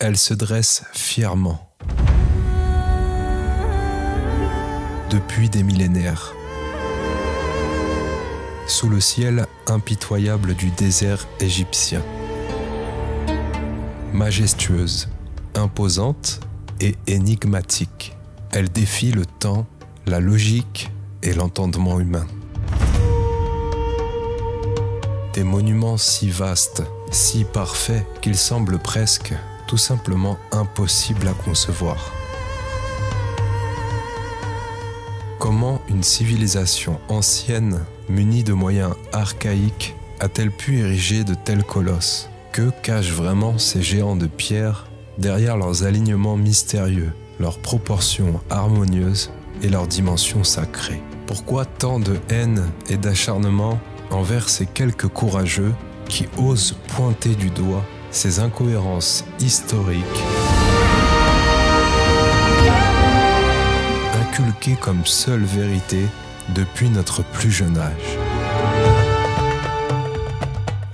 elle se dresse fièrement. Depuis des millénaires. Sous le ciel impitoyable du désert égyptien. Majestueuse, imposante et énigmatique, elle défie le temps, la logique et l'entendement humain. Des monuments si vastes, si parfaits qu'ils semblent presque tout simplement impossibles à concevoir. Comment une civilisation ancienne, munie de moyens archaïques, a-t-elle pu ériger de tels colosses? Que cachent vraiment ces géants de pierre derrière leurs alignements mystérieux, leurs proportions harmonieuses et leurs dimensions sacrées? Pourquoi tant de haine et d'acharnement envers ces quelques courageux qui osent pointer du doigt ces incohérences historiques inculquées comme seule vérité depuis notre plus jeune âge?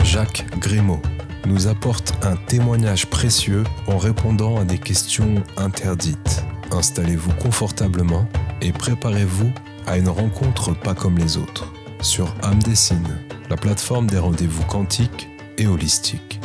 Jacques Grimaud nous apporte un témoignage précieux en répondant à des questions interdites. Installez-vous confortablement et préparez-vous à une rencontre pas comme les autres sur Âme Dessine, la plateforme des rendez-vous quantiques et holistiques.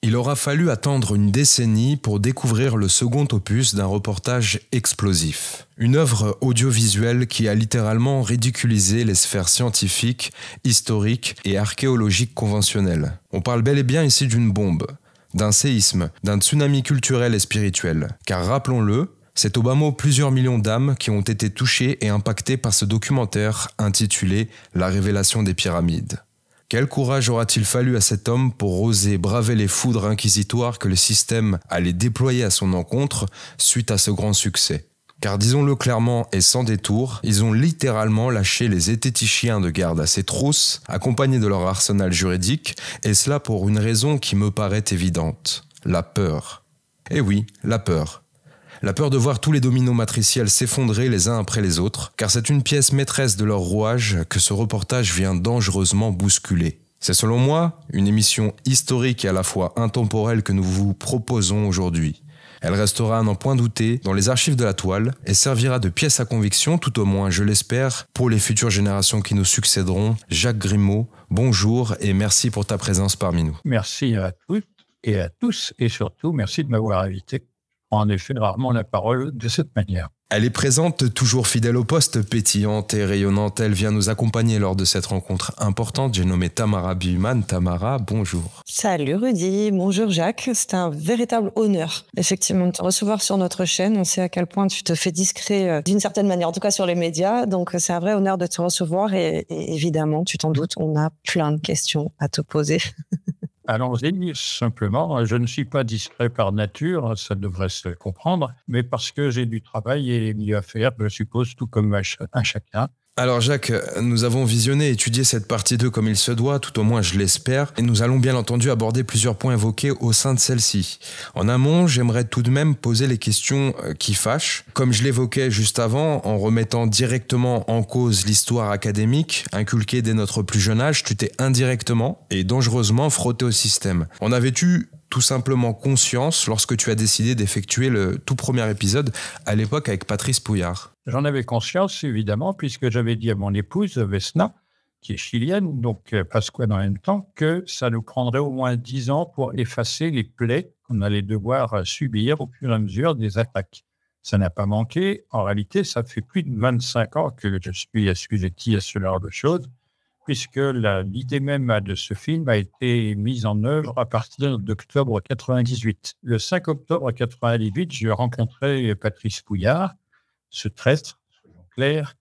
Il aura fallu attendre une décennie pour découvrir le second opus d'un reportage explosif. Une œuvre audiovisuelle qui a littéralement ridiculisé les sphères scientifiques, historiques et archéologiques conventionnelles. On parle bel et bien ici d'une bombe, d'un séisme, d'un tsunami culturel et spirituel. Car rappelons-le, c'est au bas mot plusieurs millions d'âmes qui ont été touchées et impactées par ce documentaire intitulé « La révélation des pyramides ». Quel courage aura-t-il fallu à cet homme pour oser braver les foudres inquisitoires que le système allait déployer à son encontre suite à ce grand succès? Car disons-le clairement et sans détour, ils ont littéralement lâché les zététichiens de garde à ses trousses, accompagnés de leur arsenal juridique, et cela pour une raison qui me paraît évidente, la peur. Eh oui, la peur. La peur de voir tous les dominos matriciels s'effondrer les uns après les autres, car c'est une pièce maîtresse de leur rouage que ce reportage vient dangereusement bousculer. C'est selon moi une émission historique et à la fois intemporelle que nous vous proposons aujourd'hui. Elle restera à n'en point douter dans les archives de la toile et servira de pièce à conviction, tout au moins je l'espère, pour les futures générations qui nous succéderont. Jacques Grimaud, bonjour et merci pour ta présence parmi nous. Merci à toutes et à tous et surtout merci de m'avoir invité. En effet, rarement la parole de cette manière. Elle est présente, toujours fidèle au poste, pétillante et rayonnante. Elle vient nous accompagner lors de cette rencontre importante. J'ai nommé Tamara Buhmann. Tamara, bonjour. Salut Rudy, bonjour Jacques. C'est un véritable honneur, effectivement, de te recevoir sur notre chaîne. On sait à quel point tu te fais discret d'une certaine manière, en tout cas sur les médias. Donc c'est un vrai honneur de te recevoir et évidemment, tu t'en doutes, on a plein de questions à te poser. Allons-y, simplement, je ne suis pas discret par nature, ça devrait se comprendre, mais parce que j'ai du travail et mieux à faire, je suppose, tout comme un chacun. Alors Jacques, nous avons visionné et étudié cette partie 2 comme il se doit, tout au moins je l'espère, et nous allons bien entendu aborder plusieurs points évoqués au sein de celle-ci. En amont, j'aimerais tout de même poser les questions qui fâchent. Comme je l'évoquais juste avant, en remettant directement en cause l'histoire académique, inculquée dès notre plus jeune âge, tu t'es indirectement et dangereusement frotté au système. En avais-tu tout simplement conscience lorsque tu as décidé d'effectuer le tout premier épisode, à l'époque avec Patrice Pouillard? J'en avais conscience, évidemment, puisque j'avais dit à mon épouse, Vesna, qui est chilienne, donc Pascual en même temps, que ça nous prendrait au moins 10 ans pour effacer les plaies qu'on allait devoir subir au fur et à mesure des attaques. Ça n'a pas manqué. En réalité, ça fait plus de 25 ans que je suis assujetti à ce genre de choses, puisque l'idée même de ce film a été mise en œuvre à partir d'octobre 98. Le 5 octobre 98, j'ai rencontré Patrice Pouillard, ce traître, soyons clairs.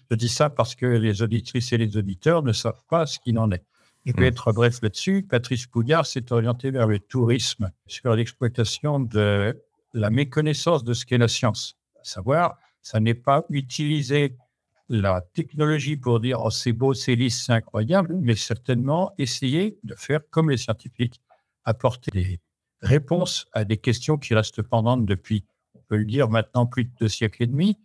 Je dis ça parce que les auditrices et les auditeurs ne savent pas ce qu'il en est. Je vais être bref là-dessus. Patrice Pouillard s'est orienté vers le tourisme, sur l'exploitation de la méconnaissance de ce qu'est la science. À savoir, ça n'est pas utiliser la technologie pour dire « oh, c'est beau, c'est lisse, c'est incroyable », mais certainement essayer de faire comme les scientifiques, apporter des réponses à des questions qui restent pendantes depuis, on peut le dire maintenant, plus de 2 siècles et demi,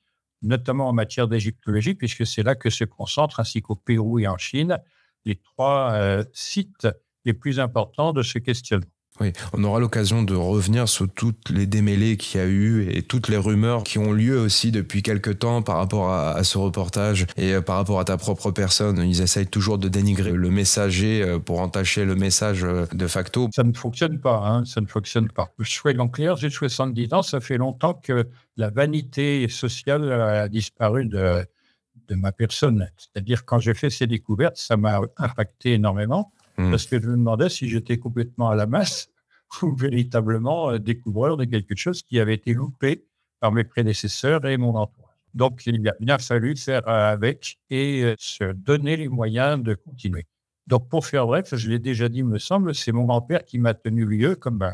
notamment en matière d'égyptologie, puisque c'est là que se concentre, ainsi qu'au Pérou et en Chine, les trois sites les plus importants de ce questionnement. Oui, on aura l'occasion de revenir sur toutes les démêlés qu'il y a eu et toutes les rumeurs qui ont lieu aussi depuis quelques temps par rapport à ce reportage et par rapport à ta propre personne. Ils essayent toujours de dénigrer le messager pour entacher le message de facto. Ça ne fonctionne pas, ça ne fonctionne pas. Soyons clairs, j'ai 70 ans, ça fait longtemps que la vanité sociale a disparu de ma personne. C'est-à-dire, quand j'ai fait ces découvertes, ça m'a impacté énormément. Parce que je me demandais si j'étais complètement à la masse ou véritablement découvreur de quelque chose qui avait été loupé par mes prédécesseurs et mon entourage. Donc, il a bien fallu faire avec et se donner les moyens de continuer. Donc, pour faire bref, je l'ai déjà dit, me semble, c'est mon grand-père qui m'a tenu lieu, comme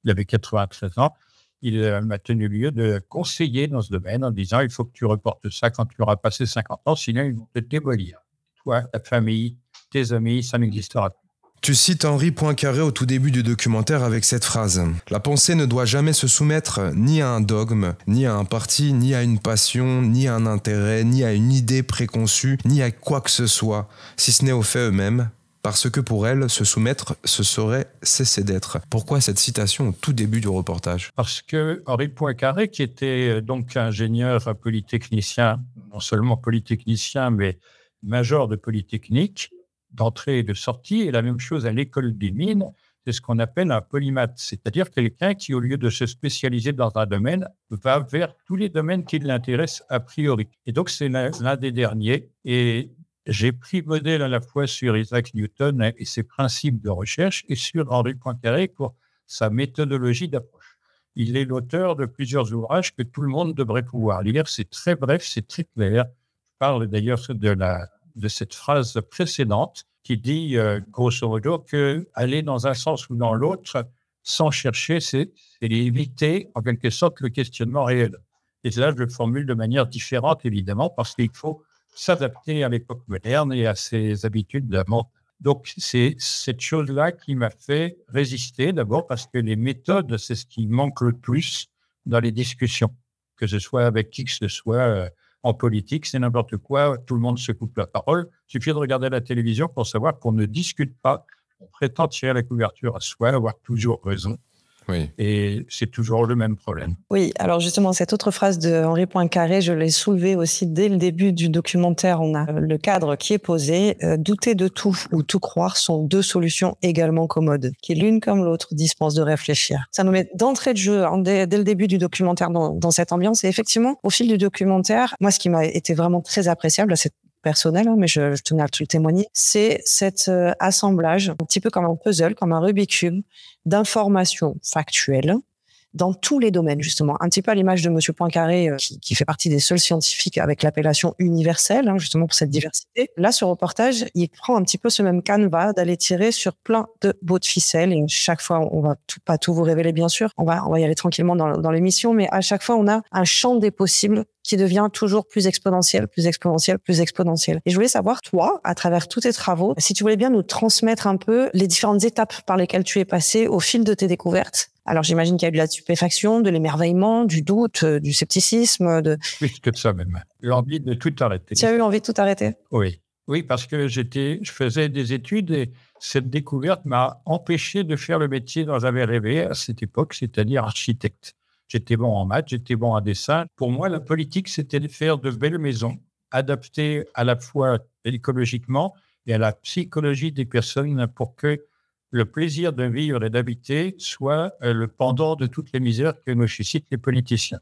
il avait 93 ans, il m'a tenu lieu de conseiller dans ce domaine en disant « il faut que tu reportes ça quand tu auras passé 50 ans, sinon ils vont te démolir. Toi, ta famille, tes amis, ça n'existera pas. » Tu cites Henri Poincaré au tout début du documentaire avec cette phrase. La pensée ne doit jamais se soumettre ni à un dogme, ni à un parti, ni à une passion, ni à un intérêt, ni à une idée préconçue, ni à quoi que ce soit, si ce n'est aux faits eux-mêmes, parce que pour elle, se soumettre, ce serait cesser d'être. Pourquoi cette citation au tout début du reportage ? Parce que Henri Poincaré, qui était donc ingénieur polytechnicien, non seulement polytechnicien, mais major de Polytechnique, d'entrée et de sortie, et la même chose à l'école des mines, c'est ce qu'on appelle un polymathe, c'est-à-dire quelqu'un qui, au lieu de se spécialiser dans un domaine, va vers tous les domaines qui l'intéressent a priori. Et donc, c'est l'un des derniers. Et j'ai pris modèle à la fois sur Isaac Newton et ses principes de recherche et sur Henri Poincaré pour sa méthodologie d'approche. Il est l'auteur de plusieurs ouvrages que tout le monde devrait pouvoir lire. C'est très bref, c'est très clair. Je parle d'ailleurs de cette phrase précédente qui dit, grosso modo, qu'aller dans un sens ou dans l'autre sans chercher, c'est éviter, en quelque sorte, le questionnement réel. Et là, je le formule de manière différente, évidemment, parce qu'il faut s'adapter à l'époque moderne et à ses habitudes d'avant. Donc, c'est cette chose-là qui m'a fait résister, d'abord parce que les méthodes, c'est ce qui manque le plus dans les discussions, que ce soit avec qui que ce soit. En politique, c'est n'importe quoi, tout le monde se coupe la parole. Il suffit de regarder la télévision pour savoir qu'on ne discute pas, on prétend tirer la couverture à soi, avoir toujours raison. Oui. Et c'est toujours le même problème. Oui, alors justement, cette autre phrase de Henri Poincaré, je l'ai soulevée aussi dès le début du documentaire. On a le cadre qui est posé. Douter de tout ou tout croire sont deux solutions également commodes, qui l'une comme l'autre dispensent de réfléchir. Ça nous met d'entrée de jeu, dès le début du documentaire, dans cette ambiance. Et effectivement, au fil du documentaire, moi, ce qui m'a été vraiment très appréciable, c'est personnel, mais je tenais à te le témoigner, c'est cet assemblage, un petit peu comme un puzzle, comme un Rubik's Cube, d'informations factuelles dans tous les domaines, justement. Un petit peu à l'image de Monsieur Poincaré, qui fait partie des seuls scientifiques avec l'appellation universelle, justement pour cette diversité. Là, ce reportage, il prend un petit peu ce même canevas d'aller tirer sur plein de bouts de ficelle. Et chaque fois, on va pas tout vous révéler, bien sûr. On va y aller tranquillement dans l'émission, mais à chaque fois, on a un champ des possibles qui devient toujours plus exponentiel, plus exponentiel, plus exponentiel. Et je voulais savoir, toi, à travers tous tes travaux, si tu voulais bien nous transmettre un peu les différentes étapes par lesquelles tu es passé au fil de tes découvertes. Alors, j'imagine qu'il y a eu de la stupéfaction, de l'émerveillement, du doute, du scepticisme. Plus que ça même. L'envie de tout arrêter. Tu as eu envie de tout arrêter ? Oui. Oui, parce que je faisais des études et cette découverte m'a empêché de faire le métier dont j'avais rêvé à cette époque, c'est-à-dire architecte. J'étais bon en maths, j'étais bon en dessin. Pour moi, la politique, c'était de faire de belles maisons, adaptées à la fois écologiquement et à la psychologie des personnes pour que le plaisir de vivre et d'habiter soit le pendant de toutes les misères que nous suscitent les politiciens.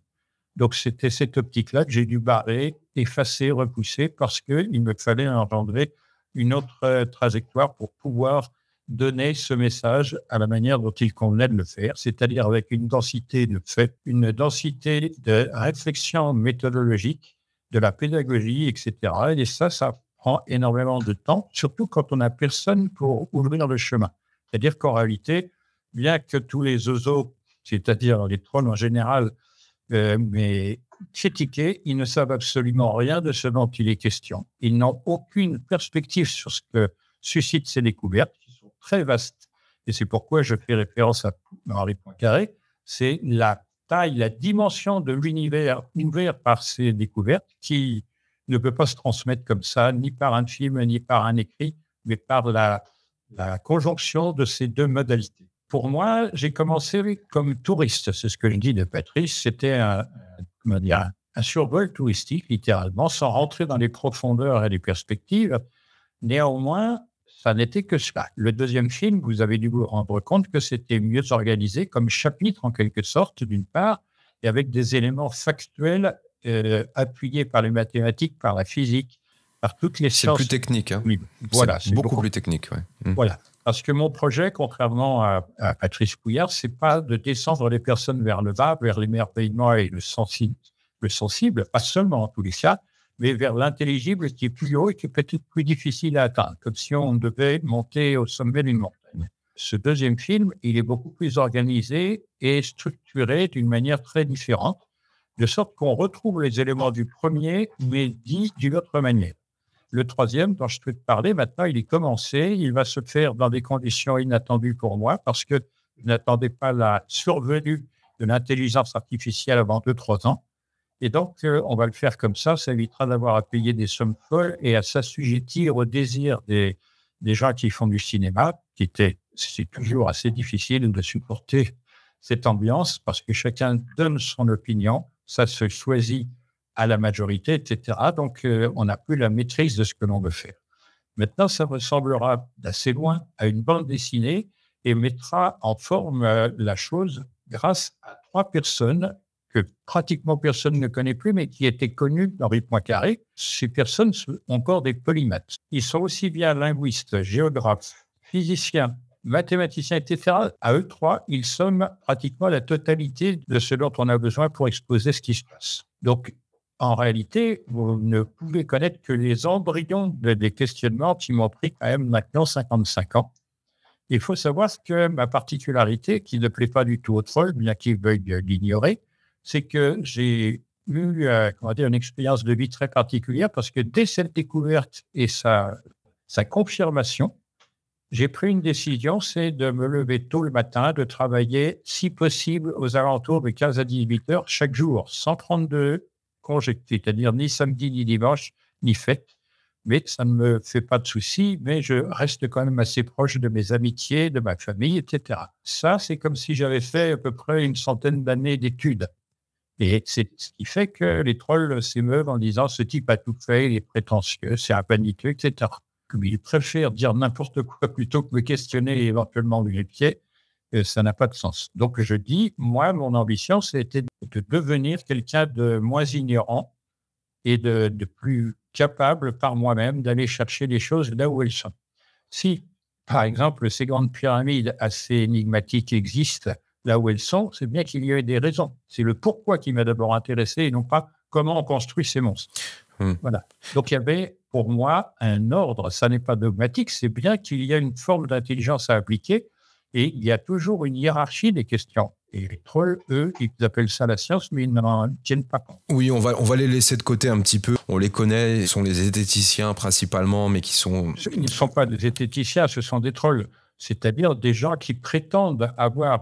Donc, c'était cette optique-là que j'ai dû barrer, effacer, repousser, parce qu'il me fallait engendrer une autre trajectoire pour pouvoir donner ce message à la manière dont il convenait de le faire, c'est-à-dire avec une densité de faits, une densité de réflexion méthodologique, de la pédagogie, etc. Et ça prend énormément de temps, surtout quand on n'a personne pour ouvrir le chemin. C'est-à-dire qu'en réalité, bien que tous les oiseaux, c'est-à-dire les trolls en général, mais critiqués, ils ne savent absolument rien de ce dont il est question. Ils n'ont aucune perspective sur ce que suscitent ces découvertes, qui sont très vastes. Et c'est pourquoi je fais référence à Henri Poincaré. C'est la taille, la dimension de l'univers ouvert par ces découvertes qui ne peut pas se transmettre comme ça, ni par un film, ni par un écrit. mais par la conjonction de ces deux modalités. Pour moi, j'ai commencé comme touriste, c'est ce que je dis de Patrice, c'était un survol touristique, littéralement, sans rentrer dans les profondeurs et les perspectives. Néanmoins, ça n'était que cela. Le deuxième film, vous avez dû vous rendre compte que c'était mieux organisé comme chapitre, en quelque sorte, d'une part, et avec des éléments factuels appuyés par les mathématiques, par la physique, par toutes les sciences. C'est plus technique. Hein. Voilà, c'est beaucoup plus technique. Ouais. Voilà. Parce que mon projet, contrairement à Patrice Pouillard, c'est pas de descendre les personnes vers le bas, vers l'émerveillement et le sensible, pas seulement en tous les cas, mais vers l'intelligible qui est plus haut et qui est peut-être plus difficile à atteindre, comme si on devait monter au sommet d'une montagne. Ce deuxième film, il est beaucoup plus organisé et structuré d'une manière très différente, de sorte qu'on retrouve les éléments du premier, mais dits d'une autre manière. Le troisième, dont je peux te parler, maintenant, il est commencé. Il va se faire dans des conditions inattendues pour moi, parce que je n'attendais pas la survenue de l'intelligence artificielle avant 2-3 ans. Et donc, on va le faire comme ça. Ça évitera d'avoir à payer des sommes folles et à s'assujettir au désir des gens qui font du cinéma, c'est toujours assez difficile de supporter cette ambiance parce que chacun donne son opinion. Ça se choisit à la majorité, etc. Donc, on n'a plus la maîtrise de ce que l'on veut faire. Maintenant, ça ressemblera d'assez loin à une bande dessinée et mettra en forme la chose grâce à 3 personnes que pratiquement personne ne connaît plus, mais qui étaient connues dans Rue Poincaré. Ces personnes sont encore des polymathes. Ils sont aussi bien linguistes, géographes, physiciens, mathématiciens, etc. À eux 3, ils somment pratiquement la totalité de ce dont on a besoin pour exposer ce qui se passe. Donc, en réalité, vous ne pouvez connaître que les embryons des questionnements qui m'ont pris quand même maintenant 55 ans. Il faut savoir que ma particularité, qui ne plaît pas du tout aux trolls, bien qu'ils veuillent l'ignorer, c'est que j'ai eu une expérience de vie très particulière parce que dès cette découverte et sa confirmation, j'ai pris une décision, c'est de me lever tôt le matin, de travailler, si possible, aux alentours de 15 à 18 heures chaque jour, sans prendre de congé, c'est-à-dire ni samedi, ni dimanche, ni fête. Mais ça ne me fait pas de soucis, mais je reste quand même assez proche de mes amitiés, de ma famille, etc. Ça, c'est comme si j'avais fait à peu près une centaine d'années d'études. Et c'est ce qui fait que les trolls s'émeuvent en disant « ce type a tout fait, il est prétentieux, c'est un paniqueux, etc. » Comme ils préfèrent dire n'importe quoi plutôt que me questionner et éventuellement lever le pied, ça n'a pas de sens. Donc je dis, moi, mon ambition, c'était de devenir quelqu'un de moins ignorant et de plus capable par moi-même d'aller chercher les choses là où elles sont. Si, par exemple, ces grandes pyramides assez énigmatiques existent là où elles sont, c'est bien qu'il y ait des raisons. C'est le pourquoi qui m'a d'abord intéressé et non pas comment on construit ces monstres. Voilà. Donc, il y avait pour moi un ordre. Ça n'est pas dogmatique, c'est bien qu'il y a une forme d'intelligence à appliquer et il y a toujours une hiérarchie des questions. Et les trolls, eux, ils appellent ça la science, mais ils n'en tiennent pas compte. Oui, on va les laisser de côté un petit peu. On les connaît, ils sont les zététiciens principalement, mais qui sont... Ils ne sont pas des zététiciens, ce sont des trolls. C'est-à-dire des gens qui prétendent avoir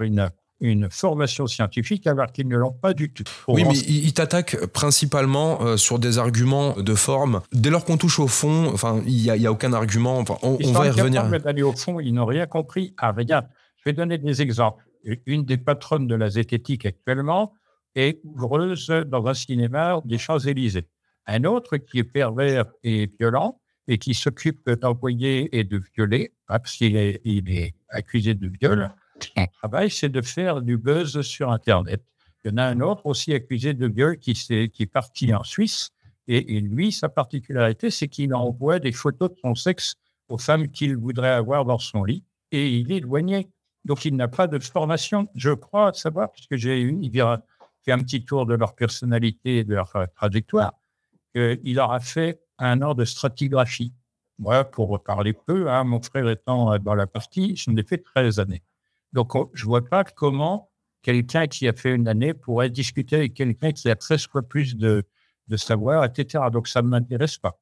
une formation scientifique alors qu'ils ne l'ont pas du tout. Oui, mais ils t'attaquent principalement sur des arguments de forme. Dès lors qu'on touche au fond, il y a aucun argument. On va y revenir. Ils sont d'aller au fond, ils n'ont rien compris à rien. Je vais donner des exemples. Une des patronnes de la zététique actuellement est ouvreuse dans un cinéma des Champs-Élysées. Un autre qui est pervers et violent et qui s'occupe d'envoyer et de violer, parce qu'il est accusé de viol. Son travail, c'est de faire du buzz sur Internet. Il y en a un autre aussi accusé de viol qui est parti en Suisse. Et lui, sa particularité, c'est qu'il envoie des photos de son sexe aux femmes qu'il voudrait avoir dans son lit. Et il est éloigné. Donc, il n'a pas de formation, je crois savoir, puisque il fait un petit tour de leur personnalité et de leur trajectoire. Il leur a fait 1 an de stratigraphie. Moi, pour parler peu, mon frère étant dans la partie, j'en ai fait 13 années. Donc, je ne vois pas comment quelqu'un qui a fait 1 année pourrait discuter avec quelqu'un qui a 13 fois plus de savoir, etc. Donc, ça ne m'intéresse pas.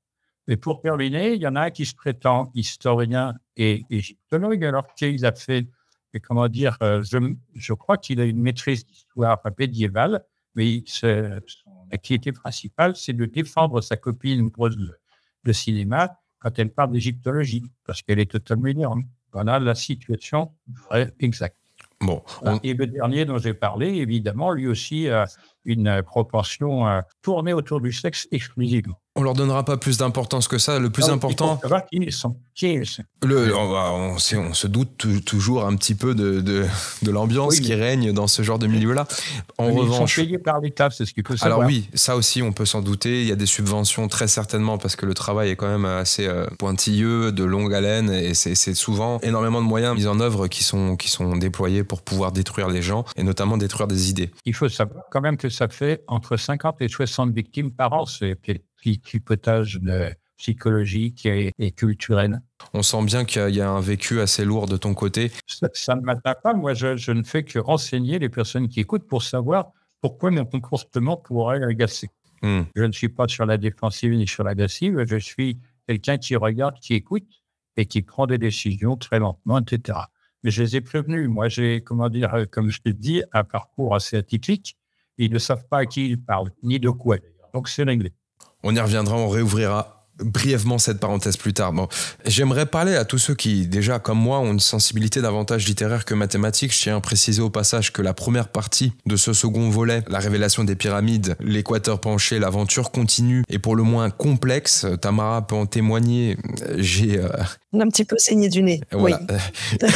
Mais pour terminer, il y en a un qui se prétend historien et égyptologue, alors qu'il a fait, je crois qu'il a une maîtrise d'histoire médiévale, mais son activité principale, c'est de défendre sa copine de cinéma quand elle parle d'égyptologie, parce qu'elle est totalement ignorante. Voilà la situation vraie, exacte. Bon, Et le dernier dont j'ai parlé, évidemment, lui aussi a une proportion tournée autour du sexe exclusivement. on leur donnera pas plus d'importance que ça. Le plus important, Il faut savoir qui ils sont. on se doute toujours un petit peu de l'ambiance qui règne dans ce genre de milieu-là. En revanche, ils sont payés par l'État, c'est ce qu'il faut savoir. Alors oui, ça aussi, on peut s'en douter. Il y a des subventions très certainement parce que le travail est quand même assez pointilleux, de longue haleine, et c'est souvent énormément de moyens mis en œuvre qui sont déployés pour pouvoir détruire les gens et notamment détruire des idées. Il faut savoir quand même que ça fait entre 50 et 60 victimes par an, c'est tripotage psychologique et culturel. On sent bien qu'il y a un vécu assez lourd de ton côté. Ça ne m'atteint pas. Moi, je ne fais que renseigner les personnes qui écoutent pour savoir pourquoi mon comportement pourrait agacer. Je ne suis pas sur la défensive ni sur l'agressive. Je suis quelqu'un qui regarde, qui écoute et qui prend des décisions très lentement, etc. Mais je les ai prévenus. Moi, j'ai, comme je t'ai dit, un parcours assez atypique. Ils ne savent pas à qui ils parlent, ni de quoi. Donc, c'est réglé. On y reviendra, on réouvrira brièvement cette parenthèse plus tard. Bon, j'aimerais parler à tous ceux qui, déjà comme moi, ont une sensibilité davantage littéraire que mathématique. Je tiens à préciser au passage que la première partie de ce second volet, la révélation des pyramides, l'équateur penché, l'aventure continue et pour le moins complexe. Tamara peut en témoigner. On a un petit peu saigné du nez. Voilà. Oui.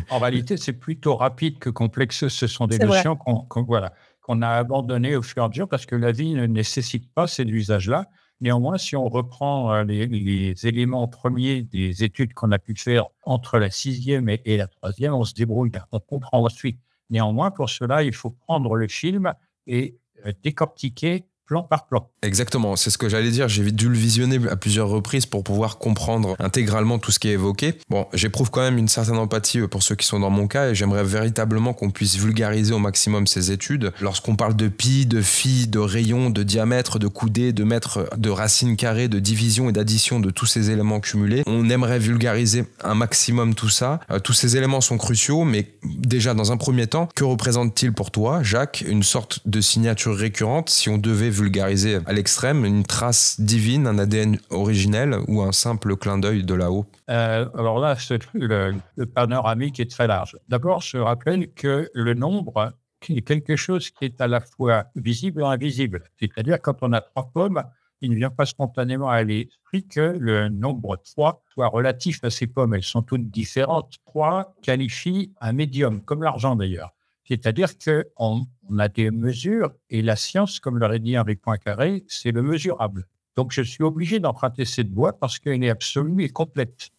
En réalité, c'est plutôt rapide que complexe. Ce sont des notions qu'on a abandonnées au fur et à mesure parce que la vie ne nécessite pas ces usages-là. Néanmoins, si on reprend les éléments premiers des études qu'on a pu faire entre la 6e et la 3e, on se débrouille, on comprend ensuite. Néanmoins, pour cela, il faut prendre le film et décortiquer plan par plan. Exactement, c'est ce que j'allais dire. J'ai dû le visionner à plusieurs reprises pour pouvoir comprendre intégralement tout ce qui est évoqué. Bon, j'éprouve quand même une certaine empathie pour ceux qui sont dans mon cas et j'aimerais véritablement qu'on puisse vulgariser au maximum ces études. Lorsqu'on parle de pi, de phi, de rayon, de diamètre, de coudée, de mètre, de racine carrée, de division et d'addition de tous ces éléments cumulés, on aimerait vulgariser un maximum tout ça. Tous ces éléments sont cruciaux, mais déjà dans un premier temps, que représente-t-il pour toi, Jacques, une sorte de signature récurrente si on devait vulgariser à l'extrême, une trace divine, un ADN originel ou un simple clin d'œil de là-haut? Alors là, le panoramique est très large. D'abord, je rappelle que le nombre est quelque chose qui est à la fois visible et invisible. C'est-à-dire, quand on a 3 pommes, il ne vient pas spontanément à l'esprit que le nombre 3 soit relatif à ces pommes. Elles sont toutes différentes. 3 qualifie un médium, comme l'argent d'ailleurs. C'est-à-dire qu'on a des mesures et la science, comme l'aurait dit Henri Poincaré, c'est le mesurable. Donc, je suis obligé d'emprunter cette voie parce qu'elle est absolue et complète.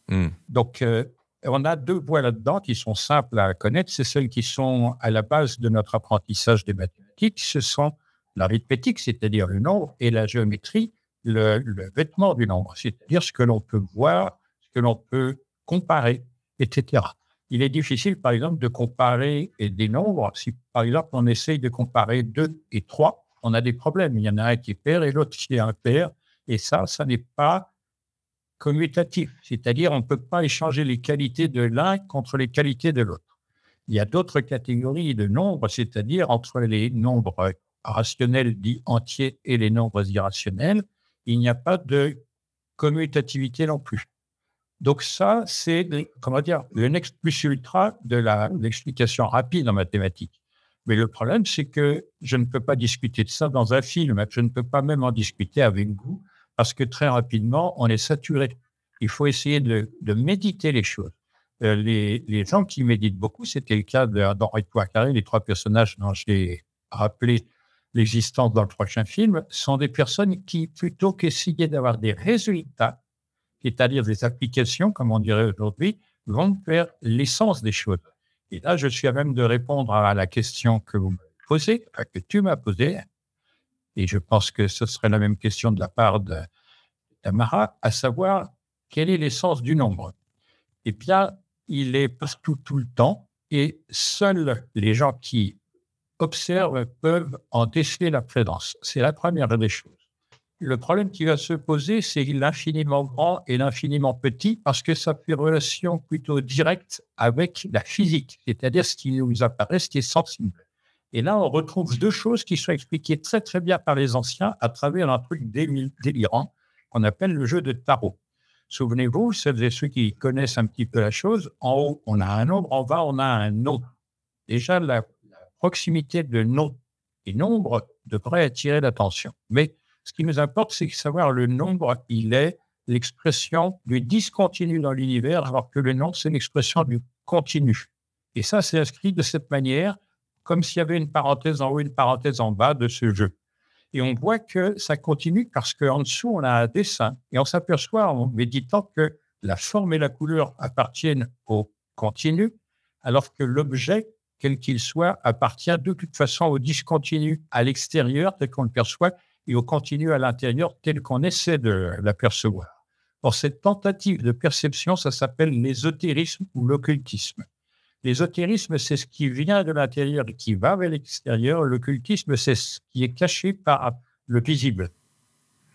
Donc, on a 2 voies là-dedans qui sont simples à connaître. C'est celles qui sont à la base de notre apprentissage des mathématiques. Ce sont l'arithmétique, c'est-à-dire le nombre, et la géométrie, le vêtement du nombre, c'est-à-dire ce que l'on peut voir, ce que l'on peut comparer, etc. Il est difficile, par exemple, de comparer des nombres. Si, par exemple, on essaye de comparer 2 et 3, on a des problèmes. Il y en a un qui est pair et l'autre qui est impair. Et ça n'est pas commutatif. C'est-à-dire, on ne peut pas échanger les qualités de l'un contre les qualités de l'autre. Il y a d'autres catégories de nombres, c'est-à-dire entre les nombres rationnels dits entiers et les nombres irrationnels, il n'y a pas de commutativité non plus. Donc ça, c'est, le next plus ultra de l'explication rapide en mathématiques. Mais le problème, c'est que je ne peux pas discuter de ça dans un film. Je ne peux pas même en discuter avec vous parce que très rapidement, on est saturé. Il faut essayer de méditer les choses. Les gens qui méditent beaucoup, c'était le cas d'Henri Poincaré, les 3 personnages dont j'ai rappelé l'existence dans le prochain film, sont des personnes qui, plutôt qu'essayer d'avoir des résultats, c'est-à-dire des applications, comme on dirait aujourd'hui, vont vers l'essence des choses. Et là, je suis à même de répondre à la question que vous m'avez posée, que tu m'as posée, et je pense que ce serait la même question de la part de Tamara, à savoir, quelle est l'essence du nombre? Eh bien, il est partout, tout le temps, et seuls les gens qui observent peuvent en déceler la présence. C'est la première des choses. Le problème qui va se poser, c'est l'infiniment grand et l'infiniment petit, parce que ça fait relation plutôt directe avec la physique, c'est-à-dire ce qui nous apparaît, ce qui est sensible. Et là, on retrouve 2 choses qui sont expliquées très, très bien par les anciens à travers un truc délirant qu'on appelle le jeu de tarot. Souvenez-vous, celles et ceux qui connaissent un petit peu la chose, en haut, on a un nombre, en bas, on a un nom. Déjà, la proximité de nom et nombre devrait attirer l'attention. Mais ce qui nous importe, c'est de savoir le nombre, il est l'expression du discontinu dans l'univers, alors que le nom, c'est l'expression du continu. Et ça, c'est inscrit de cette manière, comme s'il y avait une parenthèse en haut, une parenthèse en bas de ce jeu. Et on voit que ça continue parce qu'en dessous, on a un dessin. Et on s'aperçoit en méditant que la forme et la couleur appartiennent au continu, alors que l'objet, quel qu'il soit, appartient de toute façon au discontinu à l'extérieur, tel qu'on le perçoit, et au continu à l'intérieur, tel qu'on essaie de l'apercevoir. Or, cette tentative de perception, ça s'appelle l'ésotérisme ou l'occultisme. L'ésotérisme, c'est ce qui vient de l'intérieur et qui va vers l'extérieur. L'occultisme, c'est ce qui est caché par le visible.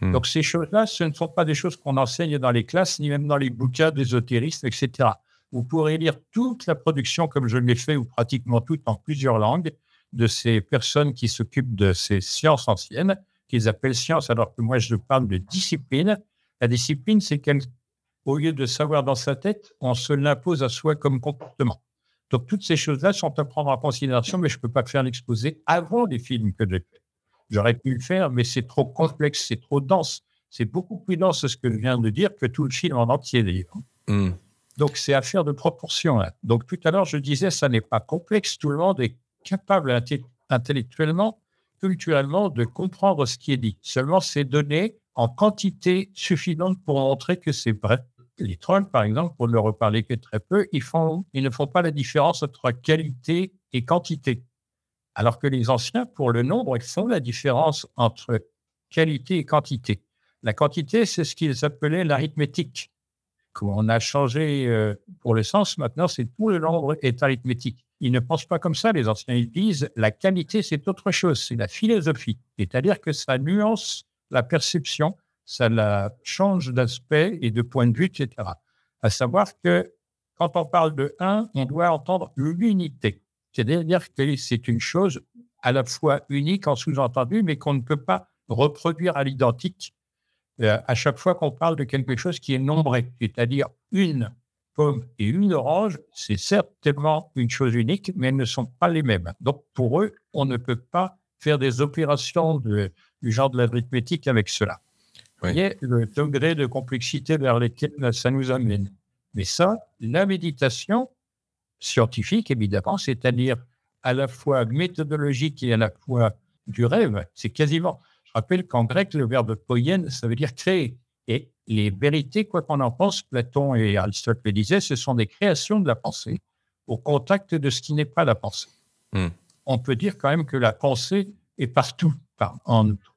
Donc, ces choses-là, ce ne sont pas des choses qu'on enseigne dans les classes, ni même dans les bouquins d'ésotéristes, etc. Vous pourrez lire toute la production, comme je l'ai fait, ou pratiquement toute, en plusieurs langues, de ces personnes qui s'occupent de ces sciences anciennes, qu'ils appellent sciences, alors que moi, je parle de discipline. La discipline, c'est qu'au lieu de savoir dans sa tête, on se l'impose à soi comme comportement. Donc, toutes ces choses-là sont à prendre en considération, mais je ne peux pas faire l'exposé avant les films que j'ai faits. J'aurais pu le faire, mais c'est trop complexe, c'est trop dense. C'est beaucoup plus dense ce que je viens de dire que tout le film en entier, d'ailleurs. Donc, c'est affaire de proportion. Là. Donc, tout à l'heure, je disais, ça n'est pas complexe. Tout le monde est capable intellectuellement, culturellement, de comprendre ce qui est dit. Seulement, c'est donné en quantité suffisante pour montrer que c'est vrai. Les trolls, par exemple, pour ne reparler que très peu, ils ne font pas la différence entre qualité et quantité. Alors que les anciens, pour le nombre, ils font la différence entre qualité et quantité. La quantité, c'est ce qu'ils appelaient l'arithmétique. On a changé pour le sens, maintenant, c'est tout le nombre est arithmétique. Ils ne pensent pas comme ça, les anciens. Ils disent la qualité, c'est autre chose, c'est la philosophie. C'est-à-dire que ça nuance la perception, ça la change d'aspect et de point de vue, etc. À savoir que quand on parle de 1, on doit entendre l'unité. C'est-à-dire que c'est une chose à la fois unique en sous-entendu, mais qu'on ne peut pas reproduire à l'identique à chaque fois qu'on parle de quelque chose qui est nombré. C'est-à-dire une pomme et une orange, c'est certainement une chose unique, mais elles ne sont pas les mêmes. Donc, pour eux, on ne peut pas faire des opérations du genre de l'arithmétique avec cela. Oui. Vous voyez le degré de complexité vers lequel ça nous amène. Mais ça, la méditation scientifique, évidemment, c'est-à-dire à la fois méthodologique et à la fois du rêve, c'est quasiment... Je rappelle qu'en grec, le verbe poien, ça veut dire créer. Et les vérités, quoi qu'on en pense, Platon et Aristote le disaient, ce sont des créations de la pensée au contact de ce qui n'est pas la pensée. On peut dire quand même que la pensée est partout.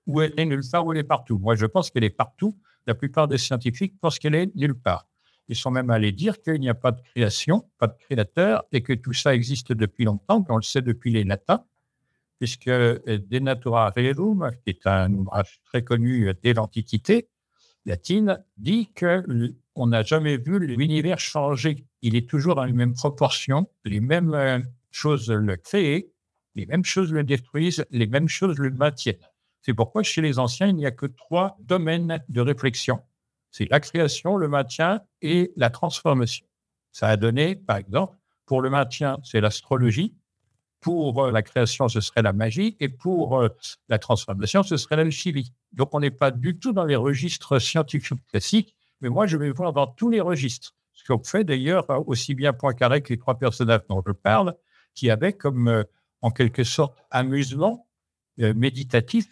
Ou elle est nulle part, ou elle est partout. Moi, je pense qu'elle est partout. La plupart des scientifiques pensent qu'elle est nulle part. Ils sont même allés dire qu'il n'y a pas de création, pas de créateur, et que tout ça existe depuis longtemps, qu'on le sait depuis les latins, puisque De Natura Rerum, qui est un ouvrage très connu dès l'Antiquité latine, dit qu'on n'a jamais vu l'univers changer. Il est toujours dans les mêmes proportions, les mêmes choses le créent, les mêmes choses le détruisent, les mêmes choses le maintiennent. C'est pourquoi chez les anciens, il n'y a que 3 domaines de réflexion. C'est la création, le maintien et la transformation. Ça a donné, par exemple, pour le maintien, c'est l'astrologie. Pour la création, ce serait la magie. Et pour la transformation, ce serait l'alchimie. Donc, on n'est pas du tout dans les registres scientifiques classiques, mais moi, je vais voir dans tous les registres. Ce qu'on fait d'ailleurs aussi bien Poincaré que les 3 personnages dont je parle, qui avaient comme, en quelque sorte, amusement méditatif,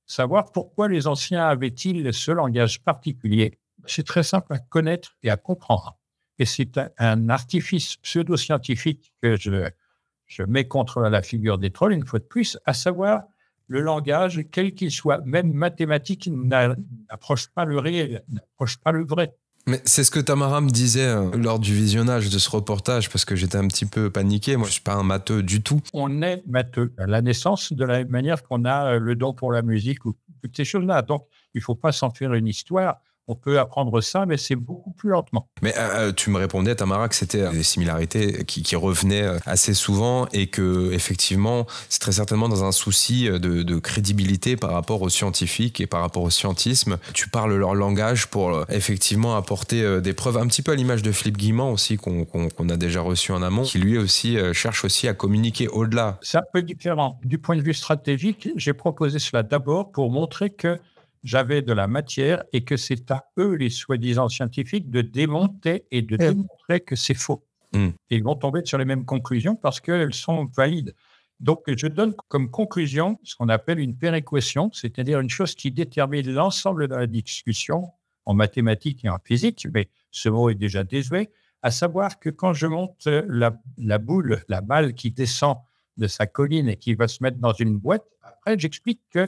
savoir pourquoi les anciens avaient-ils ce langage particulier. C'est très simple à connaître et à comprendre. Et c'est un artifice pseudo-scientifique que je mets contre la figure des trolls, une fois de plus, à savoir le langage, quel qu'il soit, même mathématique, n'approche pas le réel, n'approche pas le vrai. Mais c'est ce que Tamara me disait lors du visionnage de ce reportage, parce que j'étais un petit peu paniqué. Moi, je ne suis pas un matheux du tout. On est matheux à la naissance, de la même manière qu'on a le don pour la musique ou toutes ces choses-là. Donc, il ne faut pas s'en faire une histoire. On peut apprendre ça, mais c'est beaucoup plus lentement. Mais tu me répondais, Tamara, que c'était des similarités qui revenaient assez souvent et que effectivement, c'est très certainement dans un souci de crédibilité par rapport aux scientifiques et par rapport au scientisme. Tu parles leur langage pour effectivement apporter des preuves, un petit peu à l'image de Philippe Guillemant aussi, qu'on a déjà reçu en amont, qui lui aussi cherche aussi à communiquer au-delà. C'est un peu différent. Du point de vue stratégique, j'ai proposé cela d'abord pour montrer que j'avais de la matière et que c'est à eux, les soi-disant scientifiques, de démonter et de démontrer que c'est faux. Et ils vont tomber sur les mêmes conclusions parce qu'elles sont valides. Donc, je donne comme conclusion ce qu'on appelle une péréquation, c'est-à-dire une chose qui détermine l'ensemble de la discussion en mathématiques et en physique, mais ce mot est déjà désuet, à savoir que quand je monte la boule, la balle qui descend de sa colline et qui va se mettre dans une boîte, après, j'explique que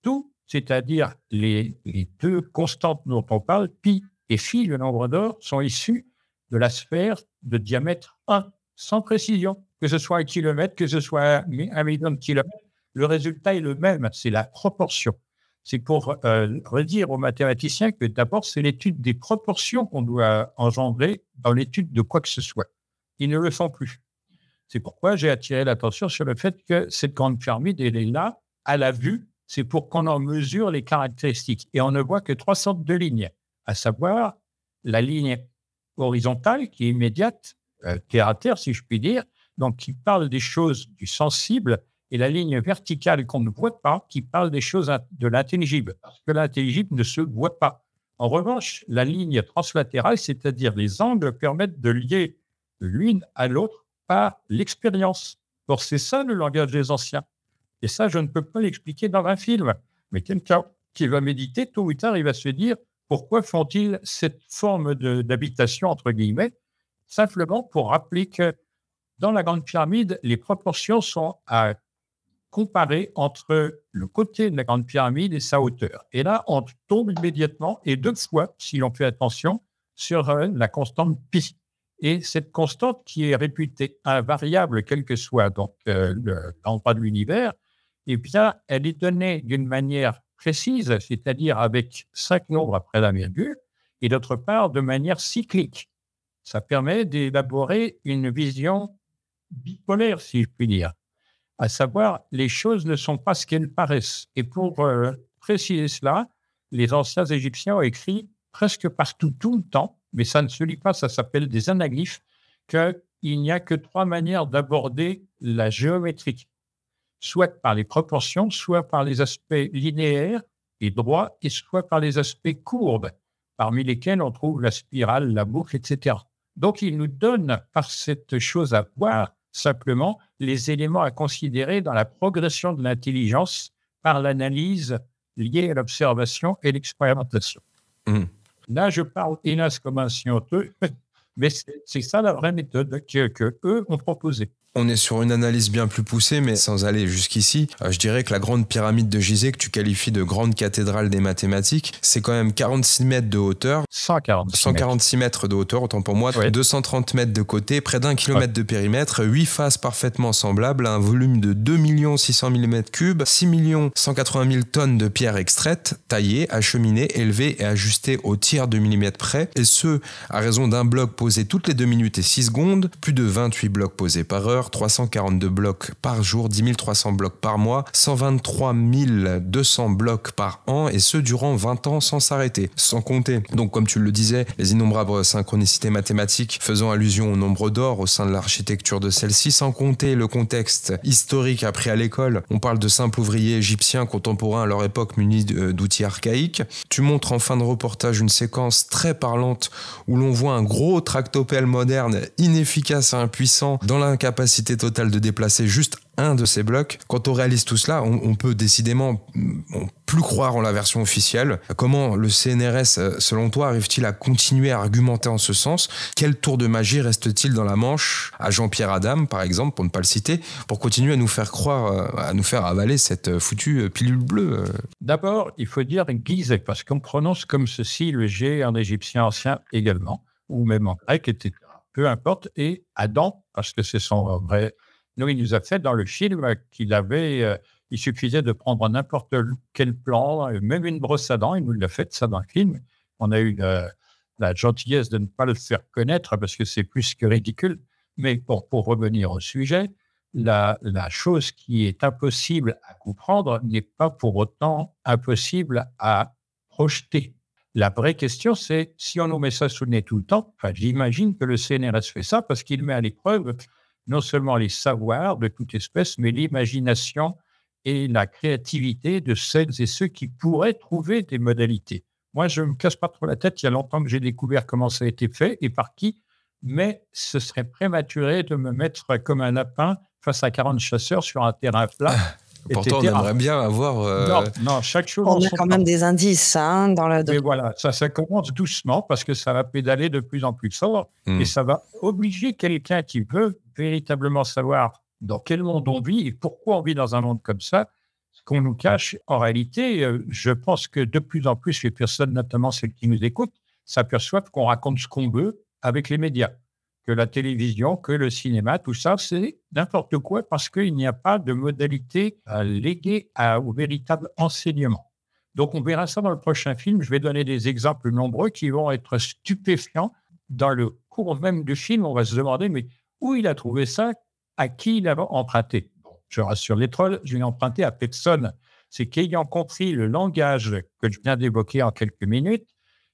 tout, c'est-à-dire les deux constantes dont on parle, pi et phi, le nombre d'or, sont issus de la sphère de diamètre 1, sans précision. Que ce soit un kilomètre, que ce soit un million de kilomètres, le résultat est le même, c'est la proportion. C'est pour redire aux mathématiciens que d'abord, c'est l'étude des proportions qu'on doit engendrer dans l'étude de quoi que ce soit. Ils ne le font plus. C'est pourquoi j'ai attiré l'attention sur le fait que cette grande pyramide, elle est là, à la vue, c'est pour qu'on en mesure les caractéristiques. Et on ne voit que 302 lignes, à savoir la ligne horizontale qui est immédiate, terre à terre, si je puis dire, donc qui parle des choses du sensible, et la ligne verticale qu'on ne voit pas, qui parle des choses de l'intelligible, parce que l'intelligible ne se voit pas. En revanche, la ligne translatérale, c'est-à-dire les angles, permettent de lier l'une à l'autre par l'expérience. Or, c'est ça le langage des anciens. Et ça, je ne peux pas l'expliquer dans un film. Mais quelqu'un qui va méditer, tôt ou tard, il va se dire pourquoi font-ils cette forme d'habitation, entre guillemets, simplement pour rappeler que dans la Grande Pyramide, les proportions sont à comparer entre le côté de la Grande Pyramide et sa hauteur. Et là, on tombe immédiatement, et deux fois, si l'on fait attention, sur la constante pi. Et cette constante qui est réputée invariable, quel que soit donc, l'endroit de l'univers, eh bien, elle est donnée d'une manière précise, c'est-à-dire avec 5 nombres après la virgule, et d'autre part, de manière cyclique. Ça permet d'élaborer une vision bipolaire, si je puis dire. À savoir, les choses ne sont pas ce qu'elles paraissent. Et pour préciser cela, les anciens Égyptiens ont écrit presque partout, tout le temps, mais ça ne se lit pas, ça s'appelle des anaglyphes, qu'il n'y a que 3 manières d'aborder la géométrie. Soit par les proportions, soit par les aspects linéaires et droits, et soit par les aspects courbes, parmi lesquels on trouve la spirale, la boucle, etc. Donc, il nous donne, par cette chose à voir, simplement les éléments à considérer dans la progression de l'intelligence par l'analyse liée à l'observation et l'expérimentation. Là, je parle, hélas, comme un scienteux, mais c'est ça la vraie méthode que eux ont proposée. On est sur une analyse bien plus poussée, mais sans aller jusqu'ici, je dirais que la grande pyramide de Gizeh, que tu qualifies de grande cathédrale des mathématiques, c'est quand même 46 mètres de hauteur. 146 mètres de hauteur, autant pour moi, ouais. 230 mètres de côté, près d'1 kilomètre de périmètre, 8 faces parfaitement semblables, un volume de 2 600 000 m3, 6 180 000 tonnes de pierres extraites, taillées, acheminées, élevées et ajustées au tiers de millimètre près, et ce, à raison d'un bloc posé toutes les 2 minutes et 6 secondes, plus de 28 blocs posés par heure, 342 blocs par jour, 10 300 blocs par mois, 123 200 blocs par an, et ce durant 20 ans sans s'arrêter, sans compter. Donc comme tu le disais, les innombrables synchronicités mathématiques faisant allusion au nombre d'or au sein de l'architecture de celle-ci, sans compter le contexte historique appris à l'école. On parle de simples ouvriers égyptiens contemporains à leur époque munis d'outils archaïques. Tu montres en fin de reportage une séquence très parlante où l'on voit un gros tractopelle moderne, inefficace et impuissant, dans l'incapacité totale de déplacer juste un de ces blocs. Quand on réalise tout cela, on peut décidément plus croire en la version officielle. Comment le CNRS, selon toi, arrive-t-il à continuer à argumenter en ce sens? Quel tour de magie reste-t-il dans la manche à Jean-Pierre Adam, par exemple, pour ne pas le citer, pour continuer à nous faire croire, à nous faire avaler cette foutue pilule bleue? D'abord, il faut dire Gizeh, parce qu'on prononce comme ceci le G en égyptien ancien également, ou même en grec, etc. Peu importe, et Adam, parce que c'est son vrai nom, il nous a fait dans le film qu'il avait, il suffisait de prendre n'importe quel plan, même une brosse à dents, il nous l'a fait ça dans le film, On a eu la gentillesse de ne pas le faire connaître parce que c'est plus que ridicule. Mais pour revenir au sujet, la chose qui est impossible à comprendre n'est pas pour autant impossible à projeter. La vraie question, c'est si on nous met ça sous le nez tout le temps, j'imagine que le CNRS fait ça parce qu'il met à l'épreuve non seulement les savoirs de toute espèce, mais l'imagination et la créativité de celles et ceux qui pourraient trouver des modalités. Moi, je ne me casse pas trop la tête. Il y a longtemps que j'ai découvert comment ça a été fait et par qui, mais ce serait prématuré de me mettre comme un lapin face à 40 chasseurs sur un terrain plat. Pourtant, on aimerait bien avoir... Non, chaque chose... On a quand même des indices dans le... Mais voilà, ça commence doucement parce que ça va pédaler de plus en plus fort et ça va obliger quelqu'un qui veut véritablement savoir dans quel monde on vit et pourquoi on vit dans un monde comme ça, ce qu'on nous cache. En réalité, je pense que de plus en plus, les personnes, notamment celles qui nous écoutent, s'aperçoivent qu'on raconte ce qu'on veut avec les médias. Que la télévision, que le cinéma, tout ça, c'est n'importe quoi parce qu'il n'y a pas de modalité léguée au véritable enseignement. Donc, on verra ça dans le prochain film. Je vais donner des exemples nombreux qui vont être stupéfiants. Dans le cours même du film, on va se demander, mais où il a trouvé ça? À qui il l'a emprunté? Bon, je rassure les trolls, je l'ai emprunté à personne. C'est qu'ayant compris le langage que je viens d'évoquer en quelques minutes,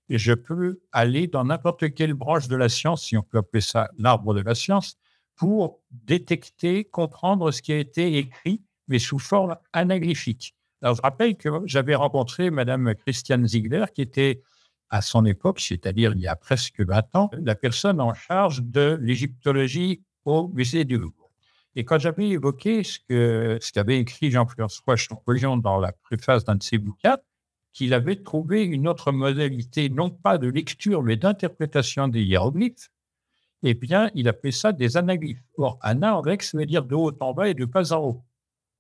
je peux aller dans n'importe quelle branche de la science, si on peut appeler ça l'arbre de la science, pour détecter, comprendre ce qui a été écrit, mais sous forme anaglyphique. Alors, je rappelle que j'avais rencontré Madame Christiane Ziegler, qui était, à son époque, c'est-à-dire il y a presque 20 ans, la personne en charge de l'égyptologie au musée du Louvre. Et quand j'avais évoqué ce qu'avait écrit Jean-François Champollion dans la préface d'un de ses bouquins, qu'il avait trouvé une autre modalité, non pas de lecture, mais d'interprétation des hiéroglyphes, eh bien, il appelait ça des anaglyphes. Or, ana en grec, ça veut dire de haut en bas et de bas en haut.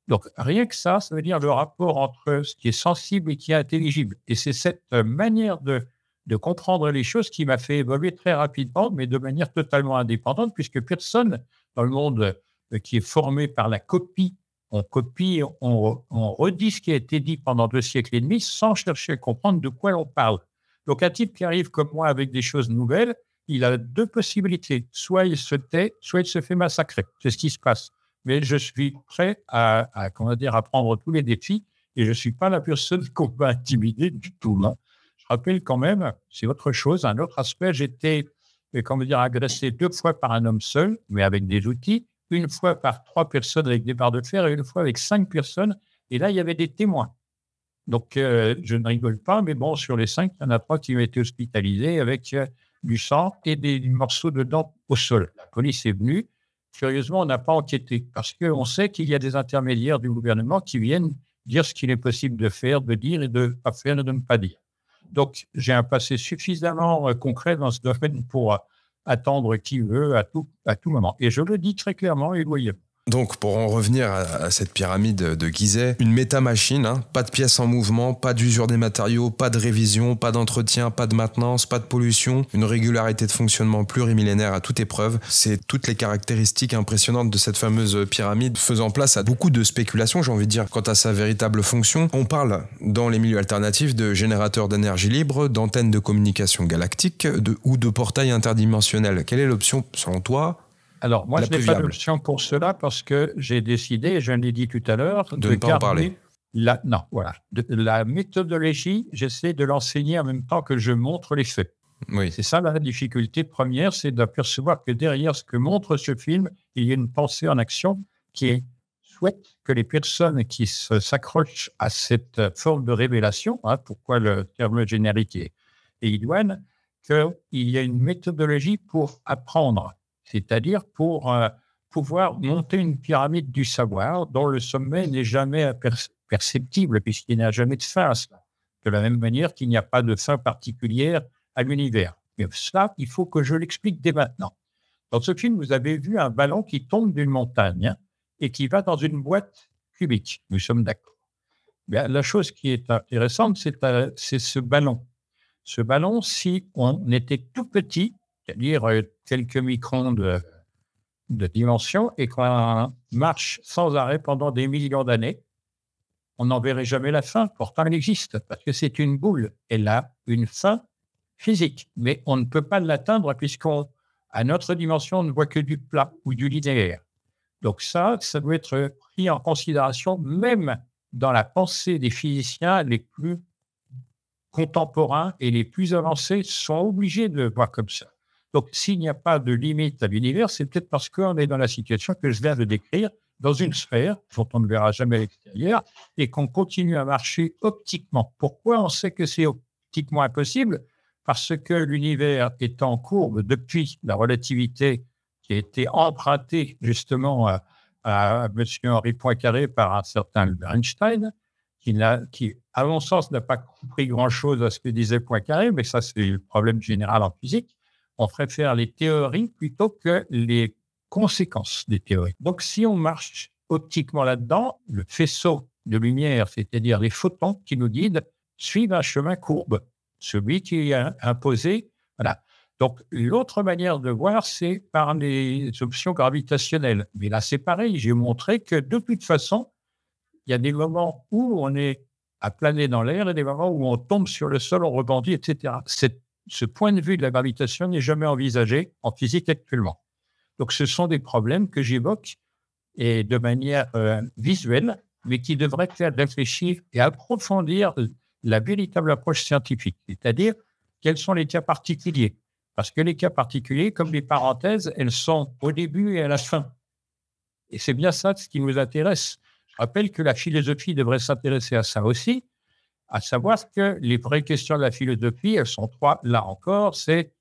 Donc, rien que ça veut dire le rapport entre ce qui est sensible et qui est intelligible. Et c'est cette manière de comprendre les choses qui m'a fait évoluer très rapidement, mais de manière totalement indépendante, puisque personne dans le monde qui est formé par la copie, on copie, on redit ce qui a été dit pendant 2 siècles et demi sans chercher à comprendre de quoi on parle. Donc, un type qui arrive comme moi avec des choses nouvelles, il a 2 possibilités. Soit il se tait, soit il se fait massacrer. C'est ce qui se passe. Mais je suis prêt à prendre tous les défis et je ne suis pas la personne qu'on va intimider du tout. Là. Je rappelle quand même, c'est autre chose, un autre aspect, j'étais agressé 2 fois par un homme seul, mais avec des outils, 1 fois par 3 personnes avec des barres de fer et 1 fois avec 5 personnes. Et là, il y avait des témoins. Donc, je ne rigole pas, mais bon, sur les 5, il y en a 3 qui ont été hospitalisés avec du sang et des morceaux de dents au sol. La police est venue. Curieusement, on n'a pas enquêté parce qu'on sait qu'il y a des intermédiaires du gouvernement qui viennent dire ce qu'il est possible de faire, de dire et de ne pas faire et de ne pas dire. Donc, j'ai un passé suffisamment concret dans ce domaine pour attendre qui veut à tout moment. Et je le dis très clairement et loyalement. Donc, pour en revenir à cette pyramide de Gizeh, une méta-machine, pas de pièces en mouvement, pas d'usure des matériaux, pas de révision, pas d'entretien, pas de maintenance, pas de pollution, une régularité de fonctionnement plurimillénaire à toute épreuve. C'est toutes les caractéristiques impressionnantes de cette fameuse pyramide, faisant place à beaucoup de spéculations, j'ai envie de dire, quant à sa véritable fonction. On parle, dans les milieux alternatifs, de générateurs d'énergie libre, d'antennes de communication galactique ou de portails interdimensionnels. Quelle est l'option, selon toi, alors, moi, je n'ai pas d'option pour cela parce que j'ai décidé, et je l'ai dit tout à l'heure, de ne pas en parler. La méthodologie, j'essaie de l'enseigner en même temps que je montre les faits. Oui. C'est ça la difficulté première, c'est d'apercevoir que derrière ce que montre ce film, il y a une pensée en action qui souhaite que les personnes qui s'accrochent à cette forme de révélation, pourquoi le terme générique est idoine, qu'il y a une méthodologie pour apprendre. C'est-à-dire pour pouvoir monter une pyramide du savoir dont le sommet n'est jamais perceptible puisqu'il n'y a jamais de fin à cela. De la même manière qu'il n'y a pas de fin particulière à l'univers. Mais cela, il faut que je l'explique dès maintenant. Dans ce film, vous avez vu un ballon qui tombe d'une montagne et qui va dans une boîte cubique. Nous sommes d'accord. Bien, la chose qui est intéressante, c'est ce ballon. Ce ballon, si on était tout petit, c'est-à-dire quelques microns de dimension, et qu'on marche sans arrêt pendant des millions d'années, on n'en verrait jamais la fin. Pourtant, elle existe, parce que c'est une boule. Elle a une fin physique. Mais on ne peut pas l'atteindre puisqu'à notre dimension, on ne voit que du plat ou du linéaire. Donc ça doit être pris en considération même dans la pensée des physiciens les plus contemporains et les plus avancés sont obligés de voir comme ça. Donc, s'il n'y a pas de limite à l'univers, c'est peut-être parce qu'on est dans la situation que je viens de décrire, dans une sphère dont on ne verra jamais à l'extérieur, et qu'on continue à marcher optiquement. Pourquoi on sait que c'est optiquement impossible? Parce que l'univers est en courbe depuis la relativité qui a été empruntée justement à M. Henri Poincaré par un certain Albert Einstein, qui, à mon sens, n'a pas compris grand-chose à ce que disait Poincaré, mais ça, c'est le problème général en physique. On préfère les théories plutôt que les conséquences des théories. Donc, si on marche optiquement là-dedans, le faisceau de lumière, c'est-à-dire les photons qui nous guident, suivent un chemin courbe, celui qui est imposé. Voilà. Donc, l'autre manière de voir, c'est par les options gravitationnelles. Mais là, c'est pareil. J'ai montré que de toute façon, il y a des moments où on est à planer dans l'air et des moments où on tombe sur le sol, on rebondit, etc. Ce point de vue de la gravitation n'est jamais envisagé en physique actuellement. Donc, ce sont des problèmes que j'évoque et de manière visuelle, mais qui devraient faire réfléchir et approfondir la véritable approche scientifique, c'est-à-dire quels sont les cas particuliers. Parce que les cas particuliers, comme les parenthèses, elles sont au début et à la fin. Et c'est bien ça ce qui nous intéresse. Je rappelle que la philosophie devrait s'intéresser à ça aussi, à savoir que les vraies questions de la philosophie, elles sont trois. Là encore, c'est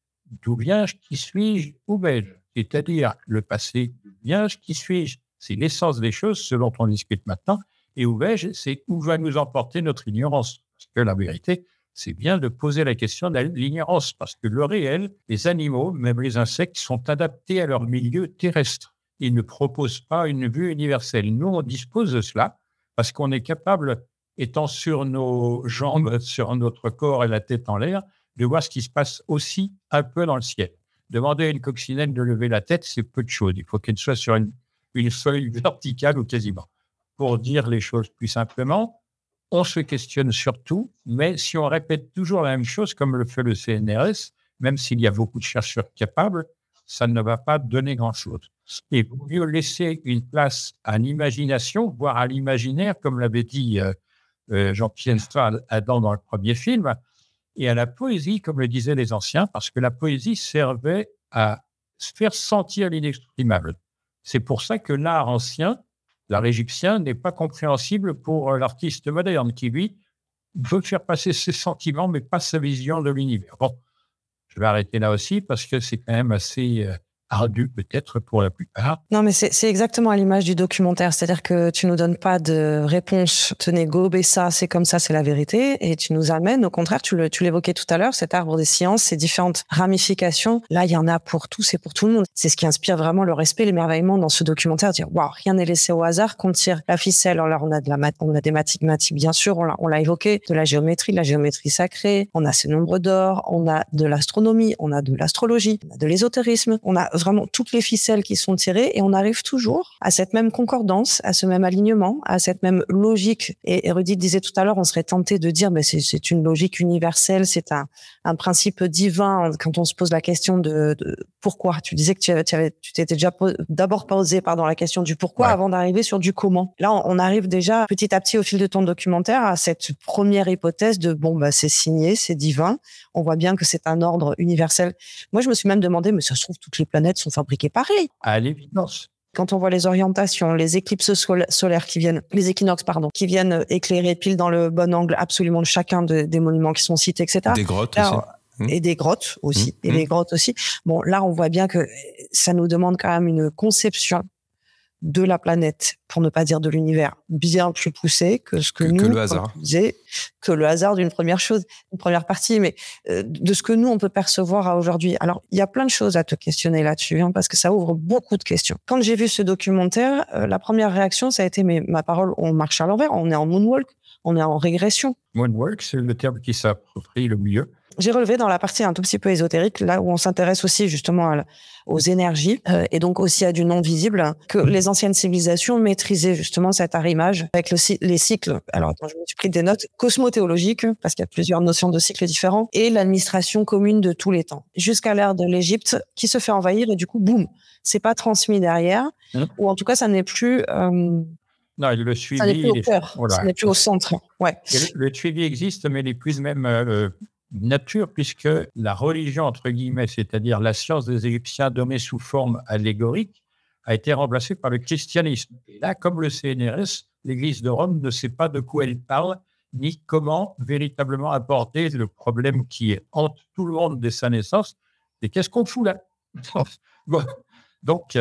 d'où viens-je, qui suis-je, où vais-je? C'est-à-dire le passé, d'où viens-je, qui suis-je? C'est l'essence des choses, ce dont on discute maintenant. Et où vais-je? C'est où va nous emporter notre ignorance. Parce que la vérité, c'est bien de poser la question de l'ignorance. Parce que le réel, les animaux, même les insectes, sont adaptés à leur milieu terrestre. Ils ne proposent pas une vue universelle. Nous, on dispose de cela parce qu'on est capable, étant sur nos jambes, sur notre corps et la tête en l'air, de voir ce qui se passe aussi un peu dans le ciel. Demander à une coccinelle de lever la tête, c'est peu de choses. Il faut qu'elle soit sur une feuille verticale ou quasiment. Pour dire les choses plus simplement, on se questionne sur tout, mais si on répète toujours la même chose, comme le fait le CNRS, même s'il y a beaucoup de chercheurs capables, ça ne va pas donner grand-chose. Et il vaut mieux laisser une place à l'imagination, voire à l'imaginaire, comme l'avait dit Jean-Pierre Adam dans le premier film, et à la poésie, comme le disaient les anciens, parce que la poésie servait à se faire sentir l'inexprimable. C'est pour ça que l'art ancien, l'art égyptien, n'est pas compréhensible pour l'artiste moderne, qui, lui, veut faire passer ses sentiments, mais pas sa vision de l'univers. Bon, je vais arrêter là aussi, parce que c'est quand même assez ardu, peut-être, pour la plupart. Non, mais c'est exactement à l'image du documentaire. C'est-à-dire que tu nous donnes pas de réponse. Tenez, gobez ça, c'est comme ça, c'est la vérité. Et tu nous amènes, au contraire, tu l'évoquais tout à l'heure, cet arbre des sciences, ces différentes ramifications. Là, il y en a pour tous et pour tout le monde. C'est ce qui inspire vraiment le respect, l'émerveillement dans ce documentaire. Dire, waouh, rien n'est laissé au hasard, qu'on tire la ficelle. Alors, on a des mathématiques, bien sûr, on l'a évoqué, de la géométrie sacrée. On a ces nombres d'or, on a de l'astronomie, on a de l'astrologie, on a de l'ésotérisme, on a vraiment toutes les ficelles qui sont tirées et on arrive toujours à cette même concordance, à ce même alignement, à cette même logique. Et Érudite disait tout à l'heure, on serait tenté de dire, mais c'est une logique universelle, c'est un principe divin. Quand on se pose la question de pourquoi, tu disais que tu t'étais déjà d'abord posé la question du pourquoi avant d'arriver sur du comment. Là, on arrive déjà petit à petit au fil de ton documentaire à cette première hypothèse de c'est signé, c'est divin. On voit bien que c'est un ordre universel. Moi, je me suis même demandé, mais ça se trouve, toutes les planètes sont fabriquées pareil. À l'évidence. Quand on voit les orientations, les éclipses solaires les équinoxes, qui viennent éclairer pile dans le bon angle absolument de chacun des monuments qui sont cités, etc. Des grottes aussi. Et des grottes aussi. Et des grottes aussi. Bon, là, on voit bien que ça nous demande quand même une conception de la planète, pour ne pas dire de l'univers, bien plus poussée que ce que nous, le hasard. Que le hasard d'une première chose, une première partie, mais de ce que nous, on peut percevoir à aujourd'hui. Alors, il y a plein de choses à te questionner là-dessus, parce que ça ouvre beaucoup de questions. Quand j'ai vu ce documentaire, la première réaction, ça a été, mais ma parole, on marche à l'envers, on est en moonwalk, on est en régression. Moonwalk, c'est le terme qui s'approprie le mieux. J'ai relevé dans la partie un tout petit peu ésotérique, là où on s'intéresse aussi justement aux énergies et donc aussi à du non visible, que les anciennes civilisations maîtrisaient justement cet arrimage avec les cycles. Alors attends, je me suis pris des notes cosmothéologiques parce qu'il y a plusieurs notions de cycles différents et l'administration commune de tous les temps jusqu'à l'ère de l'Égypte qui se fait envahir et du coup boum, c'est pas transmis derrière ou en tout cas ça n'est plus non, le suivi, ça n'est plus au cœur, voilà. Ça n'est plus au centre. Ouais. Le suivi existe, mais il n'est plus même nature, puisque la religion, entre guillemets, c'est-à-dire la science des Égyptiens donnée sous forme allégorique, a été remplacée par le christianisme. Et là, comme le CNRS, l'Église de Rome ne sait pas de quoi elle parle, ni comment véritablement aborder le problème qui hante tout le monde dès sa naissance. Et qu'est-ce qu'on fout là? Bon. Donc,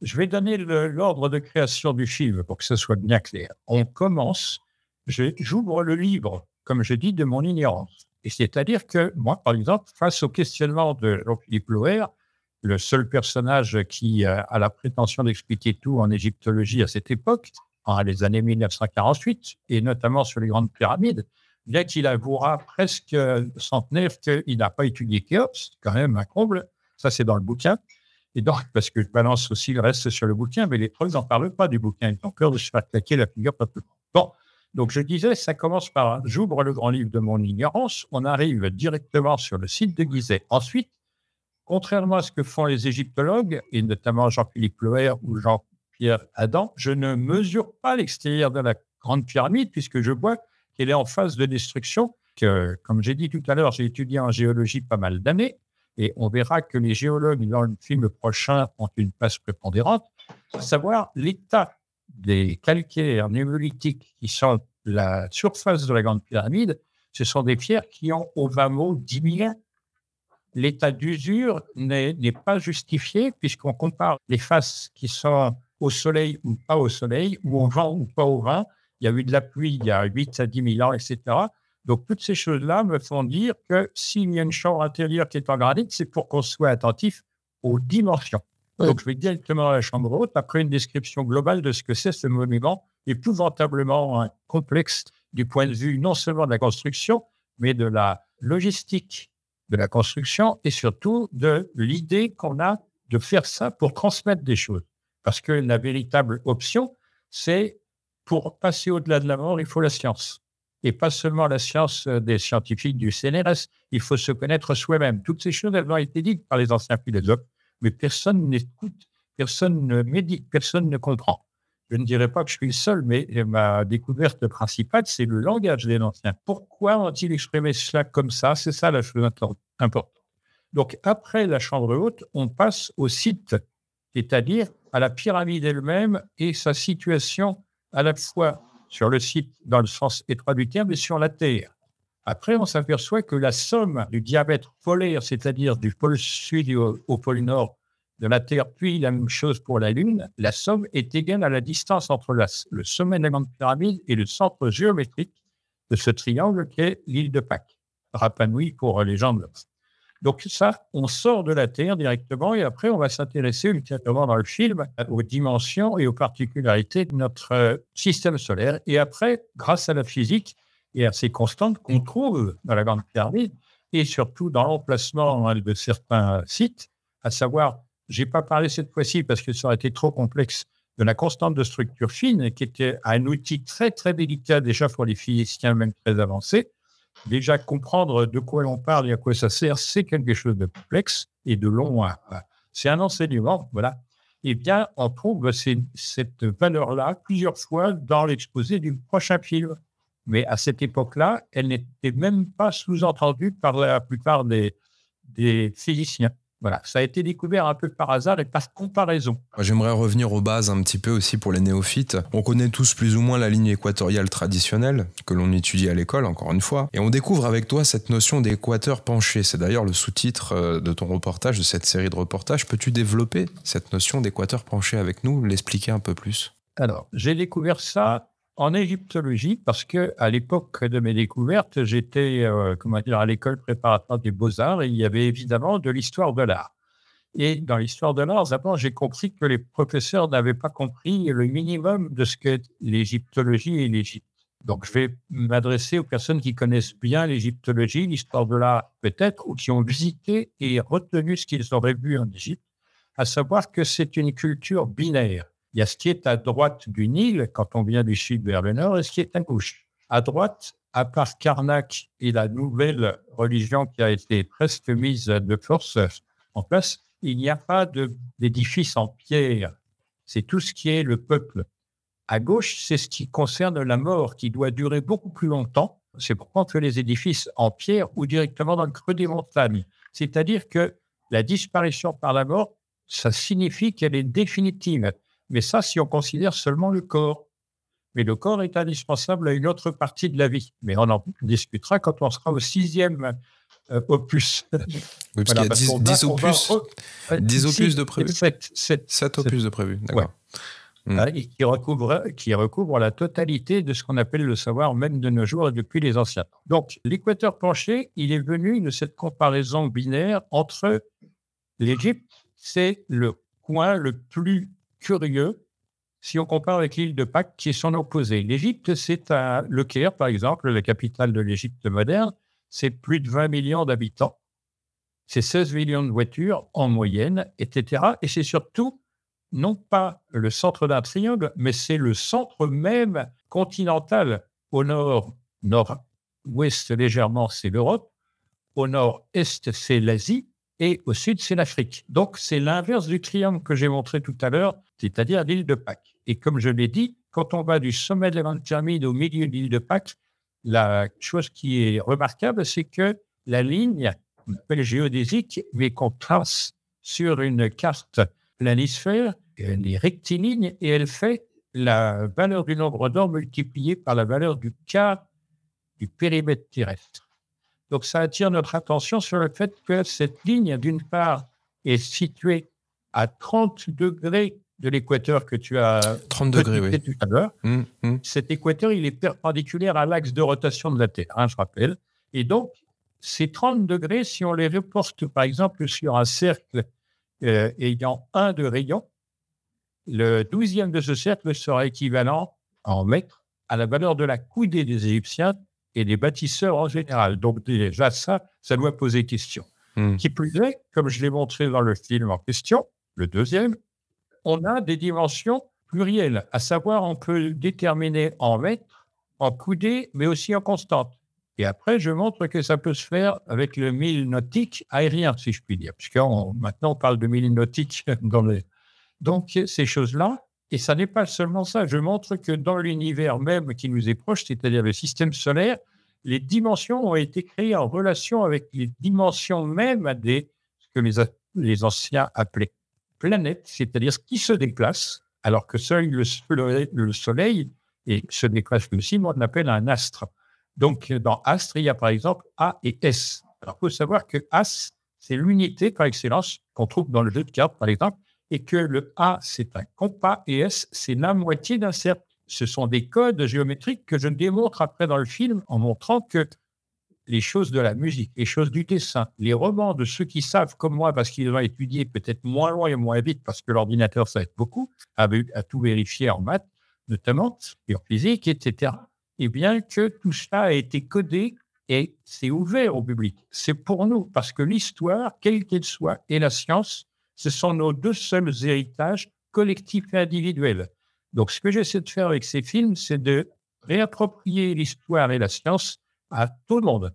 je vais donner l'ordre de création du film pour que ce soit bien clair. On commence, j'ouvre le livre, comme je dis, de mon ignorance. Et c'est-à-dire que moi, par exemple, face au questionnement de Jean-Philippe Loher, le seul personnage qui a la prétention d'expliquer tout en égyptologie à cette époque, en les années 1948, et notamment sur les grandes pyramides, bien qu'il avouera presque centenaire qu'il n'a pas étudié Khéops, quand même un comble, ça c'est dans le bouquin. Et donc, parce que je balance aussi le reste sur le bouquin, mais les trois n'en parlent pas du bouquin. Ils ont peur de se faire claquer la figure pas plus. Bon, donc je disais, ça commence par j'ouvre le grand livre de mon ignorance, on arrive directement sur le site de Gizeh. Ensuite, contrairement à ce que font les égyptologues, et notamment Jean-Philippe Loher ou Jean-Pierre Adam, je ne mesure pas l'extérieur de la grande pyramide, puisque je vois qu'elle est en phase de destruction. Comme j'ai dit tout à l'heure, j'ai étudié en géologie pas mal d'années. Et on verra que les géologues, dans le film prochain, ont une place prépondérante, à savoir l'état des calcaires nummuliques qui sont la surface de la Grande Pyramide. Ce sont des pierres qui ont au bas mot 10 000 ans. L'état d'usure n'est pas justifié puisqu'on compare les faces qui sont au soleil ou pas au soleil, ou au vent ou pas au vent. Il y a eu de la pluie il y a 8 à 10 000 ans, etc. Donc, toutes ces choses-là me font dire que s'il y a une chambre intérieure qui est en granit, c'est pour qu'on soit attentif aux dimensions. Oui. Donc, je vais directement à la chambre haute, après une description globale de ce que c'est ce monument, épouvantablement complexe du point de vue non seulement de la construction, mais de la logistique de la construction et surtout de l'idée qu'on a de faire ça pour transmettre des choses. Parce que la véritable option, c'est pour passer au-delà de la mort, il faut la science. Et pas seulement la science des scientifiques du CNRS, il faut se connaître soi-même. Toutes ces choses, elles ont été dites par les anciens philosophes, mais personne n'écoute, personne ne médite, personne ne comprend. Je ne dirais pas que je suis le seul, mais ma découverte principale, c'est le langage des anciens. Pourquoi ont-ils exprimé cela comme ça? C'est ça la chose importante. Donc, après la chambre haute, on passe au site, c'est-à-dire à la pyramide elle-même et sa situation à la fois sur le site dans le sens étroit du terme et sur la Terre. Après, on s'aperçoit que la somme du diamètre polaire, c'est-à-dire du pôle sud au pôle nord de la Terre, puis la même chose pour la Lune, la somme est égale à la distance entre le sommet de la Grande Pyramide et le centre géométrique de ce triangle qui est l'île de Pâques, Rapa Nui pour les gens de l'Ouest. Donc ça, on sort de la Terre directement et après, on va s'intéresser ultérieurement dans le film aux dimensions et aux particularités de notre système solaire. Et après, grâce à la physique et à ces constantes qu'on trouve dans la Grande Pyramide et surtout dans l'emplacement de certains sites, à savoir, je n'ai pas parlé cette fois-ci parce que ça aurait été trop complexe, de la constante de structure fine qui était un outil très, très délicat déjà pour les physiciens même très avancés. Déjà, comprendre de quoi on parle et à quoi ça sert, c'est quelque chose de complexe et de long. C'est un enseignement, voilà. Eh bien, on trouve cette valeur-là plusieurs fois dans l'exposé du prochain film. Mais à cette époque-là, elle n'était même pas sous-entendue par la plupart des physiciens. Voilà, ça a été découvert un peu par hasard et par comparaison. J'aimerais revenir aux bases un petit peu aussi pour les néophytes. On connaît tous plus ou moins la ligne équatoriale traditionnelle que l'on étudie à l'école, encore une fois. Et on découvre avec toi cette notion d'équateur penché. C'est d'ailleurs le sous-titre de ton reportage, de cette série de reportages. Peux-tu développer cette notion d'équateur penché avec nous, l'expliquer un peu plus? Alors, j'ai découvert ça en égyptologie parce qu'à l'époque de mes découvertes, j'étais à l'école préparatoire des beaux-arts et il y avait évidemment de l'histoire de l'art. Et dans l'histoire de l'art, d'abord, j'ai compris que les professeurs n'avaient pas compris le minimum de ce que l'égyptologie et l'Égypte. Donc, je vais m'adresser aux personnes qui connaissent bien l'égyptologie, l'histoire de l'art peut-être, ou qui ont visité et retenu ce qu'ils auraient vu en Égypte, à savoir que c'est une culture binaire. Il y a ce qui est à droite du Nil, quand on vient du sud vers le nord, et ce qui est à gauche. À droite, à part Karnak et la nouvelle religion qui a été presque mise de force en place, il n'y a pas d'édifice en pierre. C'est tout ce qui est le peuple. À gauche, c'est ce qui concerne la mort, qui doit durer beaucoup plus longtemps. C'est pourquoi on fait les édifices en pierre ou directement dans le creux des montagnes. C'est-à-dire que la disparition par la mort, ça signifie qu'elle est définitive. Mais ça, si on considère seulement le corps. Mais le corps est indispensable à une autre partie de la vie. Mais on en discutera quand on sera au 6e opus. Oui, parce qu'il y a 10 opus, 10 opus de prévu. 7 opus de prévu, d'accord. Ouais. Et qui recouvre la totalité de ce qu'on appelle le savoir même de nos jours et depuis les anciens. Donc, l'équateur penché, il est venu de cette comparaison binaire entre l'Égypte, c'est le coin le plus curieux si on compare avec l'île de Pâques qui est son opposé. L'Égypte, c'est le Caire, par exemple, la capitale de l'Égypte moderne, c'est plus de 20 millions d'habitants, c'est 16 millions de voitures en moyenne, etc. Et c'est surtout non pas le centre d'un triangle, mais c'est le centre même continental. Au nord, nord-ouest légèrement, c'est l'Europe. Au nord-est, c'est l'Asie. Et au sud, c'est l'Afrique. Donc, c'est l'inverse du triangle que j'ai montré tout à l'heure, c'est-à-dire l'île de Pâques. Et comme je l'ai dit, quand on va du sommet de la Grande Pyramide au milieu de l'île de Pâques, la chose qui est remarquable, c'est que la ligne, qu'on appelle géodésique, mais qu'on trace sur une carte planisphère, elle est rectiligne et elle fait la valeur du nombre d'or multipliée par la valeur du quart du périmètre terrestre. Donc, ça attire notre attention sur le fait que cette ligne, d'une part, est située à 30 degrés de l'équateur que tu as 30 degrés, oui. tout à l'heure. Cet équateur, il est perpendiculaire à l'axe de rotation de la Terre, je rappelle. Et donc, ces 30 degrés, si on les reporte, par exemple, sur un cercle ayant 1 de rayon, le 12e de ce cercle sera équivalent en mètres à la valeur de la coudée des Égyptiens et des bâtisseurs en général. Donc déjà, ça doit poser question. Qui plus est, comme je l'ai montré dans le film en question, le 2e, on a des dimensions plurielles, à savoir on peut déterminer en mètres, en coudées, mais aussi en constante. Et après, je montre que ça peut se faire avec le mille nautique aérien, si je puis dire, puisque maintenant on parle de mille nautique dans les... Donc ces choses-là, et ça n'est pas seulement ça, je montre que dans l'univers même qui nous est proche, c'est-à-dire le système solaire, les dimensions ont été créées en relation avec les dimensions même ce que les anciens appelaient planètes, c'est-à-dire ce qui se déplace, alors que seul le Soleil se déplace aussi, on appelle un astre. Donc, dans astre, il y a par exemple A et S. Alors, il faut savoir que As, c'est l'unité par excellence qu'on trouve dans le jeu de cartes, par exemple, et que le A, c'est un compas, et S, c'est la moitié d'un cercle. Ce sont des codes géométriques que je démontre après dans le film en montrant que les choses de la musique, les choses du dessin, les romans de ceux qui savent comme moi, parce qu'ils ont étudié peut-être moins loin et moins vite, parce que l'ordinateur, ça aide beaucoup, à tout vérifier en maths, notamment, et en physique, etc. Et bien que tout ça a été codé et c'est ouvert au public. C'est pour nous, parce que l'histoire, quelle qu'elle soit, et la science, ce sont nos deux seuls héritages collectifs et individuels. Donc, ce que j'essaie de faire avec ces films, c'est de réapproprier l'histoire et la science à tout le monde.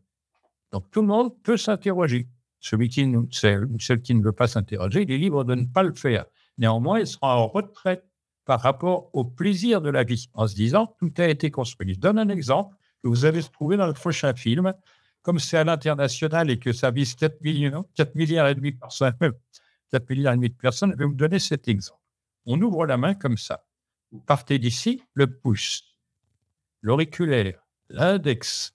Donc, tout le monde peut s'interroger. Celle qui ne veut pas s'interroger, il est libre de ne pas le faire. Néanmoins, il sera en retrait par rapport au plaisir de la vie, en se disant, tout a été construit. Je donne un exemple que vous allez trouver dans le prochain film. Comme c'est à l'international et que ça vise 4 milliards et demi de personnes, 4 milliards et demi de personnes, je vais vous donner cet exemple. On ouvre la main comme ça. Vous partez d'ici, le pouce, l'auriculaire, l'index,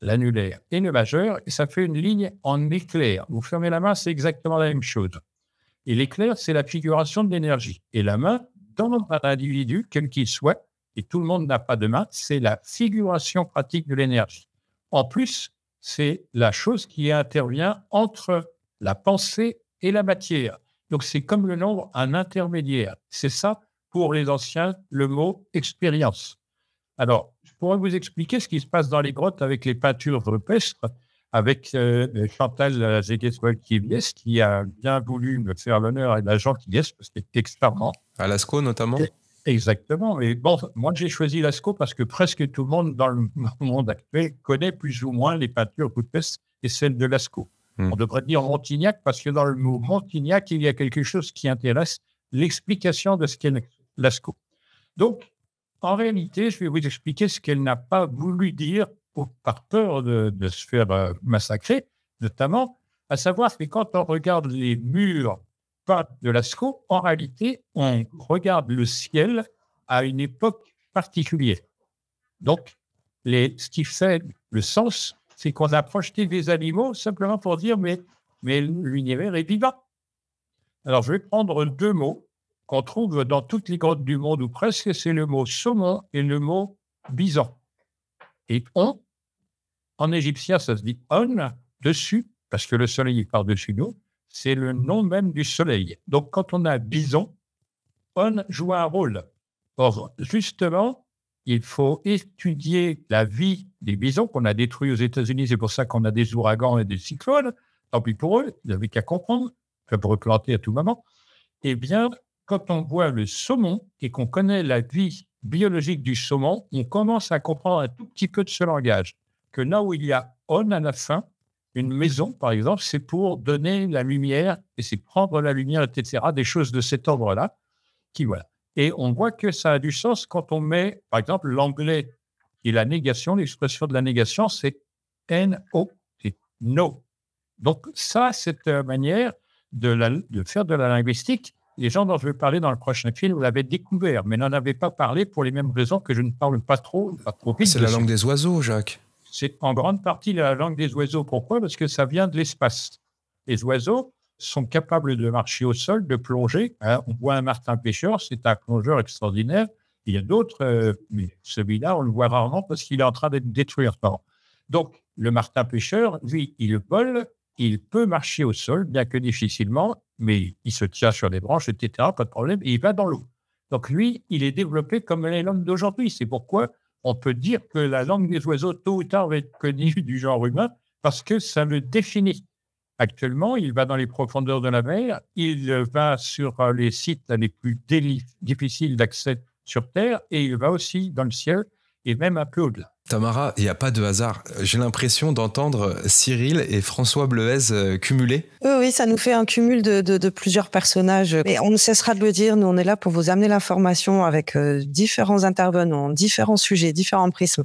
l'annulaire et le majeur, et ça fait une ligne en éclair. Vous fermez la main, c'est exactement la même chose. Et l'éclair, c'est la figuration de l'énergie. Et la main, dans un individu, quel qu'il soit, et tout le monde n'a pas de main, c'est la figuration pratique de l'énergie. En plus, c'est la chose qui intervient entre la pensée et la matière. Donc, c'est comme le nombre, un intermédiaire. C'est ça, pour les anciens, le mot expérience. Alors, je pourrais vous expliquer ce qui se passe dans les grottes avec les peintures rupestres, avec Chantal Zegues-Volquier-Vies, qui a bien voulu me faire l'honneur et la gentillesse, parce qu'elle est extrêmement. À Lascaux, notamment? Exactement. Mais bon, moi, j'ai choisi Lascaux parce que presque tout le monde dans le monde actuel connaît plus ou moins les peintures rupestres et celles de Lascaux. On devrait dire Montignac parce que dans le mot Montignac, il y a quelque chose qui intéresse l'explication de ce qu'est Lascaux. Donc, en réalité, je vais vous expliquer ce qu'elle n'a pas voulu dire par peur de se faire massacrer, notamment, à savoir que quand on regarde les murs peints de Lascaux, en réalité, on regarde le ciel à une époque particulière. Donc, ce qui fait le sens, c'est qu'on a projeté des animaux simplement pour dire mais l'univers est vivant. Alors, je vais prendre 2 mots qu'on trouve dans toutes les grottes du monde, ou presque, c'est le mot saumon et le mot bison. Et on, en égyptien, ça se dit on, dessus, parce que le soleil est par-dessus nous, c'est le nom même du soleil. Donc, quand on a bison, on joue un rôle. Or, justement, il faut étudier la vie des bisons qu'on a détruits aux États-Unis. C'est pour ça qu'on a des ouragans et des cyclones. Tant pis pour eux, ils n'avaient qu'à comprendre. Ça peut replanter à tout moment. Eh bien, quand on voit le saumon et qu'on connaît la vie biologique du saumon, on commence à comprendre un tout petit peu de ce langage. Que là où il y a « on » à la fin, une maison, par exemple, c'est pour donner la lumière, et c'est prendre la lumière, etc., des choses de cet ordre-là, qui voilà. Et on voit que ça a du sens quand on met, par exemple, l'anglais et la négation, l'expression de la négation, c'est N-O, c'est no. Donc ça, cette manière de faire de la linguistique, les gens dont je vais parler dans le prochain film l'avaient découvert, mais n'en avaient pas parlé pour les mêmes raisons que je ne parle pas trop vite. C'est la langue des oiseaux, Jacques. C'est en grande partie la langue des oiseaux. Pourquoi ? Parce que ça vient de l'espace. Les oiseaux sont capables de marcher au sol, de plonger. On voit un martin-pêcheur, c'est un plongeur extraordinaire. Il y a d'autres, mais celui-là, on le voit rarement parce qu'il est en train d'être détruit. Donc, le martin-pêcheur, lui, il vole, il peut marcher au sol, bien que difficilement, mais il se tient sur des branches, etc., pas de problème, et il va dans l'eau. Donc, lui, il est développé comme les langues d'aujourd'hui. C'est pourquoi on peut dire que la langue des oiseaux, tôt ou tard, va être connue du genre humain, parce que ça le définit. Actuellement, il va dans les profondeurs de la mer, il va sur les sites les plus difficiles d'accès sur Terre, et il va aussi dans le ciel, et même un peu au-delà. Tamara, il n'y a pas de hasard. J'ai l'impression d'entendre Cyril et François Bleuez cumulés. Oui, ça nous fait un cumul de plusieurs personnages. Et on ne cessera de le dire, nous, on est là pour vous amener l'information avec différents intervenants, différents sujets, différents prismes.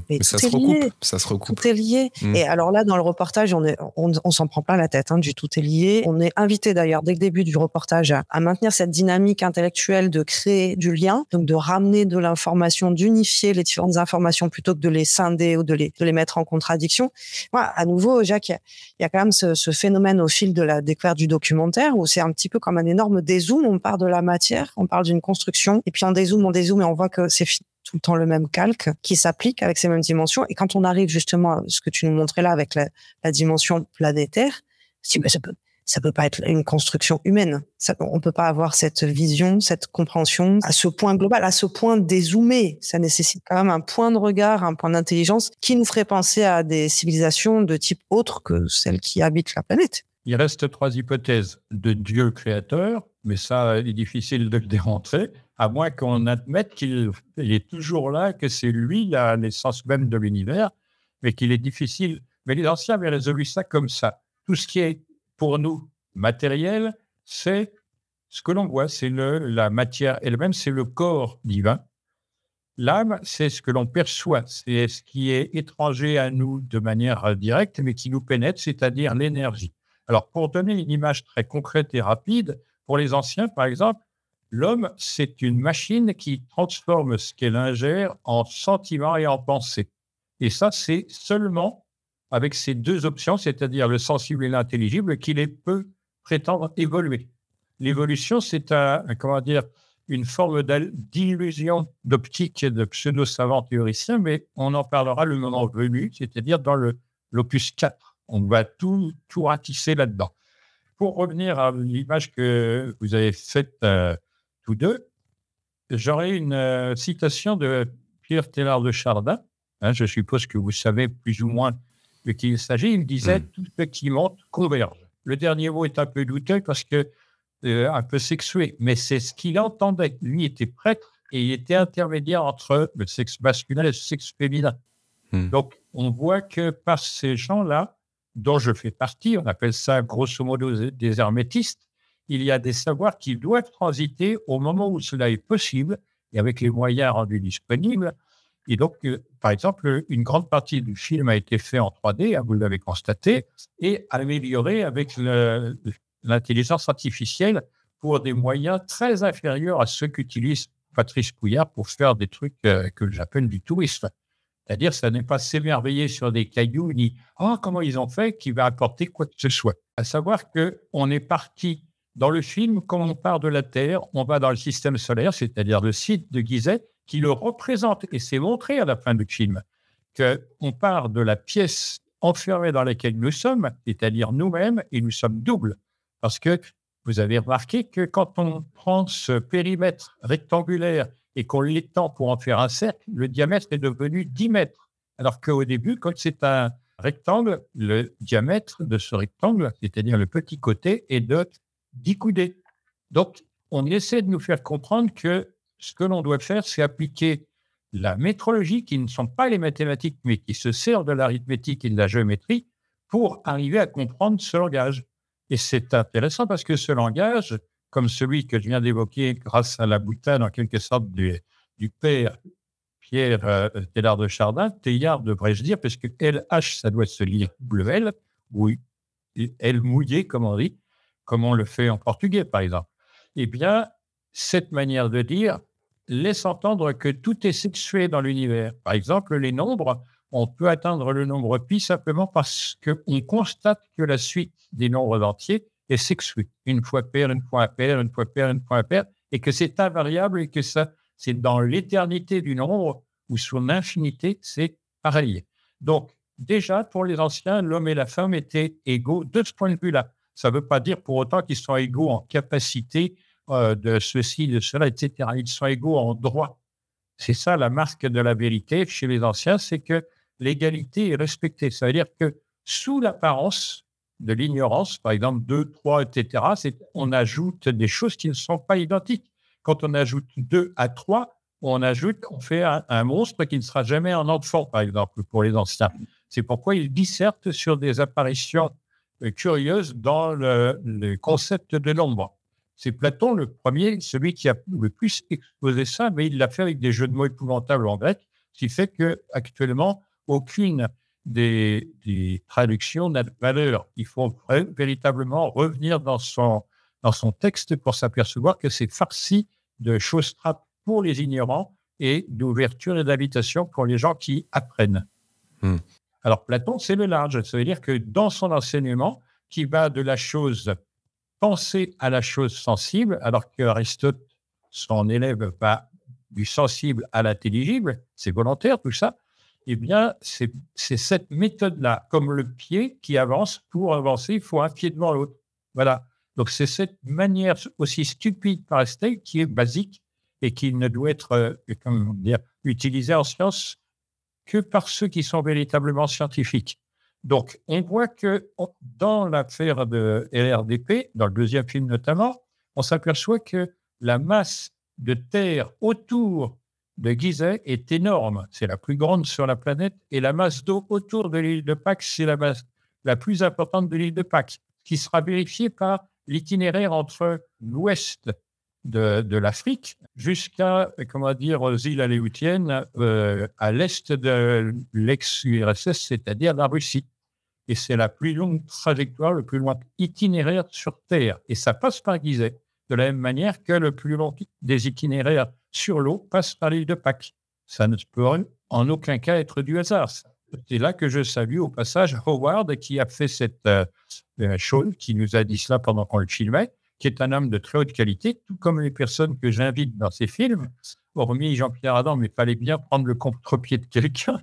Mais ça se recoupe. Ça se recoupe. Tout est lié. Et alors là, dans le reportage, on s'en prend plein la tête, du tout est lié. On est invité d'ailleurs, dès le début du reportage, à maintenir cette dynamique intellectuelle de créer du lien, donc de ramener de l'information, d'unifier les différentes informations plutôt que de les scinder ou de les mettre en contradiction. Moi, à nouveau, Jacques, il y a quand même ce phénomène au fil de la découverte du documentaire où c'est un petit peu comme un énorme dézoom. On part de la matière, on parle d'une construction, et puis on dézoome et on voit que c'est tout le temps le même calque qui s'applique avec ces mêmes dimensions. Et quand on arrive justement à ce que tu nous montrais là avec la dimension planétaire, ça peut pas être une construction humaine. On peut pas avoir cette vision, cette compréhension à ce point global, à ce point dézoomé. Ça nécessite quand même un point de regard, un point d'intelligence qui nous ferait penser à des civilisations de type autre que celles qui habitent la planète. Il reste 3 hypothèses de Dieu créateur, mais ça, il est difficile de le démontrer, à moins qu'on admette qu'il est toujours là, que c'est lui l'essence même de l'univers, mais qu'il est difficile. Mais les anciens avaient résolu ça comme ça. Tout ce qui est pour nous matériel, c'est ce que l'on voit, c'est la matière elle-même, c'est le corps divin. L'âme, c'est ce que l'on perçoit, c'est ce qui est étranger à nous de manière directe, mais qui nous pénètre, c'est-à-dire l'énergie. Alors, pour donner une image très concrète et rapide, pour les anciens, par exemple, l'homme, c'est une machine qui transforme ce qu'elle ingère en sentiments et en pensées. Et ça, c'est seulement avec ces 2 options, c'est-à-dire le sensible et l'intelligible, qu'il peut prétendre évoluer. L'évolution, c'est une forme d'illusion d'optique de pseudo-savants théoriciens, mais on en parlera le moment venu, c'est-à-dire dans l'opus 4. On va tout ratisser là-dedans. Pour revenir à l'image que vous avez faite tous deux, j'aurais une citation de Pierre Teilhard de Chardin, je suppose que vous savez plus ou moins de qui il s'agit, il disait « tout ce qui monte converge ». Le dernier mot est un peu douteux parce que un peu sexué, mais c'est ce qu'il entendait. Lui était prêtre et il était intermédiaire entre le sexe masculin et le sexe féminin. Donc, on voit que par ces gens-là, dont je fais partie, on appelle ça grosso modo des hermétistes, il y a des savoirs qui doivent transiter au moment où cela est possible et avec les moyens rendus disponibles. Et donc, par exemple, une grande partie du film a été fait en 3D, vous l'avez constaté, et amélioré avec l'intelligence artificielle pour des moyens très inférieurs à ceux qu'utilise Patrice Pouillard pour faire des trucs que j'appelle du tourisme. C'est-à-dire, ça n'est pas s'émerveiller sur des cailloux, ni « Ah, comment ils ont fait » qui va apporter quoi que ce soit. À savoir qu'on est parti dans le film, comme on part de la Terre, on va dans le système solaire, c'est-à-dire le site de Gizeh, qui le représente. Et c'est montré à la fin du film qu'on part de la pièce enfermée dans laquelle nous sommes, c'est-à-dire nous-mêmes, et nous sommes doubles. Parce que vous avez remarqué que quand on prend ce périmètre rectangulaire et qu'on l'étend pour en faire un cercle, le diamètre est devenu 10 mètres. Alors qu'au début, quand c'est un rectangle, le diamètre de ce rectangle, c'est-à-dire le petit côté, est de 10 coudées. Donc, on essaie de nous faire comprendre que ce que l'on doit faire, c'est appliquer la métrologie, qui ne sont pas les mathématiques, mais qui se servent de l'arithmétique et de la géométrie, pour arriver à comprendre ce langage. Et c'est intéressant parce que ce langage, comme celui que je viens d'évoquer grâce à la boutade, en quelque sorte, du père Pierre Teilhard de Chardin, Teilhard devrais-je dire, parce que LH, ça doit se lire WL, ou L mouillé, comme on dit, comme on le fait en portugais, par exemple. Eh bien, cette manière de dire laisse entendre que tout est sexué dans l'univers. Par exemple, les nombres, on peut atteindre le nombre pi simplement parce qu'on constate que la suite des nombres entiers est sexuée. Une fois pair, une fois impair, une fois pair, une fois impair, et que c'est invariable et que ça, c'est dans l'éternité du nombre ou son infinité, c'est pareil. Donc, déjà, pour les anciens, l'homme et la femme étaient égaux de ce point de vue-là. Ça ne veut pas dire pour autant qu'ils sont égaux en capacité de ceci, de cela, etc. Ils sont égaux en droit. C'est ça la marque de la vérité chez les anciens, c'est que l'égalité est respectée. Ça veut dire que sous l'apparence de l'ignorance, par exemple 2, 3, etc., on ajoute des choses qui ne sont pas identiques. Quand on ajoute 2 à 3, on fait un monstre qui ne sera jamais un enfant, par exemple, pour les anciens. C'est pourquoi ils dissertent sur des apparitions curieuses dans le concept de l'ombre. C'est Platon le premier, celui qui a le plus exposé ça, mais il l'a fait avec des jeux de mots épouvantables en grec, ce qui fait qu'actuellement, aucune des traductions n'a de valeur. Il faut véritablement revenir dans son texte pour s'apercevoir que c'est farci de choses trappes pour les ignorants et d'ouverture et d'invitation pour les gens qui apprennent. Alors, Platon, c'est le large. Ça veut dire que dans son enseignement, qui va de la chose pensée à la chose sensible, alors qu'Aristote, son élève, va du sensible à l'intelligible, c'est volontaire tout ça, eh bien, c'est cette méthode-là. Comme le pied qui avance, pour avancer, il faut un pied devant l'autre. Voilà. Donc, c'est cette manière aussi stupide par Estelle qui est basique et qui ne doit être utilisée en science que par ceux qui sont véritablement scientifiques. Donc, on voit que dans l'affaire de LRDP, dans le deuxième film notamment, on s'aperçoit que la masse de terre autour de Gizeh est énorme. C'est la plus grande sur la planète. Et la masse d'eau autour de l'île de Pâques, c'est la masse la plus importante de l'île de Pâques, qui sera vérifiée par l'itinéraire entre l'ouest de l'Afrique jusqu'à, aux îles aléoutiennes à l'est de l'ex-URSS, c'est-à-dire la Russie. Et c'est la plus longue trajectoire, le plus long itinéraire sur Terre. Et ça passe par Gizeh, de la même manière que le plus long des itinéraires sur l'eau passe par l'île de Pâques. Ça ne peut en aucun cas être du hasard. C'est là que je salue au passage Howard, qui a fait cette chose, qui nous a dit cela pendant qu'on le filmait, qui est un homme de très haute qualité, tout comme les personnes que j'invite dans ces films, hormis Jean-Pierre Adam, mais il fallait bien prendre le contre-pied de quelqu'un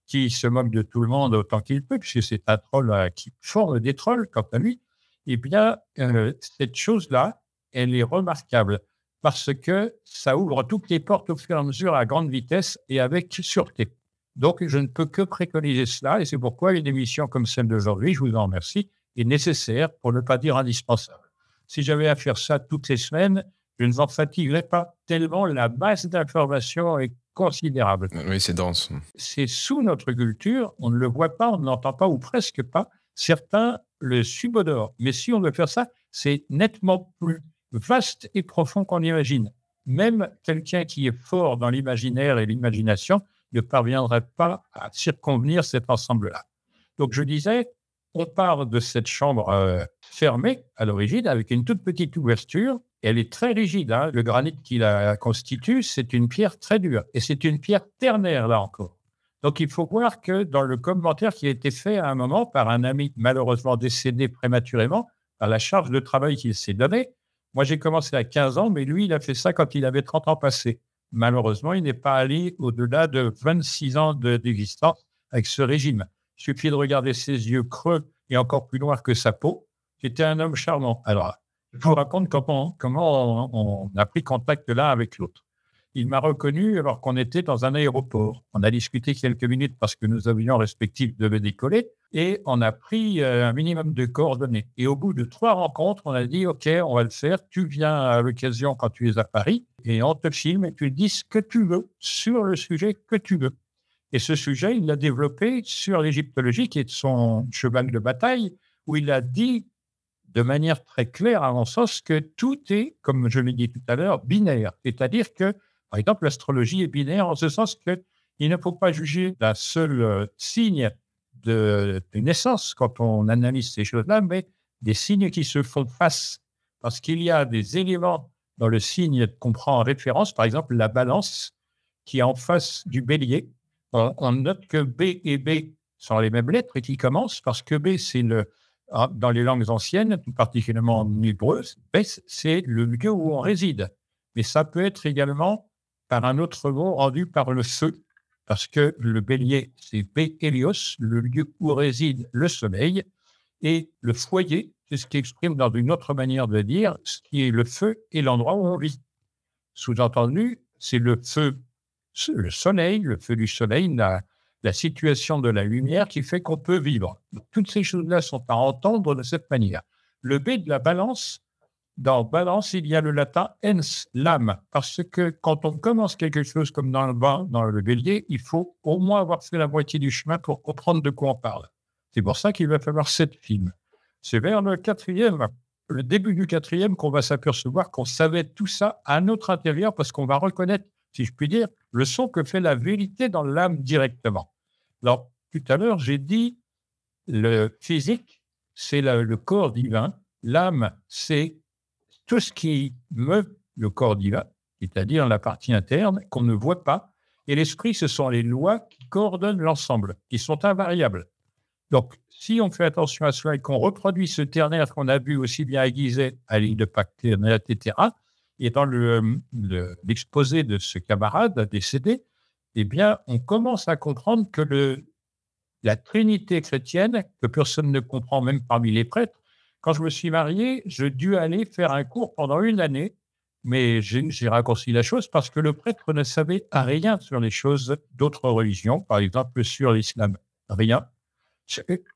qui se moque de tout le monde autant qu'il peut, puisque c'est un troll qui forme des trolls, quant à lui. Eh bien, cette chose-là, elle est remarquable. parce que ça ouvre toutes les portes au fur et à mesure à grande vitesse et avec sûreté. Donc, je ne peux que préconiser cela et c'est pourquoi une émission comme celle d'aujourd'hui, je vous en remercie, est nécessaire pour ne pas dire indispensable. Si j'avais à faire ça toutes les semaines, je ne m'en fatiguerais pas tellement la masse d'informations est considérable. Oui, c'est dense. C'est sous notre culture, on ne le voit pas, on ne l'entend pas ou presque pas. Certains le subodorent. Mais si on veut faire ça, c'est nettement plus vaste et profond qu'on imagine. Même quelqu'un qui est fort dans l'imaginaire et l'imagination ne parviendrait pas à circonvenir cet ensemble-là. Donc, je disais, on part de cette chambre fermée à l'origine avec une toute petite ouverture. Et elle est très rigide. Hein. Le granit qui la constitue, c'est une pierre très dure. Et c'est une pierre ternaire, là encore. Donc, il faut voir que dans le commentaire qui a été fait à un moment par un ami malheureusement décédé prématurément, par la charge de travail qu'il s'est donnée, moi, j'ai commencé à 15 ans, mais lui, il a fait ça quand il avait 30 ans passés. Malheureusement, il n'est pas allé au-delà de 26 ans d'existence avec ce régime. Il suffit de regarder ses yeux creux et encore plus noirs que sa peau. C'était un homme charmant. Alors, je vous raconte comment on a pris contact l'un avec l'autre. Il m'a reconnu alors qu'on était dans un aéroport. On a discuté quelques minutes parce que nos avions respectifs devaient décoller et on a pris un minimum de coordonnées. Et au bout de 3 rencontres, on a dit « OK, on va le faire. Tu viens à l'occasion quand tu es à Paris et on te filme et tu dis ce que tu veux sur le sujet que tu veux. » Et ce sujet, il l'a développé sur l'égyptologie qui est son cheval de bataille où il a dit de manière très claire, à mon sens, que tout est, comme je l'ai dit tout à l'heure, binaire. C'est-à-dire que, par exemple, l'astrologie est binaire en ce sens qu'il ne faut pas juger d'un seul signe de naissance quand on analyse ces choses-là, mais des signes qui se font face. Parce qu'il y a des éléments dans le signe qu'on prend en référence, par exemple la balance qui est en face du bélier. On note que B et B sont les mêmes lettres et qui commencent parce que B, c'est dans les langues anciennes, tout particulièrement en hébreu, c'est le lieu où on réside. Mais ça peut être également par un autre mot rendu par le feu, parce que le bélier, c'est Bé-Hélios, le lieu où réside le soleil, et le foyer, c'est ce qui exprime dans une autre manière de dire, ce qui est le feu et l'endroit où on vit. Sous-entendu, c'est le feu, le soleil, le feu du soleil, la situation de la lumière qui fait qu'on peut vivre. Donc, toutes ces choses-là sont à entendre de cette manière. Le B de la balance, dans balance, il y a le latin ens, l'âme, parce que quand on commence quelque chose comme dans le bain, dans le bélier, il faut au moins avoir fait la moitié du chemin pour comprendre de quoi on parle. C'est pour ça qu'il va falloir 7 films. C'est vers le début du 4e, qu'on va s'apercevoir qu'on savait tout ça à notre intérieur, parce qu'on va reconnaître, si je puis dire, le son que fait la vérité dans l'âme directement. Alors, tout à l'heure, j'ai dit le physique, c'est le corps divin. L'âme, c'est tout ce qui meut le corps divin, c'est-à-dire la partie interne qu'on ne voit pas. Et l'esprit, ce sont les lois qui coordonnent l'ensemble, qui sont invariables. Donc, si on fait attention à cela et qu'on reproduit ce ternaire qu'on a vu aussi bien à Gizeh, à l'île de Pâques, etc., et dans l'exposé de ce camarade décédé, eh bien, on commence à comprendre que la Trinité chrétienne, que personne ne comprend même parmi les prêtres, quand je me suis marié, je dû aller faire un cours pendant 1 année, mais j'ai raccourci la chose parce que le prêtre ne savait rien sur les choses d'autres religions, par exemple sur l'islam. Rien.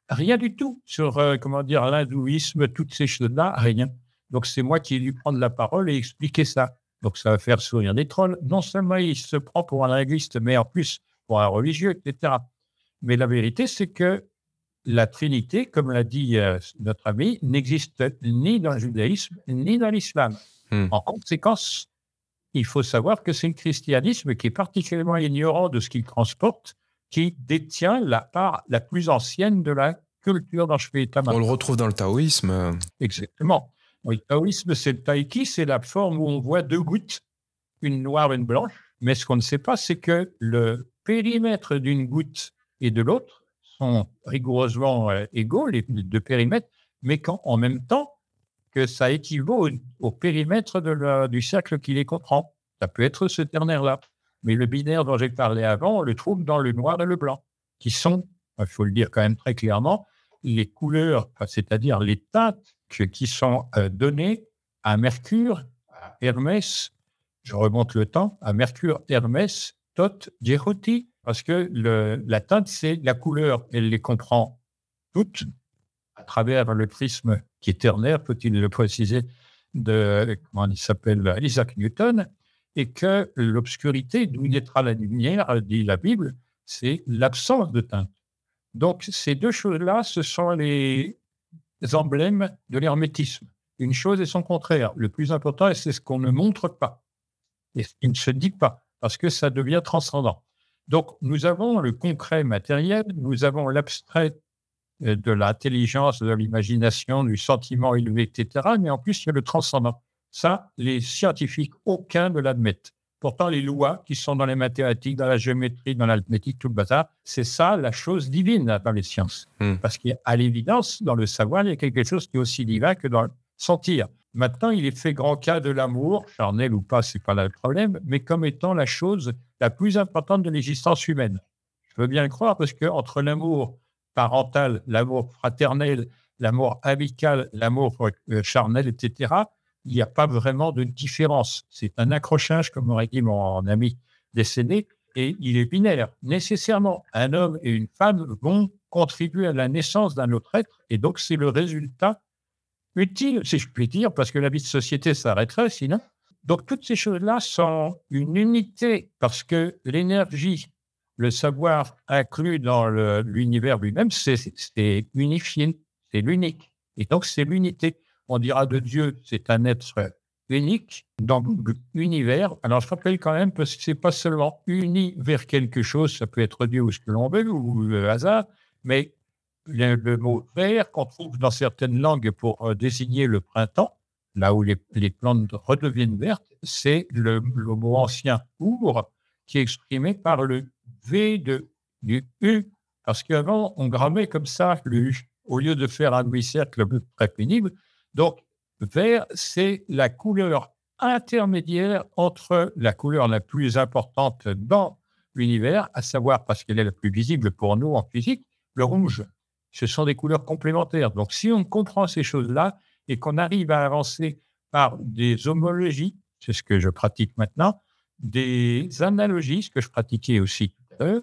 Rien du tout sur, l'hindouisme, toutes ces choses-là, rien. Donc, c'est moi qui ai dû prendre la parole et expliquer ça. Donc, ça va faire sourire des trolls. Non seulement il se prend pour un linguiste, mais en plus pour un religieux, etc. Mais la vérité, c'est que la Trinité, comme l'a dit notre ami, n'existe ni dans le judaïsme, ni dans l'islam. En conséquence, il faut savoir que c'est le christianisme qui est particulièrement ignorant de ce qu'il transporte, qui détient la part la plus ancienne de la culture dont je fais état maintenant. On le retrouve dans le taoïsme. Exactement. Le taoïsme, c'est le taïki, c'est la forme où on voit 2 gouttes, une noire et une blanche. Mais ce qu'on ne sait pas, c'est que le périmètre d'une goutte et de l'autre sont rigoureusement égaux, les 2 périmètres, mais en même temps que ça équivaut au périmètre du cercle qui les comprend. Ça peut être ce ternaire-là. Mais le binaire dont j'ai parlé avant, on le trouve dans le noir et le blanc, qui sont, il faut le dire quand même très clairement, les couleurs, c'est-à-dire les teintes qui sont données à Mercure, à Hermès je remonte le temps, à Mercure, Hermès, Thoth, Djerouti, parce que la teinte, c'est la couleur. Elle les comprend toutes à travers le prisme qui est ternaire, faut-il le préciser, comment il s'appelle, Isaac Newton, et que l'obscurité, d'où naîtra la lumière, dit la Bible, c'est l'absence de teinte. Donc, ces deux choses-là, ce sont les emblèmes de l'hermétisme. Une chose et son contraire. Le plus important, c'est ce qu'on ne montre pas et ce qui ne se dit pas, parce que ça devient transcendant. Donc, nous avons le concret matériel, nous avons l'abstrait de l'intelligence, de l'imagination, du sentiment élevé, etc. Mais en plus, il y a le transcendant. Ça, les scientifiques, aucun ne l'admettent. Pourtant, les lois qui sont dans les mathématiques, dans la géométrie, dans l'arithmétique, tout le bazar, c'est ça la chose divine dans les sciences. Parce qu'à l'évidence, dans le savoir, il y a quelque chose qui est aussi divin que dans le sentir. Maintenant, il est fait grand cas de l'amour, charnel ou pas, c'est pas là le problème, mais comme étant la chose la plus importante de l'existence humaine. Je veux bien le croire parce qu'entre l'amour parental, l'amour fraternel, l'amour amical, l'amour charnel, etc., il n'y a pas vraiment de différence. C'est un accrochage, comme aurait dit mon ami décédé, et il est binaire. Nécessairement, un homme et une femme vont contribuer à la naissance d'un autre être, et donc c'est le résultat utile, si je puis dire, parce que la vie de société s'arrêterait sinon. Donc toutes ces choses-là sont une unité, parce que l'énergie, le savoir inclus dans l'univers lui-même, c'est unifié, c'est l'unique. Et donc c'est l'unité. On dira de Dieu, c'est un être unique dans l'univers. Alors, je rappelle quand même, parce que ce n'est pas seulement uni vers quelque chose, ça peut être Dieu ou ce que l'on veut, ou le hasard, mais le mot vert qu'on trouve dans certaines langues pour désigner le printemps, là où les plantes redeviennent vertes, c'est le mot ancien « our » qui est exprimé par le V du U, parce qu'avant, on grammait comme ça le U, au lieu de faire un demi-cercle très pénible. Donc, vert, c'est la couleur intermédiaire entre la couleur la plus importante dans l'univers, à savoir, parce qu'elle est la plus visible pour nous en physique, le rouge. Ce sont des couleurs complémentaires. Donc, si on comprend ces choses-là et qu'on arrive à avancer par des homologies, c'est ce que je pratique maintenant, des analogies, ce que je pratiquais aussi tout à l'heure,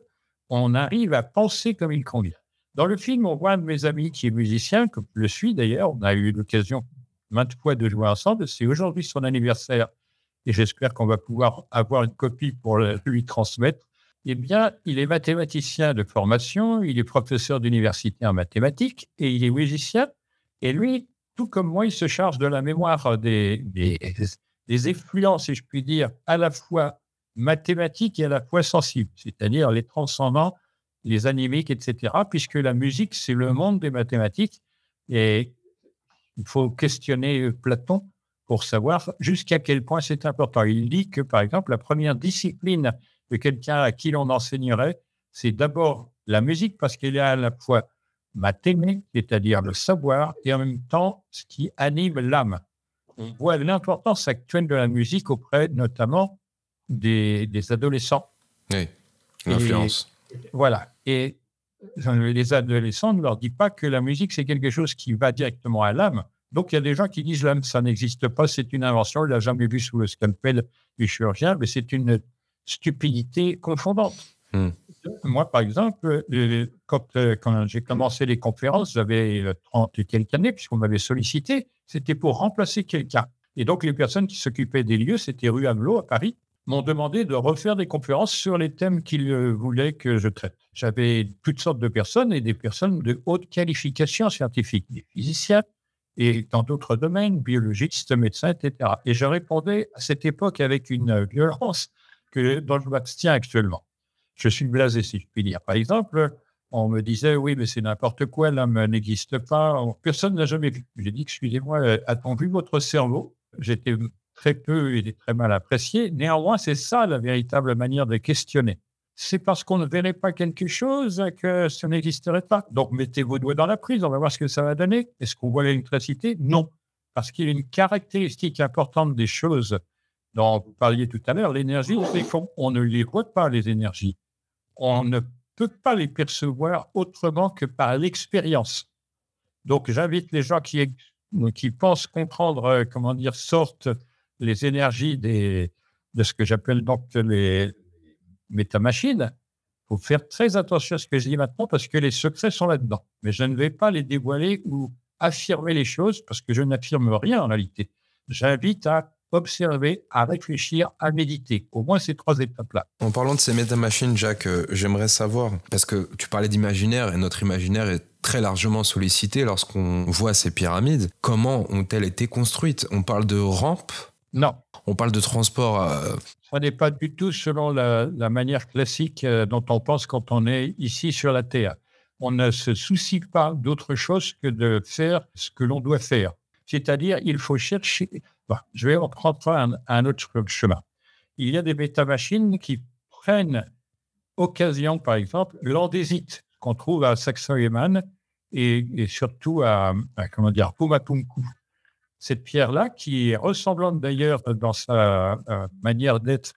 on arrive à penser comme il convient. Dans le film, on voit un de mes amis qui est musicien, comme je le suis d'ailleurs. On a eu l'occasion maintes fois de jouer ensemble. C'est aujourd'hui son anniversaire et j'espère qu'on va pouvoir avoir une copie pour lui transmettre. Eh bien, il est mathématicien de formation, il est professeur d'université en mathématiques et il est musicien. Et lui, tout comme moi, il se charge de la mémoire des effluents, si je puis dire, à la fois mathématiques et à la fois sensibles, c'est-à-dire les transcendants, les animiques, etc., puisque la musique, c'est le monde des mathématiques. Et il faut questionner Platon pour savoir jusqu'à quel point c'est important. Il dit que, par exemple, la première discipline de quelqu'un à qui l'on enseignerait, c'est d'abord la musique, parce qu'elle est à la fois mathématique, c'est-à-dire le savoir, et en même temps, ce qui anime l'âme. On voit l'importance actuelle de la musique auprès, notamment, des adolescents. Oui, l'influence. Voilà. Et les adolescents ne leur disent pas que la musique, c'est quelque chose qui va directement à l'âme. Donc, il y a des gens qui disent l'âme, ça n'existe pas, c'est une invention, il ne l'a jamais vu sous le scalpel du chirurgien, mais c'est une stupidité confondante. Moi, par exemple, quand j'ai commencé les conférences, j'avais 30 et quelques années, puisqu'on m'avait sollicité, c'était pour remplacer quelqu'un. Et donc, les personnes qui s'occupaient des lieux, c'était rue Amelot à Paris, m'ont demandé de refaire des conférences sur les thèmes qu'ils voulaient que je traite. J'avais toutes sortes de personnes et des personnes de haute qualification scientifique, des physiciens et dans d'autres domaines, biologistes, médecins, etc. Et je répondais à cette époque avec une violence dont je m'abstiens actuellement. Je suis blasé, si je puis dire. Par exemple, on me disait, oui, mais c'est n'importe quoi, l'âme n'existe pas. Personne n'a jamais vu. J'ai dit, excusez-moi, a-t-on vu votre cerveau? J'étais très peu et très mal apprécié. Néanmoins, c'est ça la véritable manière de questionner. C'est parce qu'on ne verrait pas quelque chose que ça n'existerait pas. Donc, mettez vos doigts dans la prise, on va voir ce que ça va donner. Est-ce qu'on voit l'électricité? Non. Parce qu'il y a une caractéristique importante des choses dont vous parliez tout à l'heure, l'énergie, on ne les voit pas, les énergies. On ne peut pas les percevoir autrement que par l'expérience. Donc, j'invite les gens qui pensent comprendre, sortent les énergies des de ce que j'appelle donc les métamachines. Il faut faire très attention à ce que je dis maintenant parce que les secrets sont là-dedans. Mais je ne vais pas les dévoiler ou affirmer les choses parce que je n'affirme rien en réalité. J'invite à observer, à réfléchir, à méditer. Au moins ces 3 étapes-là. En parlant de ces métamachines, Jacques, j'aimerais savoir, parce que tu parlais d'imaginaire et notre imaginaire est très largement sollicité lorsqu'on voit ces pyramides. Comment ont-elles été construites? On parle de rampes? Non. On parle de transport. Ça n'est pas du tout selon la manière classique dont on pense quand on est ici sur la Terre. On ne se soucie pas d'autre chose que de faire ce que l'on doit faire. C'est-à-dire, il faut chercher... Bon, je vais reprendre un autre chemin. Il y a des métamachines qui prennent occasion, par exemple, l'andésite qu'on trouve à Saxo-Gmünd et surtout à Pumapunku. Cette pierre-là, qui est ressemblante d'ailleurs dans sa manière d'être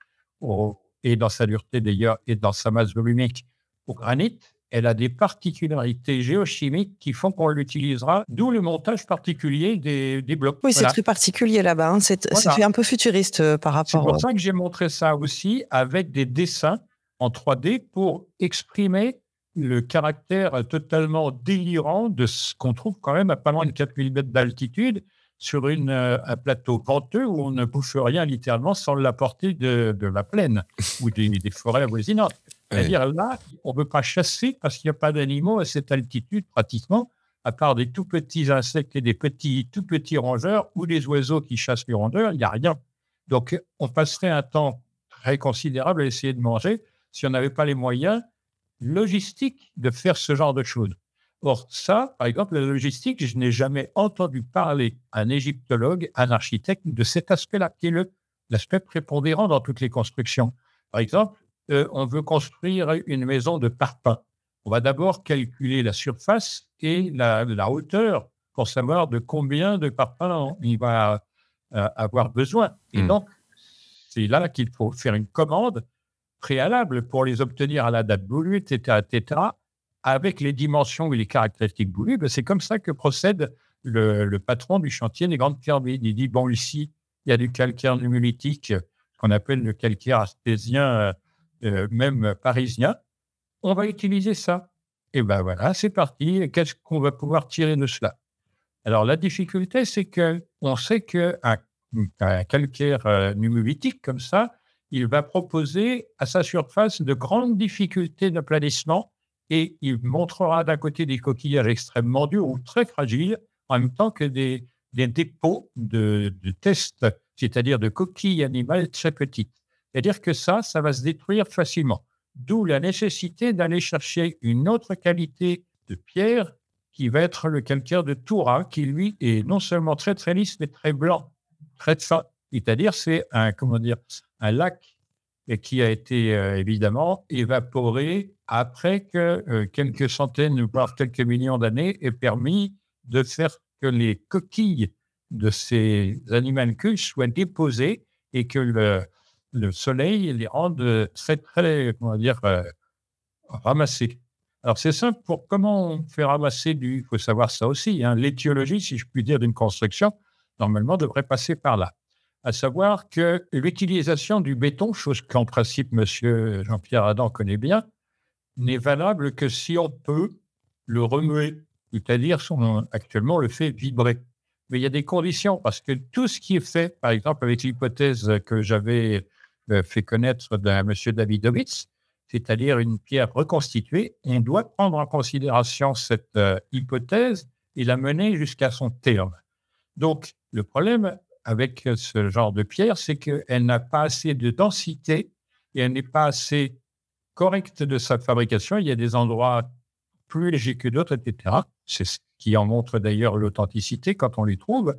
et dans sa dureté d'ailleurs et dans sa masse volumique au granit, elle a des particularités géochimiques qui font qu'on l'utilisera, d'où le montage particulier des blocs. Oui, c'est très particulier là-bas. Hein. C'est fait un peu futuriste par rapport... C'est pour ça que j'ai montré ça aussi avec des dessins en 3D pour exprimer le caractère totalement délirant de ce qu'on trouve quand même à pas loin de 4000 mètres d'altitude sur un plateau venteux où on ne bouffe rien littéralement sans l'apporter de la plaine ou des forêts avoisinantes. C'est-à-dire là, on ne peut pas chasser parce qu'il n'y a pas d'animaux à cette altitude pratiquement, à part des tout petits insectes et des tout petits rongeurs ou des oiseaux qui chassent les rongeurs, il n'y a rien. Donc, on passerait un temps très considérable à essayer de manger si on n'avait pas les moyens logistiques de faire ce genre de choses. Or, ça, par exemple, la logistique, je n'ai jamais entendu parler un égyptologue, un architecte de cet aspect-là, qui est l'aspect prépondérant dans toutes les constructions. Par exemple, on veut construire une maison de parpaings. On va d'abord calculer la surface et la hauteur pour savoir de combien de parpaings il va avoir besoin. Et donc, c'est là qu'il faut faire une commande préalable pour les obtenir à la date voulue, etc., avec les dimensions et les caractéristiques voulues. C'est comme ça que procède le patron du chantier des Grandes Pyramides. Il dit, bon, ici, il y a du calcaire nummulitique, qu'on appelle le calcaire artésien, même parisien. On va utiliser ça. Et ben voilà, c'est parti. Qu'est-ce qu'on va pouvoir tirer de cela? Alors, la difficulté, c'est qu'on sait qu'un calcaire nummulitique comme ça, il va proposer à sa surface de grandes difficultés d'aplanissement et il montrera d'un côté des coquillages extrêmement durs ou très fragiles, en même temps que des dépôts de tests, c'est-à-dire de coquilles animales très petites. C'est-à-dire que ça va se détruire facilement. D'où la nécessité d'aller chercher une autre qualité de pierre qui va être le calcaire de Toura, qui lui est non seulement très très lisse, mais très blanc, très fin. C'est-à-dire c'est un lac qui a été évidemment évaporé après que quelques centaines, voire quelques millions d'années aient permis de faire que les coquilles de ces animalcules soient déposées et que le soleil les rende très, très, ramassés. Alors, c'est simple, pour comment on fait ramasser il faut savoir ça aussi, hein, l'étiologie, si je puis dire, d'une construction, normalement, devrait passer par là. À savoir que l'utilisation du béton, chose qu'en principe, monsieur Jean-Pierre Adam connaît bien, n'est valable que si on peut le remuer, c'est-à-dire actuellement, on le fait vibrer. Mais il y a des conditions, parce que tout ce qui est fait, par exemple, avec l'hypothèse que j'avais fait connaître d'un monsieur Davidovitz, c'est-à-dire une pierre reconstituée, on doit prendre en considération cette hypothèse et la mener jusqu'à son terme. Donc, le problème avec ce genre de pierre, c'est qu'elle n'a pas assez de densité et elle n'est pas assez correcte de sa fabrication. Il y a des endroits plus légers que d'autres, etc. C'est ce qui en montre d'ailleurs l'authenticité quand on les trouve.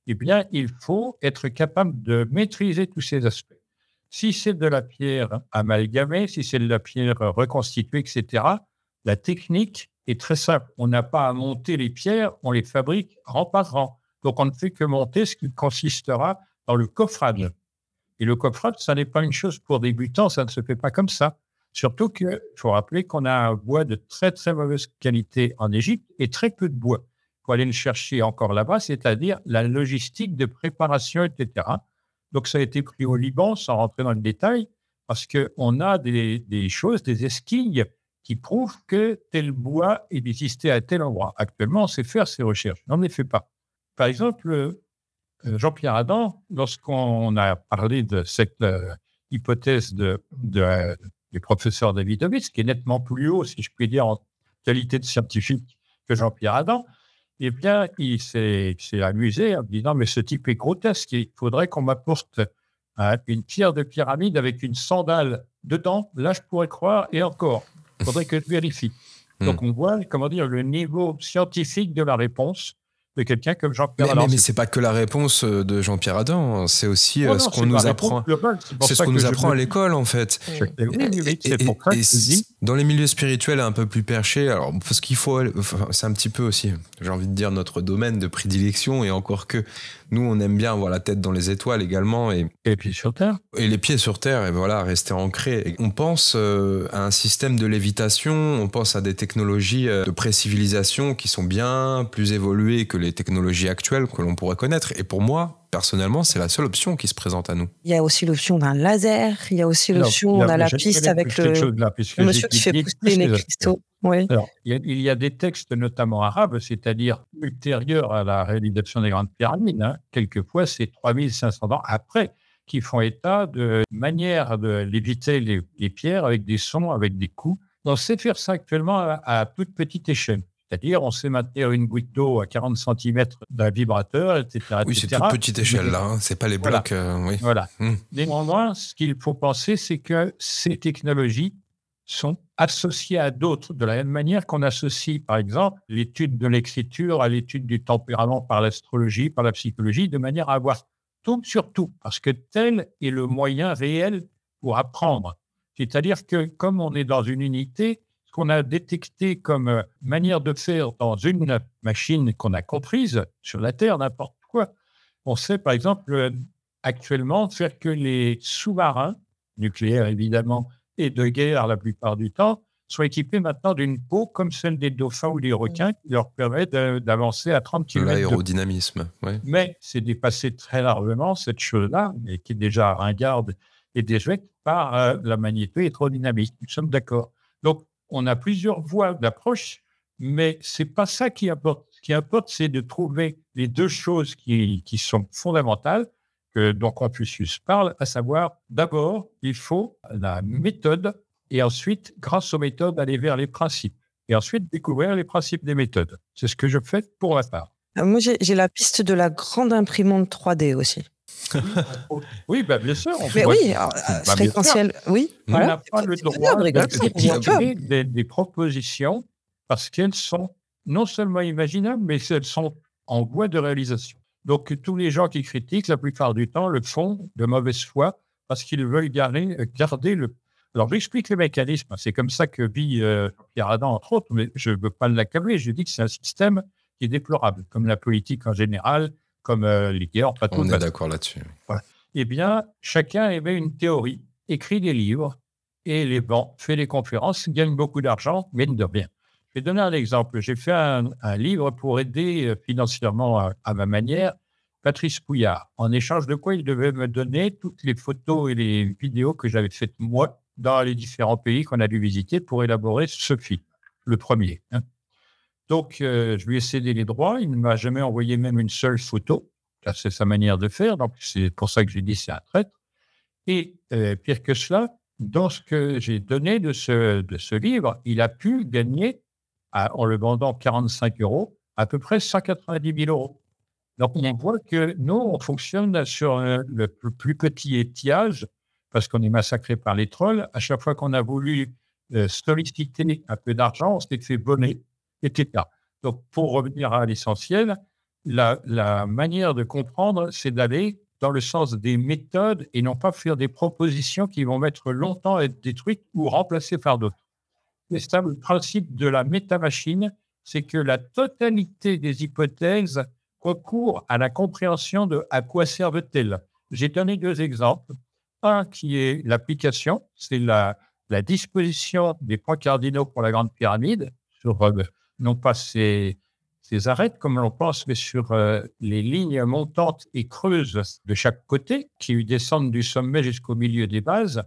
Eh bien, il faut être capable de maîtriser tous ces aspects. Si c'est de la pierre amalgamée, si c'est de la pierre reconstituée, etc., la technique est très simple. On n'a pas à monter les pierres, on les fabrique rang par rang. Donc, on ne fait que monter ce qui consistera dans le coffrage. Et le coffrage, ça n'est pas une chose pour débutants, ça ne se fait pas comme ça. Surtout qu'il faut rappeler qu'on a un bois de très, très mauvaise qualité en Égypte et très peu de bois. Il faut aller le chercher encore là-bas, c'est-à-dire la logistique de préparation, etc. Donc, ça a été pris au Liban, sans rentrer dans le détail, parce qu'on a des choses, des esquilles qui prouvent que tel bois existait à tel endroit. Actuellement, on sait faire ces recherches. On ne les fait pas. Par exemple, Jean-Pierre Adam, lorsqu'on a parlé de cette hypothèse du professeur Davidovitz, qui est nettement plus haut, si je puis dire, en qualité de scientifique que Jean-Pierre Adam, eh bien, il s'est amusé en disant « Mais ce type est grotesque, il faudrait qu'on m'apporte une pierre de pyramide avec une sandale dedans. Là, je pourrais croire, et encore, il faudrait que je vérifie. » Donc, on voit, comment dire, le niveau scientifique de la réponse de quelqu'un comme Jean-Pierre Adam. Mais c'est pas que la réponse de Jean-Pierre Adam, c'est aussi ce qu'on nous apprend. C'est ce qu'on nous apprend à l'école, en fait. Oui, c'est pour ça que je dis. Dans les milieux spirituels un peu plus perchés, alors parce qu'il faut, c'est un petit peu aussi, j'ai envie de dire, notre domaine de prédilection, et encore que nous, on aime bien avoir la tête dans les étoiles également. Et les pieds sur terre. Et les pieds sur terre, et voilà, rester ancré. Et on pense à un système de lévitation, on pense à des technologies de pré-civilisation qui sont bien plus évoluées que les technologies actuelles que l'on pourrait connaître. Et pour moi, personnellement, c'est la seule option qui se présente à nous. Il y a aussi l'option d'un laser, il y a aussi l'option, on a la piste avec le monsieur qui fait pousser les cristaux. Oui. Alors, il y a des textes, notamment arabes, c'est-à-dire ultérieurs à la réalisation des grandes pyramides. Quelquefois, c'est 3500 ans après, qui font état de manière de léviter les pierres avec des sons, avec des coups. On sait faire ça actuellement à toute petite échelle. C'est-à-dire, on sait maintenir une goutte d'eau à 40 cm d'un vibrateur, etc. Oui, c'est toute petite échelle, là. C'est pas les blocs. Oui. Voilà. Néanmoins, ce qu'il faut penser, c'est que ces technologies sont associées à d'autres, de la même manière qu'on associe, par exemple, l'étude de l'écriture à l'étude du tempérament par l'astrologie, par la psychologie, de manière à avoir tout sur tout, parce que tel est le moyen réel pour apprendre. C'est-à-dire que, comme on est dans une unité, ce qu'on a détecté comme manière de faire dans une machine qu'on a comprise sur la Terre, n'importe quoi, on sait, par exemple, actuellement, faire que les sous-marins, nucléaires évidemment, et de guerre la plupart du temps, soient équipés maintenant d'une peau comme celle des dauphins ou des requins qui leur permet d'avancer à 30 km. L'aérodynamisme, oui. Mais c'est dépassé très largement, cette chose-là, et qui est déjà ringarde et désuète par la magnéto-électrodynamique. Nous sommes d'accord. Donc, on a plusieurs voies d'approche, mais ce n'est pas ça qui importe. Ce qui importe, c'est de trouver les deux choses qui sont fondamentales, dont Confucius parle, à savoir, d'abord, il faut la méthode, et ensuite, grâce aux méthodes, aller vers les principes. Et ensuite, découvrir les principes des méthodes. C'est ce que je fais pour ma part. Moi, j'ai la piste de la grande imprimante 3D aussi. Oui, bien sûr. Mais oui, fréquentiel, oui. On n'a pas le droit de des propositions parce qu'elles sont non seulement imaginables, mais elles sont en voie de réalisation. Donc, tous les gens qui critiquent, la plupart du temps, le font de mauvaise foi parce qu'ils veulent garder le... Alors, j'explique le mécanisme. C'est comme ça que vit Pierre Adam, entre autres, mais je ne veux pas l'accabler. Je dis que c'est un système qui est déplorable, comme la politique en général, comme les guerres. On est d'accord là-dessus. Voilà. Eh bien, chacun émet une théorie, écrit des livres et les vend, fait des conférences, gagne beaucoup d'argent, mine de rien. Je vais donner un exemple. J'ai fait un livre pour aider financièrement à ma manière Patrice Pouillard, en échange de quoi il devait me donner toutes les photos et les vidéos que j'avais faites moi dans les différents pays qu'on a dû visiter pour élaborer ce film, le premier. Donc, je lui ai cédé les droits. Il ne m'a jamais envoyé même une seule photo. Ça, c'est sa manière de faire. Donc, c'est pour ça que j'ai dit c'est un traître. Et pire que cela, dans ce que j'ai donné de ce livre, il a pu gagner, en le vendant 45 €, à peu près 190 000 €. Donc, on voit que nous, on fonctionne sur le plus petit étiage parce qu'on est massacré par les trolls. À chaque fois qu'on a voulu solliciter un peu d'argent, on s'est fait voler, etc. Donc, pour revenir à l'essentiel, la manière de comprendre, c'est d'aller dans le sens des méthodes et non pas faire des propositions qui vont mettre longtemps à être détruites ou remplacées par d'autres. Et ça, le principe de la métamachine, c'est que la totalité des hypothèses recourt à la compréhension de à quoi servent-elles. J'ai donné 2 exemples. Un qui est l'application, c'est la disposition des points cardinaux pour la Grande Pyramide, sur non pas ses ces arêtes, comme l'on pense, mais sur les lignes montantes et creuses de chaque côté, qui descendent du sommet jusqu'au milieu des bases,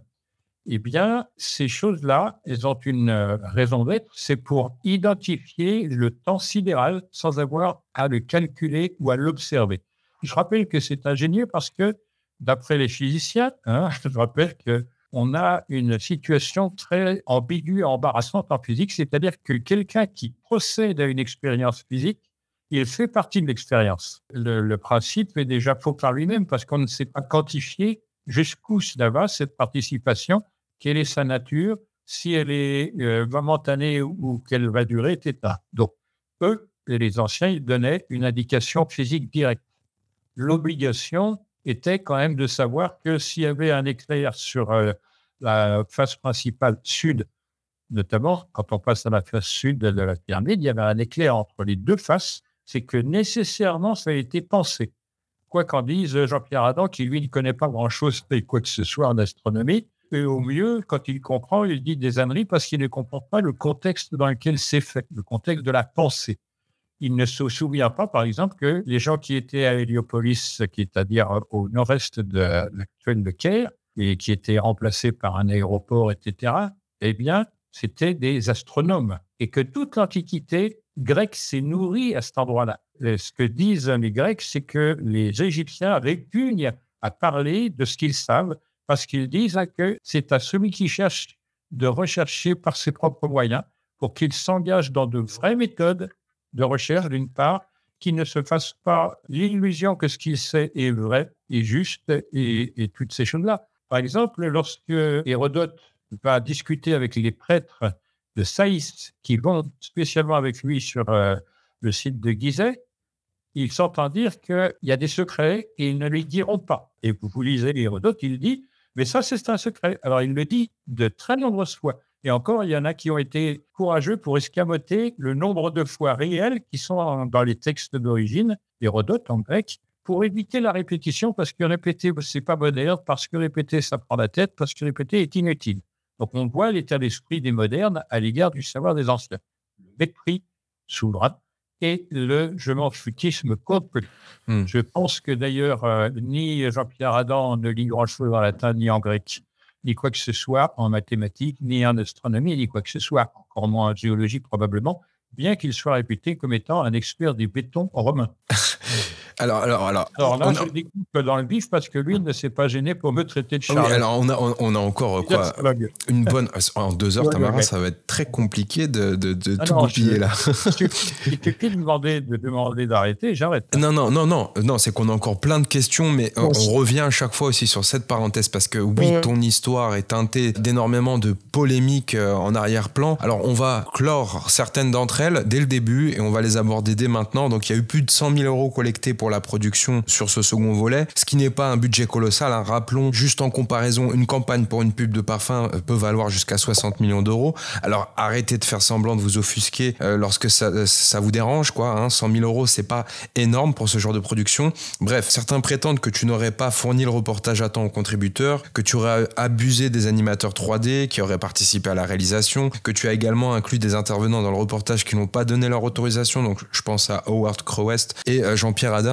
eh bien, ces choses-là, elles ont une raison d'être, c'est pour identifier le temps sidéral sans avoir à le calculer ou à l'observer. Je rappelle que c'est ingénieux parce que, d'après les physiciens, je rappelle qu'on a une situation très ambiguë et embarrassante en physique, c'est-à-dire que quelqu'un qui procède à une expérience physique, il fait partie de l'expérience. Le principe est déjà faux par lui-même parce qu'on ne sait pas quantifier jusqu'où cela va, cette participation, quelle est sa nature, si elle est momentanée ou qu'elle va durer, etc. Donc, eux, les anciens, ils donnaient une indication physique directe. L'obligation était quand même de savoir que s'il y avait un éclair sur la face principale sud, notamment quand on passe à la face sud de la pyramide, il y avait un éclair entre les deux faces, c'est que nécessairement ça a été pensé. Quoi qu'en dise Jean-Pierre Adam, qui lui ne connaît pas grand-chose de quoi que ce soit en astronomie, et au mieux, quand il comprend, il dit des âneries parce qu'il ne comprend pas le contexte dans lequel c'est fait, le contexte de la pensée. Il ne se souvient pas, par exemple, que les gens qui étaient à Héliopolis, qui est c'est-à-dire au nord-est de l'actuel de Caire, et qui étaient remplacés par un aéroport, etc., eh bien, c'était des astronomes. Et que toute l'Antiquité grecque s'est nourrie à cet endroit-là. Et ce que disent les Grecs, c'est que les Égyptiens répugnent à parler de ce qu'ils savent, parce qu'ils disent que c'est à celui qui cherche de rechercher par ses propres moyens pour qu'il s'engage dans de vraies méthodes de recherche, d'une part, qu'il ne se fasse pas l'illusion que ce qu'il sait est vrai et juste et toutes ces choses-là. Par exemple, lorsque Hérodote va discuter avec les prêtres de Saïs qui vont spécialement avec lui sur le site de Gizeh, il s'entend dire qu'il y a des secrets et ils ne lui diront pas. Et vous lisez Hérodote, il dit « mais ça, c'est un secret ». Alors, il le dit de très nombreuses fois. Et encore, il y en a qui ont été courageux pour escamoter le nombre de fois réelles qui sont dans les textes d'origine, Hérodote en grec, pour éviter la répétition, parce que répéter, c'est pas moderne, parce que répéter, ça prend la tête, parce que répéter est inutile. Donc, on voit l'état d'esprit des modernes à l'égard du savoir des anciens. Le mépris souverain et le je m'en foutisme complet. Je pense que d'ailleurs, ni Jean-Pierre Adam ne lit grand-chose en latin ni en grec, ni quoi que ce soit en mathématiques, ni en astronomie, ni quoi que ce soit, encore moins en géologie probablement, bien qu'il soit réputé comme étant un expert du béton romain. Alors là, je découpe dans le bif parce que lui ne s'est pas gêné pour me traiter de Charles. Oui, alors on a encore quoi, une bonne... En 2 heures, Tamara, ça va être très compliqué de tout goupiller là. Il te prie de demander d'arrêter, j'arrête. Non, c'est qu'on a encore plein de questions, mais on revient à chaque fois aussi sur cette parenthèse parce que oui, ton histoire est teintée d'énormément de polémiques en arrière-plan. Alors on va clore certaines d'entre elles dès le début et on va les aborder dès maintenant. Donc il y a eu plus de 100 000 € collectés pour la production sur ce second volet, ce qui n'est pas un budget colossal. Rappelons, juste en comparaison, une campagne pour une pub de parfum peut valoir jusqu'à 60 millions d'euros. Alors arrêtez de faire semblant de vous offusquer lorsque ça vous dérange, quoi. 100 000 €, c'est pas énorme pour ce genre de production. Bref, certains prétendent que tu n'aurais pas fourni le reportage à temps aux contributeurs, que tu aurais abusé des animateurs 3D qui auraient participé à la réalisation, que tu as également inclus des intervenants dans le reportage qui n'ont pas donné leur autorisation. Donc je pense à Howard Crowest et Jean-Pierre Adam,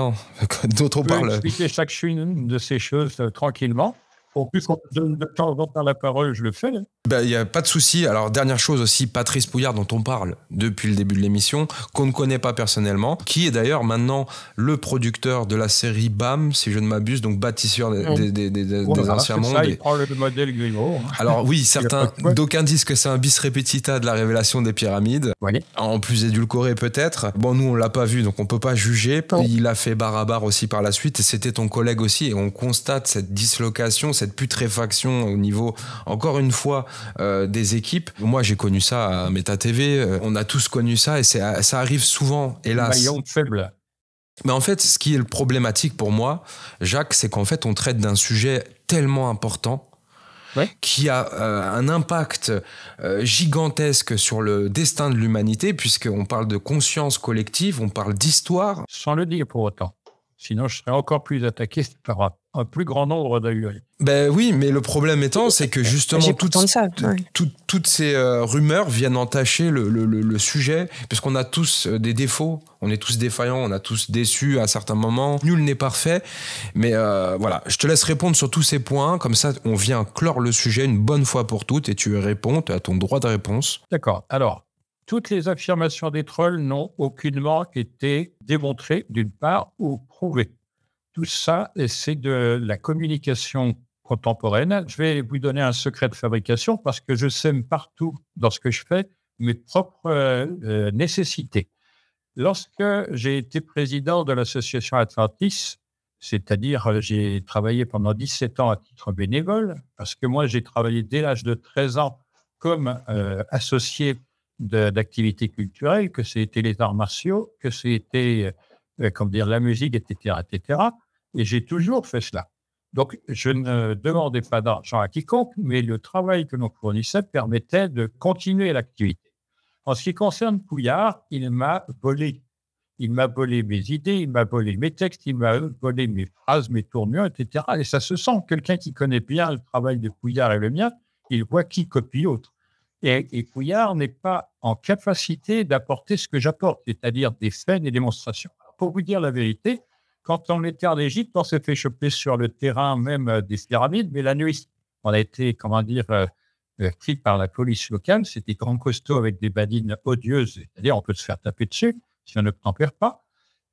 dont on parle. Je peux expliquer chacune de ces choses tranquillement. En plus, quand je donne de temps en temps la parole, je le fais. Il n'y a pas de souci. Alors, dernière chose aussi, Patrice Pouillard, dont on parle depuis le début de l'émission, qu'on ne connaît pas personnellement, qui est d'ailleurs maintenant le producteur de la série BAM, si je ne m'abuse, donc bâtisseur des anciens mondes. Ça, il prend le modèle Grimaud. Alors oui, d'aucuns disent que c'est un bis repetita de la révélation des pyramides. Oui. En plus édulcoré peut-être. Bon, nous, on l'a pas vu, donc on peut pas juger. Il a fait barre à barre aussi par la suite, et c'était ton collègue aussi, et on constate cette dislocation, cette putréfaction au niveau, encore une fois, des équipes. Moi, j'ai connu ça à Méta TV. On a tous connu ça et ça arrive souvent, hélas. Maillon faible. Mais en fait, ce qui est le problématique pour moi, Jacques, c'est qu'en fait, on traite d'un sujet tellement important qui a un impact gigantesque sur le destin de l'humanité, puisqu'on parle de conscience collective, on parle d'histoire. Sans le dire pour autant. Sinon, je serais encore plus attaqué par un plus grand nombre d'ahurés. Ben oui, mais le problème étant, c'est que justement, toutes ces rumeurs viennent entacher le sujet, puisqu'on a tous des défauts, on est tous défaillants, on a tous déçus à certains moments. Nul n'est parfait, mais voilà, je te laisse répondre sur tous ces points, comme ça on vient clore le sujet une bonne fois pour toutes, et tu réponds, tu as ton droit de réponse. D'accord, alors, toutes les affirmations des trolls n'ont aucunement été démontrées, d'une part, ou prouvées. Tout ça, c'est de la communication contemporaine. Je vais vous donner un secret de fabrication parce que je sème partout dans ce que je fais mes propres nécessités. Lorsque j'ai été président de l'association Atlantis, c'est-à-dire j'ai travaillé pendant 17 ans à titre bénévole, parce que moi j'ai travaillé dès l'âge de 13 ans comme associé d'activités culturelles, que c'était les arts martiaux, que c'était la musique, etc., etc. Et j'ai toujours fait cela. Donc, je ne demandais pas d'argent à quiconque, mais le travail que nous fournissait permettait de continuer l'activité. En ce qui concerne Pouillard, il m'a volé. Il m'a volé mes idées, il m'a volé mes textes, il m'a volé mes phrases, mes tournures, etc. Et ça se sent. Quelqu'un qui connaît bien le travail de Pouillard et le mien, il voit qui copie l'autre. Et Pouillard n'est pas en capacité d'apporter ce que j'apporte, c'est-à-dire des faits, des démonstrations. Alors, pour vous dire la vérité, quand on était en Égypte, on s'est fait choper sur le terrain même des pyramides, mais la nuit, on a été, pris par la police locale. C'était grand costaud avec des badines odieuses, c'est-à-dire on peut se faire taper dessus si on ne tempère pas.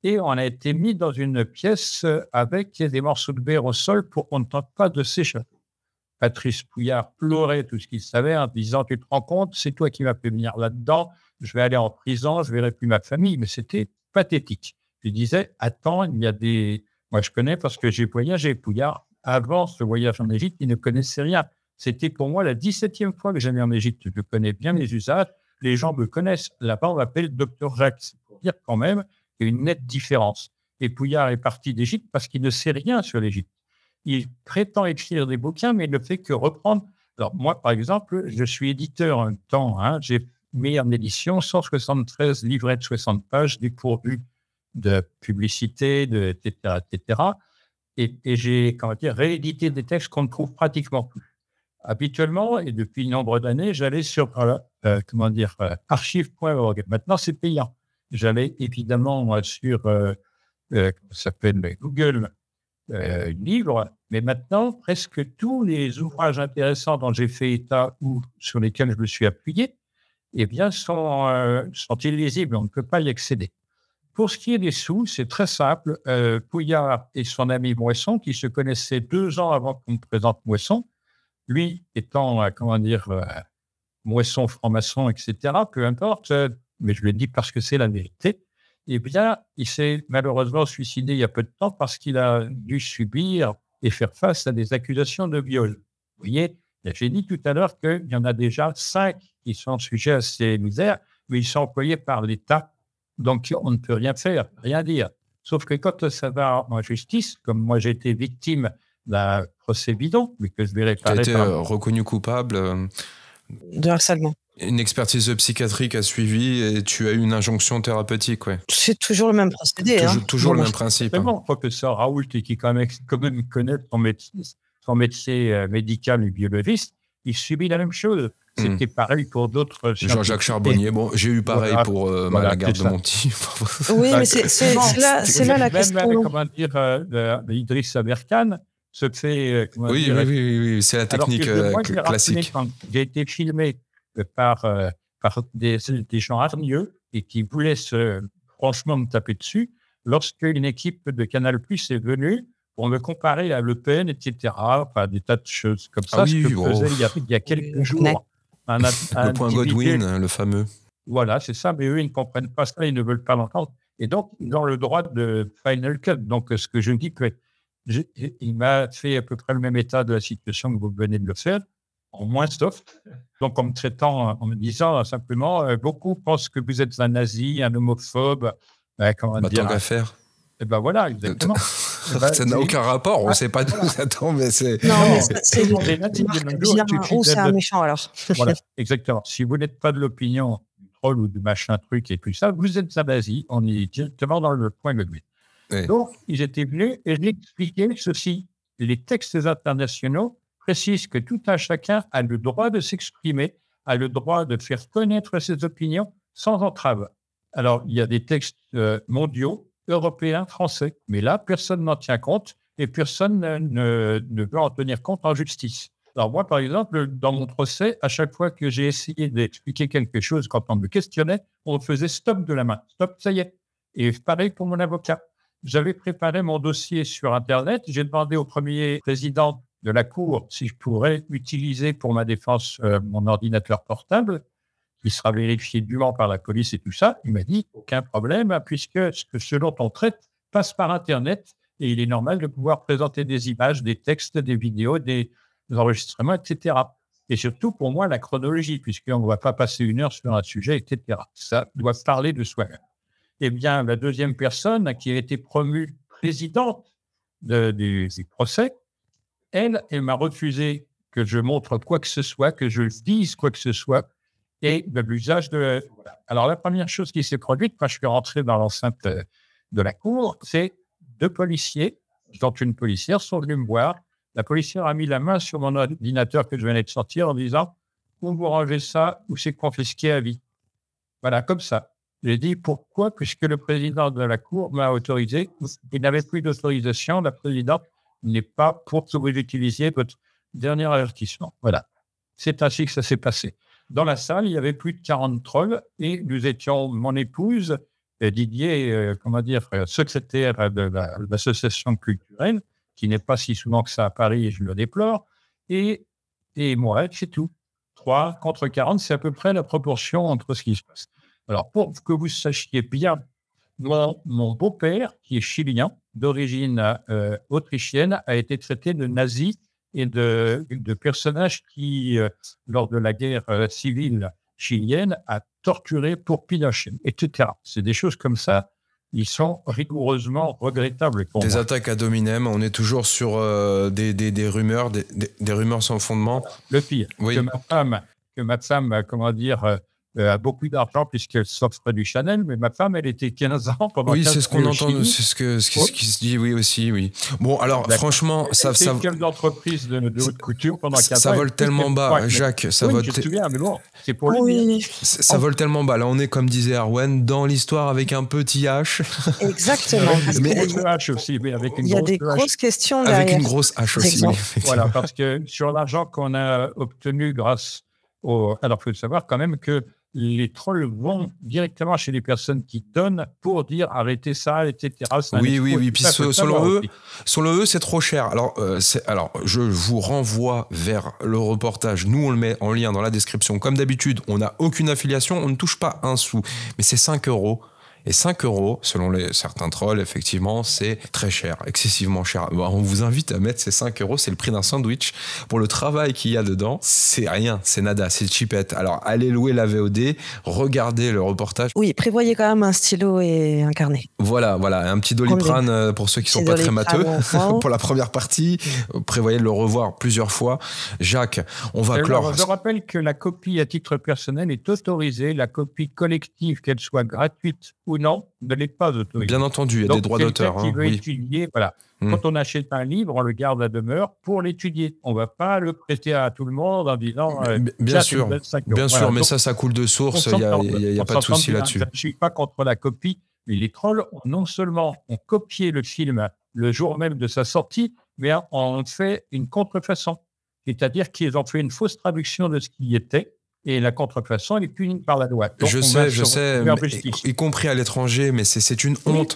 Et on a été mis dans une pièce avec des morceaux de verre au sol pour qu'on ne tente pas de s'échapper. Patrice Pouillard pleurait tout ce qu'il savait en disant « Tu te rends compte, c'est toi qui m'as fait venir là-dedans, je vais aller en prison, je ne verrai plus ma famille. » Mais c'était pathétique. Je disais « Attends, il y a des… » Moi, je connais parce que j'ai voyagé. Pouillard, avant ce voyage en Égypte, il ne connaissait rien. C'était pour moi la 17e fois que j'allais en Égypte. Je connais bien les usages. Les gens me connaissent. Là-bas, on m'appelle Dr Jacques. C'est pour dire quand même qu'il y a une nette différence. Et Pouillard est parti d'Égypte parce qu'il ne sait rien sur l'Égypte. Il prétend écrire des bouquins, mais il ne fait que reprendre. Alors, moi, par exemple, je suis éditeur un temps. J'ai mis en édition 173 livrets de 60 pages dépourvus de publicité, etc., etc. Et j'ai, réédité des textes qu'on ne trouve pratiquement plus. Habituellement, et depuis nombre d'années, j'allais sur archive.org. Maintenant, c'est payant. J'allais évidemment sur Google Livres, mais maintenant, presque tous les ouvrages intéressants dont j'ai fait état ou sur lesquels je me suis appuyé, sont illisibles. On ne peut pas y accéder. Pour ce qui est des sous, c'est très simple. Pouillard et son ami Moisson, qui se connaissaient 2 ans avant qu'on me présente Moisson, lui étant, Moisson, franc-maçon, etc., peu importe, mais je le dis parce que c'est la vérité, il s'est malheureusement suicidé il y a peu de temps parce qu'il a dû subir et faire face à des accusations de viol. Vous voyez, j'ai dit tout à l'heure qu'il y en a déjà 5 qui sont sujets à ces misères, mais ils sont employés par l'État. Donc, on ne peut rien faire, rien dire. Sauf que quand ça va en justice, comme moi j'ai été victime d'un procès bidon, mais que je vais réparer. Tu as été reconnu coupable de harcèlement. Une expertise psychiatrique a suivi et tu as eu une injonction thérapeutique, ouais. C'est toujours le même procédé. Toujours le même principe. Vraiment, professeur Raoult, qui quand même connaît son métier médical et biologiste, il subit la même chose. C'était pareil pour d'autres. Jean-Jacques Charbonnier, bon, j'ai eu pareil pour la garde de Monty. Oui, mais c'est là la question. Idriss Aberkane se fait. Oui, c'est la technique classique. J'ai été filmé par des gens hargneux et qui voulaient franchement me taper dessus lorsqu'une équipe de Canal+ est venue pour me comparer à Le Pen, etc. Enfin, des tas de choses comme ça. Ce que faisait il y a quelques jours. Le point Godwin, le fameux. Voilà, c'est ça, mais eux, ils ne comprennent pas ça, ils ne veulent pas l'entendre. Et donc, ils ont le droit de Final Cut. Donc, ce que je dis, il m'a fait à peu près le même état de la situation que vous venez de le faire, en moins soft. Donc, en me traitant, en me disant simplement, beaucoup pensent que vous êtes un nazi, un homophobe. Tant qu'à faire. Et ben voilà, exactement. Ça n'a aucun rapport, on ne sait pas d'où ça tombe, mais c'est… Non, c'est un méchant, alors. Voilà, exactement. Si vous n'êtes pas de l'opinion du troll ou du machin truc et tout ça, vous êtes un nazi, on est directement dans le point de vue. Oui. Donc, ils étaient venus et j'ai expliqué ceci. les textes internationaux précisent que tout un chacun a le droit de s'exprimer, a le droit de faire connaître ses opinions sans entrave. Alors, il y a des textes mondiaux, européens, français, mais là, personne n'en tient compte et personne ne veut en tenir compte en justice. Alors moi, par exemple, dans mon procès, à chaque fois que j'ai essayé d'expliquer quelque chose, quand on me questionnait, on faisait stop de la main. Stop, ça y est. Et pareil pour mon avocat. J'avais préparé mon dossier sur Internet. J'ai demandé au premier président de la Cour si je pourrais utiliser pour ma défense mon ordinateur portable, qui sera vérifié dûment par la police et tout ça. Il m'a dit, aucun problème, puisque ce dont on traite passe par Internet et il est normal de pouvoir présenter des images, des textes, des vidéos, des enregistrements, etc. Et surtout, pour moi, la chronologie, puisqu'on ne va pas passer 1 heure sur un sujet, etc. Ça doit parler de soi-même. Eh bien, la deuxième personne qui a été promue présidente du procès, elle m'a refusé que je montre quoi que ce soit, que je dise quoi que ce soit, et de l'usage de... Voilà. Alors, la première chose qui s'est produite quand je suis rentré dans l'enceinte de la cour, c'est 2 policiers, dont une policière, sont venus me voir. La policière a mis la main sur mon ordinateur que je venais de sortir en disant « Où vous rangez ça ou c'est confisqué à vie ?» Voilà, comme ça. J'ai dit « Pourquoi ?» Puisque le président de la cour m'a autorisé. Il n'avait plus d'autorisation. La présidente n'est pas pour que vous utilisiez votre dernier avertissement. Voilà. C'est ainsi que ça s'est passé. Dans la salle, il y avait plus de 40 trolls et nous étions, mon épouse, Didier, secrétaire de l'association culturelle, qui n'est pas si souvent que ça à Paris, et je le déplore, et moi, c'est tout. 3 contre 40, c'est à peu près la proportion entre ce qui se passe. Alors, pour que vous sachiez bien, mon beau-père, qui est chilien, d'origine autrichienne, a été traité de nazi et de personnages qui, lors de la guerre civile chilienne, a torturé pour Pinochet, etc. C'est des choses comme ça. Ils sont rigoureusement regrettables. Des attaques ad hominem, on est toujours sur des rumeurs, des rumeurs sans fondement. Le pire, oui. que ma femme, a beaucoup d'argent puisqu'elle s'offre du Chanel, mais ma femme, elle était 15 ans pendant 15 ans. Oui, c'est ce qu'on entend, c'est ce qui se dit, oui, aussi, oui. Bon, alors, franchement, ça... C'est quelle d'entreprise de haute couture pendant 15 ans. Ça vole tellement bas, Jacques, ça vole... Je me souviens, mais bon, c'est pour lui. Ça vole tellement bas. Là, on est, comme disait Arwen, dans l'histoire avec un petit H. Exactement. Mais une grosse H aussi, mais avec une grosse H. Il y a des grosses questions derrière. Avec une grosse H aussi, oui, voilà, parce que sur l'argent qu'on a obtenu grâce au... Alors, il faut savoir quand même que les trolls vont directement chez les personnes qui donnent pour dire arrêtez ça, etc. Oui. Puis selon eux, c'est trop cher. Alors, je vous renvoie vers le reportage. Nous, on le met en lien dans la description. Comme d'habitude, on n'a aucune affiliation, on ne touche pas un sou. Mais c'est 5 €. Et 5 €, selon certains trolls, effectivement, c'est très cher, excessivement cher. Bon, on vous invite à mettre ces 5 €, c'est le prix d'un sandwich. Pour le travail qu'il y a dedans, c'est rien, c'est nada, c'est cheapette. Alors, allez louer la VOD, regardez le reportage. Oui, prévoyez quand même un stylo et un carnet. Voilà, un petit Doliprane pour ceux qui ne sont pas très matheux. Pour la première partie, prévoyez de le revoir plusieurs fois. Jacques, on va clore. Je rappelle que la copie à titre personnel est autorisée, la copie collective, qu'elle soit gratuite ou non, ne l'est pas autorisée. Bien entendu, il y a des droits d'auteur. Qui veut étudier, voilà. Quand on achète un livre, on le garde à demeure pour l'étudier. On ne va pas le prêter à tout le monde en disant... bien sûr, mais ça coule de source, il n'y a pas de souci là-dessus. Je ne suis pas contre la copie, mais les trolls, non seulement ont copié le film le jour même de sa sortie, mais ont fait une contrefaçon. C'est-à-dire qu'ils ont fait une fausse traduction de ce qui y était. Et la contrefaçon, elle est punie par la loi. Donc, je sais, y compris à l'étranger, mais c'est une honte.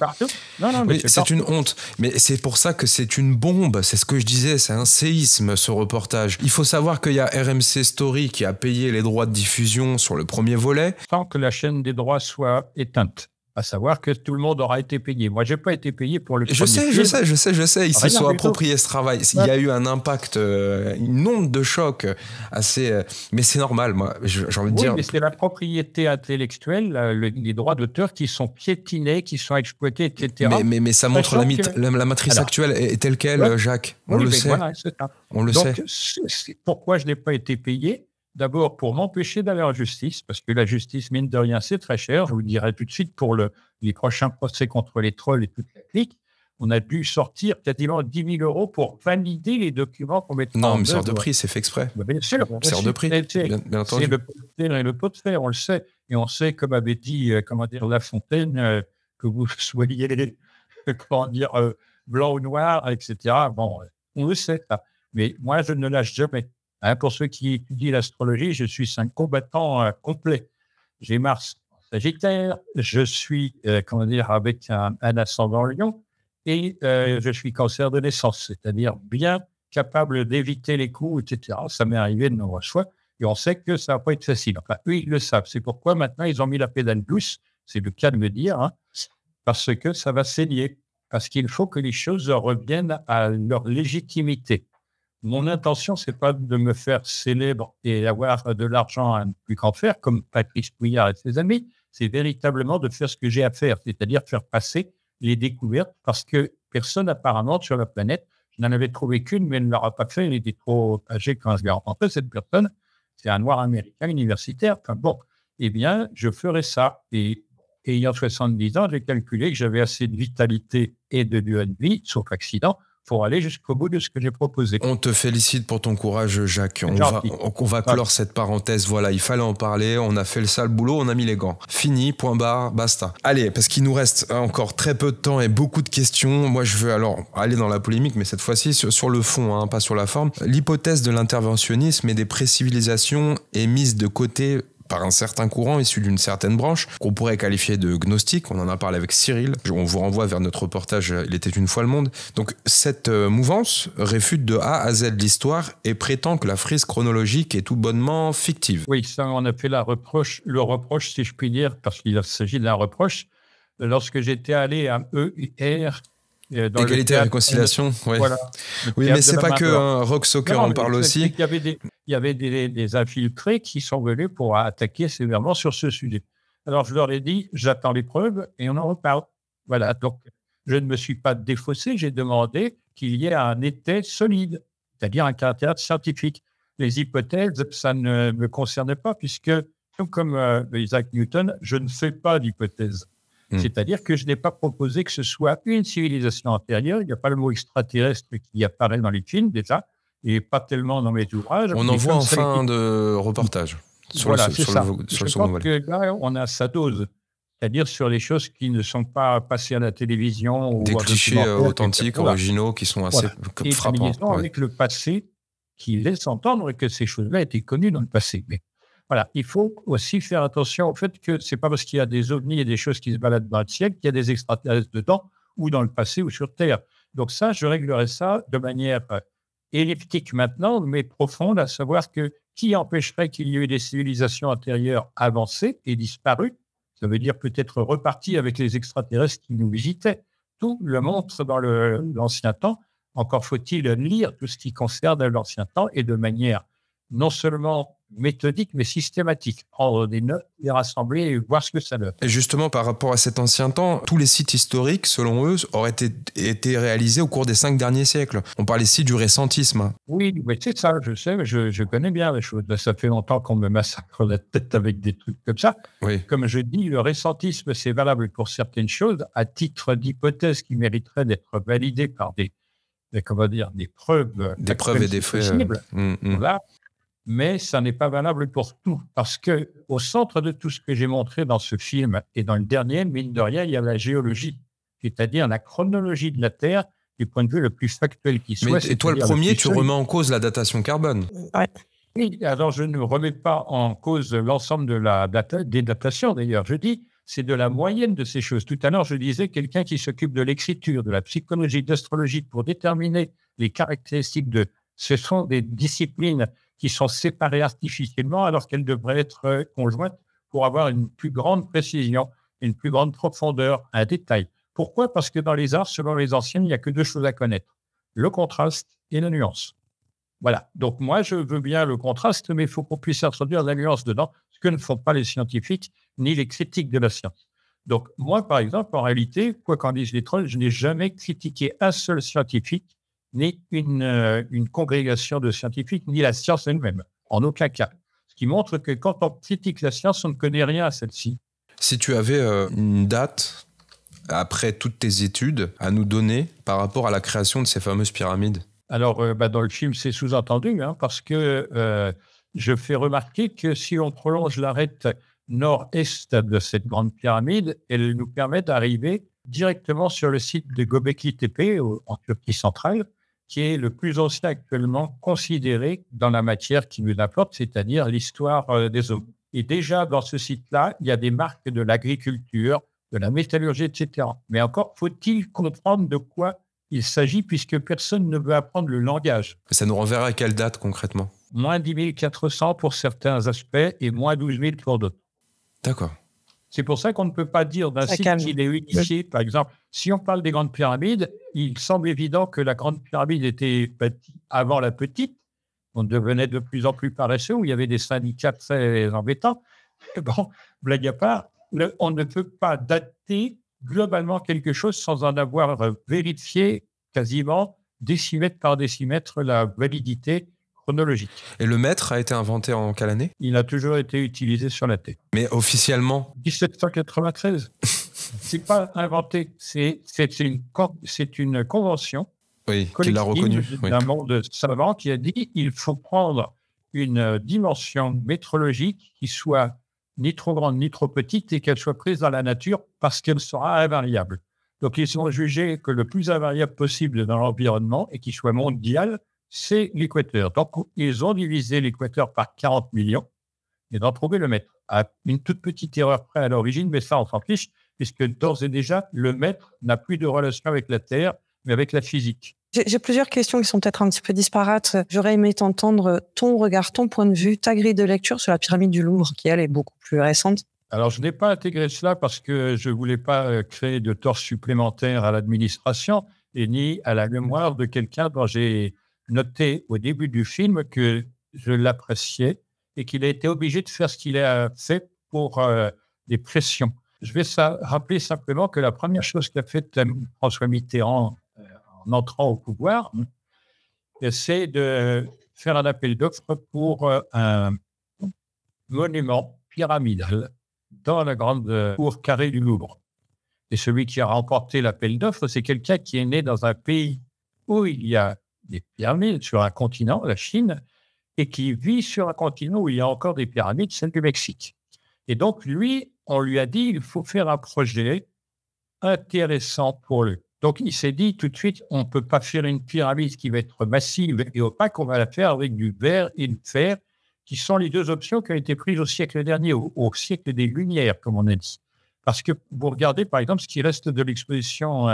C'est une honte. Mais c'est pour ça que c'est une bombe. C'est ce que je disais, c'est un séisme, ce reportage. Il faut savoir qu'il y a RMC Story qui a payé les droits de diffusion sur le premier volet. Tant que la chaîne des droits soit éteinte. À savoir que tout le monde aura été payé. Moi, je n'ai pas été payé pour le premier film. Je sais. Ils se sont appropriés ce travail. Il y a eu un impact, une onde de choc assez... mais c'est normal, moi, j'ai envie de dire. Oui, mais c'est la propriété intellectuelle, les droits d'auteur qui sont piétinés, qui sont exploités, etc. Mais ça montre la matrice actuelle est telle qu'elle, Jacques. On le sait. Voilà, on le sait. Donc, pourquoi je n'ai pas été payé ? D'abord, pour m'empêcher d'aller en justice, parce que la justice, mine de rien, c'est très cher. Je vous le dirai tout de suite pour les prochains procès contre les trolls et toute la clique. on a dû sortir quasiment 10 000 € pour valider les documents qu'on mettait en Non, œuvre. mais c'est hors de prix, c'est fait exprès. Bien sûr. C'est hors de prix, bien entendu. C'est le pot de terre et le pot de fer, on le sait. Et on sait, comme avait dit La Fontaine, que vous soyez blanc ou noir, etc. Bon, on le sait, ça. Mais moi, je ne lâche jamais. Hein, pour ceux qui étudient l'astrologie, je suis un combattant complet. J'ai Mars en Sagittaire, je suis avec un ascendant Lion, et je suis Cancer de naissance, c'est-à-dire bien capable d'éviter les coups, etc. Ça m'est arrivé de nombreuses fois, et on sait que ça ne va pas être facile. Enfin, eux, ils le savent. C'est pourquoi maintenant, ils ont mis la pédale douce, c'est le cas de me dire, hein, parce que ça va saigner, parce qu'il faut que les choses reviennent à leur légitimité. Mon intention, c'est pas de me faire célèbre et avoir de l'argent à ne plus qu'en faire, comme Patrice Pouillard et ses amis. C'est véritablement de faire ce que j'ai à faire, c'est-à-dire faire passer les découvertes, parce que personne apparemment sur la planète, je n'en avais trouvé qu'une, mais elle ne l'aura pas fait, elle était trop âgée quand je l'ai rencontrée, cette personne. C'est un noir américain universitaire. Enfin bon, eh bien, je ferai ça. Et ayant 70 ans, j'ai calculé que j'avais assez de vitalité et de durée de vie, sauf accident, pour aller jusqu'au bout de ce que j'ai proposé. On te félicite pour ton courage, Jacques. On va clore cette parenthèse. Voilà, il fallait en parler. On a fait le sale boulot, on a mis les gants. Fini, point barre, basta. Allez, parce qu'il nous reste encore très peu de temps et beaucoup de questions. Moi, je veux alors aller dans la polémique, mais cette fois-ci sur le fond, hein, pas sur la forme. L'hypothèse de l'interventionnisme et des précivilisations est mise de côté par un certain courant issu d'une certaine branche qu'on pourrait qualifier de gnostique. On en a parlé avec Cyril. On vous renvoie vers notre reportage « Il était une fois le monde ». Donc cette mouvance réfute de A à Z l'histoire et prétend que la frise chronologique est tout bonnement fictive. Oui, ça, on a fait le reproche, si je puis dire, parce qu'il s'agit d'un reproche. Lorsque j'étais allé à EUR, Égalité et réconciliation, ouais. Voilà. Oui, mais c'est pas que Rock Soccer en parle aussi. Il y avait des infiltrés qui sont venus pour attaquer sévèrement sur ce sujet. Alors, je leur ai dit, j'attends les preuves et on en reparle. Voilà, donc je ne me suis pas défaussé, j'ai demandé qu'il y ait un été solide, c'est-à-dire un caractère scientifique. Les hypothèses, ça ne me concerne pas, puisque, comme Isaac Newton, je ne fais pas d'hypothèses. C'est-à-dire que je n'ai pas proposé que ce soit une civilisation antérieure. Il n'y a pas le mot extraterrestre qui apparaît dans les films, déjà, et pas tellement dans mes ouvrages. On en voit en fin de reportage. Voilà, c'est ça. Je pense que là, on a sa dose. C'est-à-dire sur les choses qui ne sont pas passées à la télévision. Des clichés authentiques, originaux, qui sont assez frappants. Et avec le passé, qui laisse entendre que ces choses-là étaient connues dans le passé. Mais voilà, il faut aussi faire attention au fait que ce n'est pas parce qu'il y a des ovnis et des choses qui se baladent dans le ciel qu'il y a des extraterrestres dedans, ou dans le passé, ou sur Terre. Donc ça, je réglerai ça de manière elliptique maintenant, mais profonde, à savoir que qui empêcherait qu'il y ait eu des civilisations antérieures avancées et disparues? Ça veut dire peut-être reparties avec les extraterrestres qui nous visitaient. Tout le montre dans l'ancien temps. Encore faut-il lire tout ce qui concerne l'ancien temps et de manière non seulement méthodique, mais systématique. Prendre des notes, les rassembler et voir ce que ça donne. Et justement, par rapport à cet ancien temps, tous les sites historiques, selon eux, auraient été réalisés au cours des 5 derniers siècles. On parle ici du récentisme. Oui, mais c'est ça, je sais, mais je connais bien les choses. Ça fait longtemps qu'on me massacre la tête avec des trucs comme ça. Oui. Comme je dis, le récentisme, c'est valable pour certaines choses, à titre d'hypothèse qui mériterait d'être validée par des preuves. Des preuves et des faits. Voilà. Mais ça n'est pas valable pour tout, parce qu'au centre de tout ce que j'ai montré dans ce film et dans le dernier, mine de rien, il y a la géologie, c'est-à-dire la chronologie de la Terre du point de vue le plus factuel qui soit. Et toi, le premier, tu remets en cause la datation carbone. Ouais. Oui, alors je ne remets pas en cause l'ensemble des datations, d'ailleurs. Je dis, c'est de la moyenne de ces choses. Tout à l'heure, je disais, quelqu'un qui s'occupe de l'écriture, de la psychologie, de l'astrologie, pour déterminer les caractéristiques ce sont des disciplines qui sont séparées artificiellement alors qu'elles devraient être conjointes pour avoir une plus grande précision, une plus grande profondeur, un détail. Pourquoi ? Parce que dans les arts, selon les anciens, il n'y a que 2 choses à connaître, le contraste et la nuance. Voilà. Donc moi, je veux bien le contraste, mais il faut qu'on puisse introduire la nuance dedans, ce que ne font pas les scientifiques ni les critiques de la science. Donc moi, par exemple, en réalité, quoi qu'en disent les trolls, je n'ai jamais critiqué un seul scientifique, ni une congrégation de scientifiques, ni la science elle-même, en aucun cas. Ce qui montre que quand on critique la science, on ne connaît rien à celle-ci. Si tu avais une date après toutes tes études, à nous donner par rapport à la création de ces fameuses pyramides? Alors, dans le film, c'est sous-entendu, parce que je fais remarquer que si on prolonge l'arête nord-est de cette grande pyramide, elle nous permet d'arriver directement sur le site de Göbekli Tepe, en Turquie centrale, qui est le plus ancien actuellement considéré dans la matière qui nous apporte, c'est-à-dire l'histoire des hommes. Et déjà, dans ce site-là, il y a des marques de l'agriculture, de la métallurgie, etc. Mais encore faut-il comprendre de quoi il s'agit, puisque personne ne veut apprendre le langage. Ça nous renverra à quelle date concrètement? Moins 10 400 pour certains aspects et moins 12 000 pour d'autres. D'accord. C'est pour ça qu'on ne peut pas dire d'un site qu'il est unifié. Par exemple, si on parle des grandes pyramides, il semble évident que la grande pyramide était bâtie avant la petite. On devenait de plus en plus paresseux, où il y avait des syndicats très embêtants. Bon, blague à part, on ne peut pas dater globalement quelque chose sans en avoir vérifié quasiment décimètre par décimètre la validité chronologique. Et le mètre a été inventé en quelle année? Il a toujours été utilisé sur la Terre. Mais officiellement? 1793. C'est pas inventé, c'est une convention qu'il a reconnue d'un monde savant qui a dit il faut prendre une dimension métrologique qui soit ni trop grande ni trop petite et qu'elle soit prise dans la nature parce qu'elle sera invariable. Donc, ils ont jugé que le plus invariable possible dans l'environnement et qui soit mondial, c'est l'équateur. Donc, ils ont divisé l'équateur par 40 millions et d'en trouver le mètre. À une toute petite erreur près à l'origine, mais ça, on s'en fiche, puisque d'ores et déjà, le mètre n'a plus de relation avec la Terre, mais avec la physique. J'ai plusieurs questions qui sont peut-être un petit peu disparates. J'aurais aimé t'entendre ton regard, ton point de vue, ta grille de lecture sur la pyramide du Louvre, qui, elle, est beaucoup plus récente. Alors, je n'ai pas intégré cela parce que je ne voulais pas créer de tort supplémentaire à l'administration et ni à la mémoire de quelqu'un dont j'ai noté au début du film que je l'appréciais et qu'il a été obligé de faire ce qu'il a fait pour des pressions. Je vais rappeler simplement que la première chose qu'a faite François Mitterrand en entrant au pouvoir, c'est de faire un appel d'offres pour un monument pyramidal dans la grande cour carrée du Louvre. Et celui qui a remporté l'appel d'offres, c'est quelqu'un qui est né dans un pays où il y a des pyramides, sur un continent, la Chine, et qui vit sur un continent où il y a encore des pyramides, celle du Mexique. Et donc, lui, on lui a dit, il faut faire un projet intéressant pour lui. Donc, il s'est dit tout de suite, on ne peut pas faire une pyramide qui va être massive et opaque, on va la faire avec du verre et du fer, qui sont les deux options qui ont été prises au siècle dernier, au siècle des Lumières, comme on a dit. Parce que vous regardez, par exemple, ce qui reste de l'exposition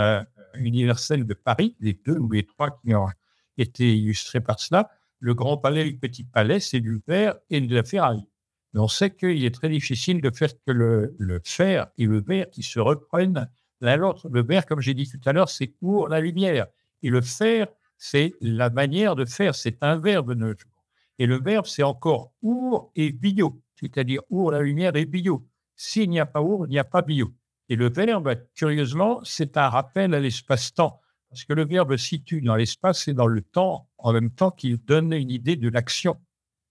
universelle de Paris, les 2 ou les 3 qui ont été illustrés par cela, le Grand Palais et le Petit Palais, c'est du verre et de la ferraille. Mais on sait qu'il est très difficile de faire que le fer et le verre qui se reprennent l'un l'autre. Le verre, comme j'ai dit tout à l'heure, c'est pour la lumière. Et le fer, c'est la manière de faire. C'est un verbe neutre. Et le verbe, c'est encore our et bio, c'est-à-dire our, la lumière, et bio. S'il n'y a pas our, il n'y a pas bio. Et le verbe, curieusement, c'est un rappel à l'espace-temps. Parce que le verbe se situe dans l'espace et dans le temps, en même temps qu'il donne une idée de l'action,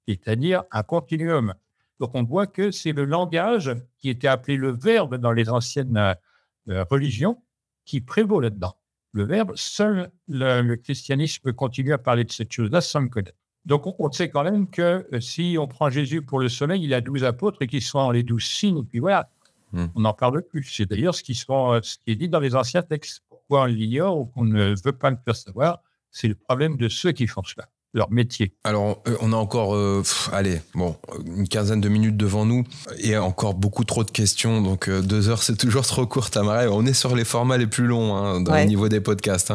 c'est-à-dire un continuum. Donc, on voit que c'est le langage qui était appelé le verbe dans les anciennes religions qui prévaut là-dedans. Le verbe, seul le christianisme continue à parler de cette chose-là sans le connaître. Donc, on sait quand même que si on prend Jésus pour le soleil, il a 12 apôtres et qu'ils sont dans les 12 signes, et puis voilà, on n'en parle plus. C'est d'ailleurs ce qui est dit dans les anciens textes. Pourquoi on l'ignore ou qu'on ne veut pas le faire savoir, c'est le problème de ceux qui font cela, leur métier. Alors, on a encore, une quinzaine de minutes devant nous et encore beaucoup trop de questions. Donc, 2 heures, c'est toujours trop court, Tamara. On est sur les formats les plus longs au niveau des podcasts.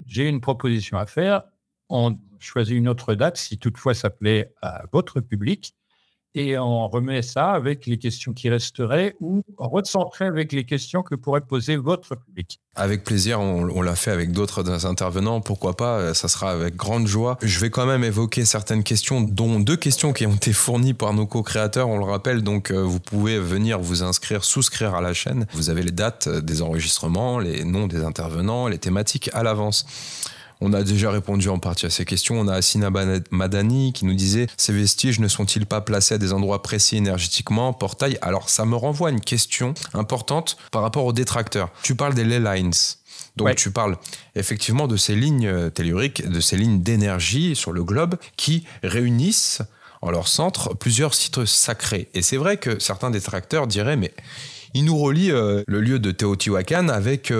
J'ai une proposition à faire. On choisit une autre date, si toutefois ça plaît à votre public, et on remet ça avec les questions qui resteraient ou recentrer avec les questions que pourrait poser votre public. Avec plaisir, on l'a fait avec d'autres intervenants, pourquoi pas, ça sera avec grande joie. Je vais quand même évoquer certaines questions, dont 2 questions qui ont été fournies par nos co-créateurs, on le rappelle, donc vous pouvez venir vous inscrire, souscrire à la chaîne. Vous avez les dates des enregistrements, les noms des intervenants, les thématiques à l'avance. On a déjà répondu en partie à ces questions. On a Assina Madani qui nous disait « Ces vestiges ne sont-ils pas placés à des endroits précis énergétiquement, portail ?» Alors, ça me renvoie à une question importante par rapport aux détracteurs. Tu parles des ley lines. Donc, ouais. Tu parles effectivement de ces lignes telluriques, de ces lignes d'énergie sur le globe qui réunissent en leur centre plusieurs sites sacrés. Et c'est vrai que certains détracteurs diraient « Mais il nous relie le lieu de Teotihuacan avec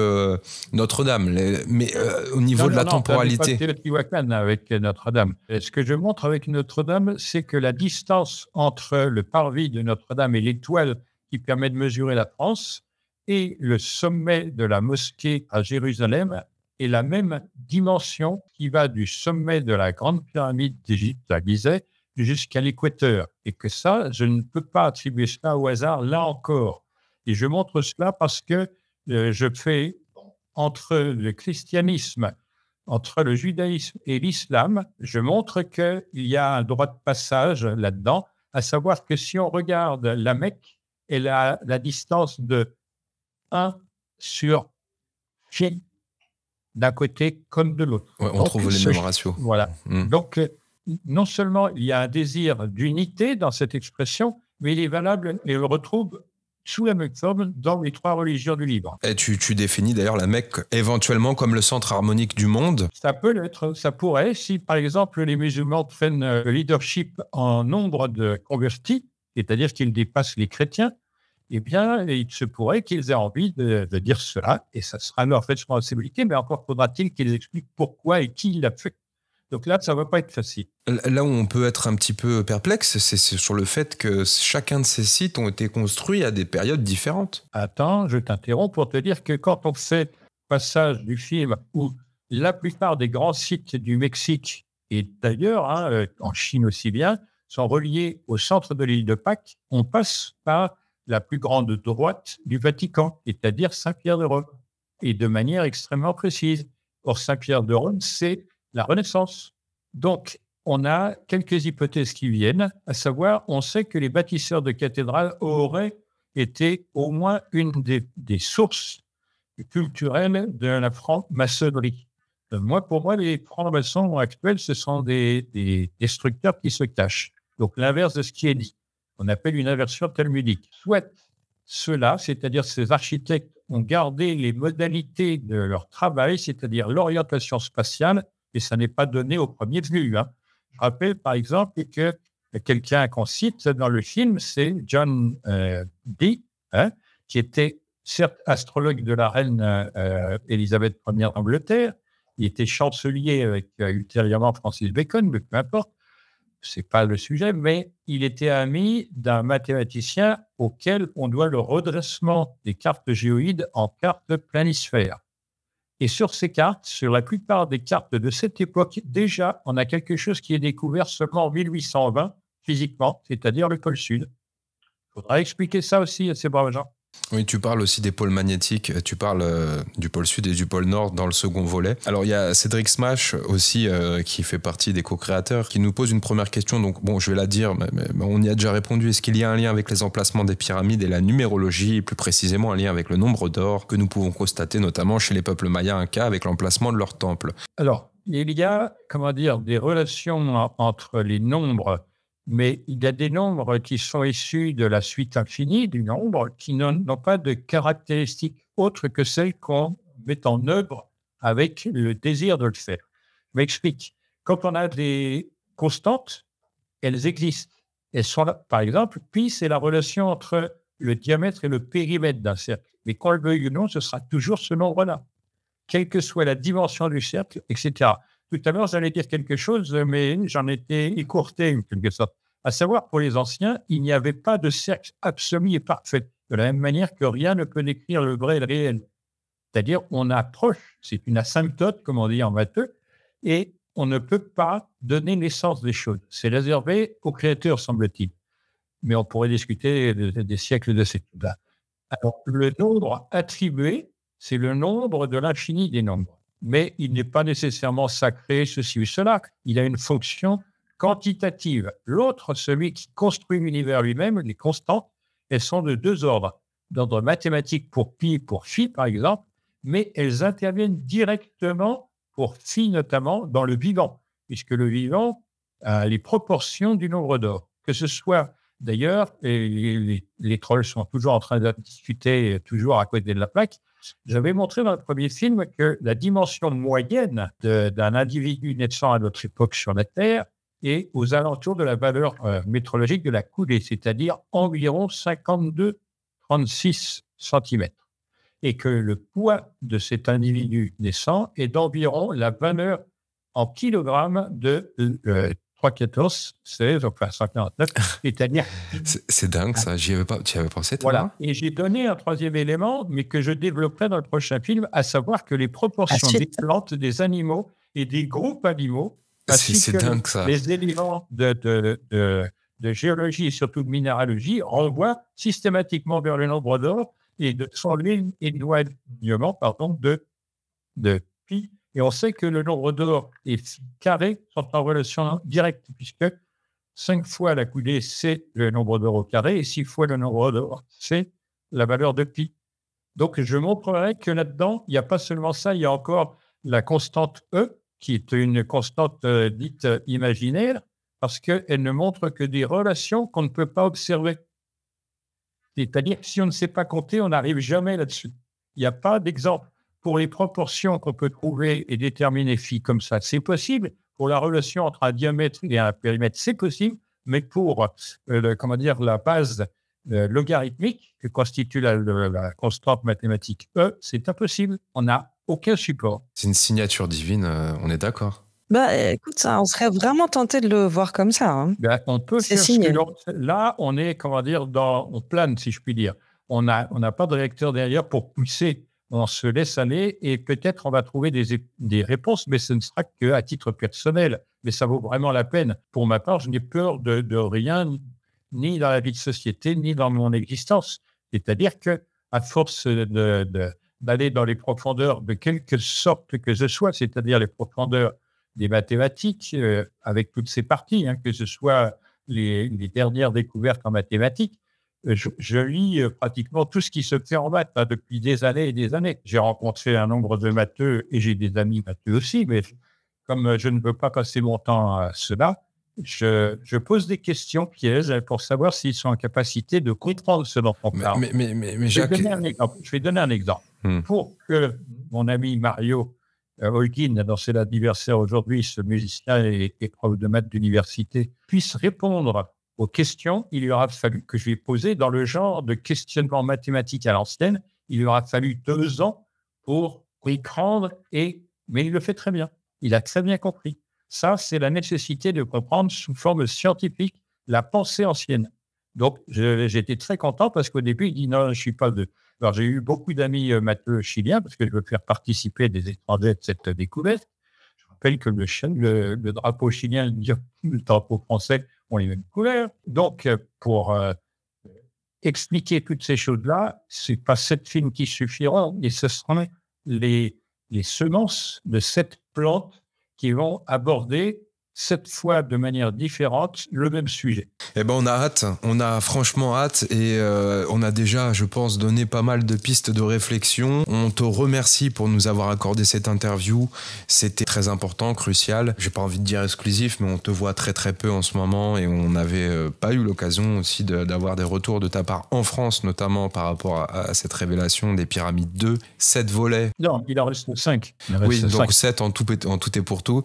Notre-Dame. Mais au niveau de la temporalité... Non, pas Teotihuacan avec Notre-Dame. Ce que je montre avec Notre-Dame, c'est que la distance entre le parvis de Notre-Dame et l'étoile qui permet de mesurer la France et le sommet de la mosquée à Jérusalem est la même dimension qui va du sommet de la grande pyramide d'Égypte à Gizeh jusqu'à l'équateur. Et que ça, je ne peux pas attribuer cela au hasard, là encore. Et je montre cela parce que je fais entre le christianisme, entre le judaïsme et l'islam, je montre qu'il y a un droit de passage là-dedans, à savoir que si on regarde la Mecque, elle a la distance de 1 sur pi d'un côté comme de l'autre. Ouais, on trouve les mêmes ratios. Voilà. Donc, non seulement il y a un désir d'unité dans cette expression, mais il est valable et on le retrouve sous la même forme dans les 3 religions du livre. Et tu définis d'ailleurs la Mecque éventuellement comme le centre harmonique du monde. Ça peut l'être, ça pourrait. Si par exemple les musulmans prennent le leadership en nombre de convertis, c'est-à-dire qu'ils dépassent les chrétiens, eh bien il se pourrait qu'ils aient envie de dire cela, et ça sera leur responsabilité, mais encore faudra-t-il qu'ils expliquent pourquoi et qui l'a fait. Donc là, ça ne va pas être facile. Là où on peut être un petit peu perplexe, c'est sur le fait que chacun de ces sites ont été construits à des périodes différentes. Attends, je t'interromps pour te dire que quand on fait le passage du film où la plupart des grands sites du Mexique et d'ailleurs, en Chine aussi bien, sont reliés au centre de l'île de Pâques, on passe par la plus grande droite du Vatican, c'est-à-dire Saint-Pierre de Rome, et de manière extrêmement précise. Or, Saint-Pierre de Rome, c'est la Renaissance. Donc, on a quelques hypothèses qui viennent, à savoir, on sait que les bâtisseurs de cathédrales auraient été au moins une des sources culturelles de la franc-maçonnerie. Pour moi, les francs-maçons actuels, ce sont des destructeurs qui se cachent. Donc, l'inverse de ce qui est dit. On appelle une inversion talmudique. Soit ceux-là, c'est-à-dire ces architectes, ont gardé les modalités de leur travail, c'est-à-dire l'orientation spatiale, et ça n'est pas donné au premier venu. Je rappelle, par exemple, que quelqu'un qu'on cite dans le film, c'est John Dee, qui était certes astrologue de la reine Élisabeth Ier d'Angleterre. Il était chancelier avec ultérieurement Francis Bacon, mais peu importe, ce n'est pas le sujet, mais il était ami d'un mathématicien auquel on doit le redressement des cartes géoïdes en cartes planisphères. Et sur ces cartes, sur la plupart des cartes de cette époque, déjà, on a quelque chose qui est découvert seulement en 1820, physiquement, c'est-à-dire le pôle Sud. Il faudra expliquer ça aussi à ces braves gens. Oui, tu parles aussi des pôles magnétiques, tu parles du pôle Sud et du pôle Nord dans le second volet. Alors, il y a Cédric Smash aussi, qui fait partie des co-créateurs, qui nous pose une première question. Donc, bon, je vais la dire, mais on y a déjà répondu. Est-ce qu'il y a un lien avec les emplacements des pyramides et la numérologie, et plus précisément un lien avec le nombre d'or que nous pouvons constater notamment chez les peuples mayas incas avec l'emplacement de leurs temples? Alors, il y a, des relations entre les nombres, mais il y a des nombres qui sont issus de la suite infinie du nombre qui n'ont pas de caractéristiques autres que celles qu'on met en œuvre avec le désir de le faire. Je m'explique. Quand on a des constantes, elles existent. Elles sont là. Par exemple, pi, c'est la relation entre le diamètre et le périmètre d'un cercle. Mais qu'on le veuille ou non, ce sera toujours ce nombre-là, quelle que soit la dimension du cercle, etc. Tout à l'heure, j'allais dire quelque chose, mais j'en étais écourté, en quelque sorte. À savoir, pour les anciens, il n'y avait pas de cercle absolu et parfait, de la même manière que rien ne peut décrire le vrai et le réel. C'est-à-dire, on approche, c'est une asymptote, comme on dit en matheux, et on ne peut pas donner naissance des choses. C'est réservé au créateur, semble-t-il. Mais on pourrait discuter des siècles de cette étude-là. Alors, le nombre attribué, c'est le nombre de l'infini des nombres. Mais il n'est pas nécessairement sacré, ceci ou cela. Il a une fonction quantitative. L'autre, celui qui construit l'univers lui-même, les constantes, elles sont de 2 ordres. D'ordre mathématique pour pi, pour phi, par exemple, mais elles interviennent directement pour phi notamment dans le vivant, puisque le vivant a les proportions du nombre d'or. Que ce soit d'ailleurs, et les trolls sont toujours en train de discuter, toujours à côté de la plaque. J'avais montré dans le premier film que la dimension moyenne d'un individu naissant à notre époque sur la Terre est aux alentours de la valeur métrologique de la coulée, c'est-à-dire environ 52-36 cm. Et que le poids de cet individu naissant est d'environ la valeur en kilogrammes de 3,14, 16, enfin 149, c'est-à-dire... C'est dingue ça, tu y avais pensé toi? Voilà, et j'ai donné un troisième élément, mais que je développerai dans le prochain film, à savoir que les proportions des plantes, des animaux et des groupes animaux, c'est dingue ça. Les éléments de géologie et surtout de minéralogie renvoient systématiquement vers le nombre d'or et de son éloignement de pi. Et on sait que le nombre d'or et phi carré sont en relation directe, puisque 5 fois la coulée, c'est le nombre d'or au carré, et 6 fois le nombre d'or, c'est la valeur de pi. Donc, je montrerai que là-dedans, il n'y a pas seulement ça, il y a encore la constante E, qui est une constante dite imaginaire, parce qu'elle ne montre que des relations qu'on ne peut pas observer. C'est-à-dire que si on ne sait pas compter, on n'arrive jamais là-dessus. Il n'y a pas d'exemple. Pour les proportions qu'on peut trouver et déterminer phi comme ça, c'est possible. Pour la relation entre un diamètre et un périmètre, c'est possible. Mais pour la base logarithmique que constitue la constante mathématique E, c'est impossible. On n'a aucun support. C'est une signature divine, on est d'accord. Écoute, ça, on serait vraiment tenté de le voir comme ça. Hein. On peut c'est faire signé. Là, on est, on plane, si je puis dire. On n'a pas de réacteur derrière pour pousser. On se laisse aller et peut-être on va trouver des réponses, mais ce ne sera qu'à titre personnel. Mais ça vaut vraiment la peine. Pour ma part, je n'ai peur de rien, ni dans la vie de société, ni dans mon existence. C'est-à-dire qu'à force d'aller dans les profondeurs de quelque sorte que ce soit, c'est-à-dire les profondeurs des mathématiques, avec toutes ces parties, que ce soit les dernières découvertes en mathématiques, je lis pratiquement tout ce qui se fait en maths depuis des années et des années. J'ai rencontré un nombre de matheux et j'ai des amis matheux aussi, mais comme je ne veux pas passer mon temps à cela, je pose des questions pièges pour savoir s'ils sont en capacité de comprendre ce dont on parle. Mais Jacques... Je vais donner un exemple. Pour que mon ami Mario Holguin, dont c'est l'anniversaire aujourd'hui, ce musicien et prof de maths d'université, puisse répondre aux questions, il lui aura fallu que je lui ai posé dans le genre de questionnement mathématique à l'ancienne. Il lui aura fallu 2 ans pour y prendre, mais il le fait très bien. Il a très bien compris. Ça, c'est la nécessité de comprendre sous forme scientifique la pensée ancienne. Donc, j'étais très content parce qu'au début, il dit non, je ne suis pas de... Alors, j'ai eu beaucoup d'amis matheux chiliens parce que je veux faire participer des étrangers de cette découverte. Je rappelle que le drapeau chilien et le drapeau français ont les mêmes couleurs. Donc, pour expliquer toutes ces choses-là, ce n'est pas 7 films qui suffiront, et ce seront les semences de 7 plantes qui vont aborder 7 fois de manière différente le même sujet. Eh ben, on a hâte, on a franchement hâte et on a déjà, je pense, donné pas mal de pistes de réflexion. On te remercie pour nous avoir accordé cette interview. C'était très important, crucial. J'ai pas envie de dire exclusif, mais on te voit très très peu en ce moment et on n'avait pas eu l'occasion aussi d'avoir des retours de ta part en France, notamment par rapport à cette révélation des Pyramides 2. 7 volets. Non, il en reste 5. Oui, donc 7 en tout et pour tout.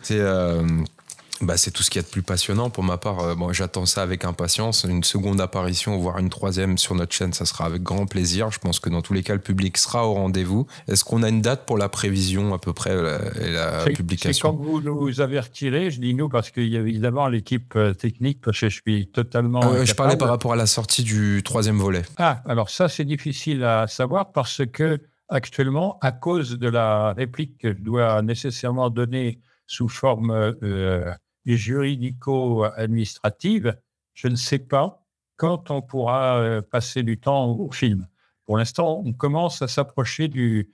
C'est tout ce qu'il y a de plus passionnant pour ma part. J'attends ça avec impatience. Une seconde apparition, voire une troisième sur notre chaîne, ça sera avec grand plaisir. Je pense que dans tous les cas, le public sera au rendez-vous. Est-ce qu'on a une date pour la prévision à peu près et la publication? C'est quand vous nous avez retiré, je dis nous parce qu'il y a évidemment l'équipe technique, parce que je suis totalement... je parlais par rapport à la sortie du 3e volet. Alors ça, c'est difficile à savoir parce que actuellement, à cause de la réplique que je dois nécessairement donner sous forme... juridico-administrative, je ne sais pas quand on pourra passer du temps au film. Pour l'instant, on commence à s'approcher de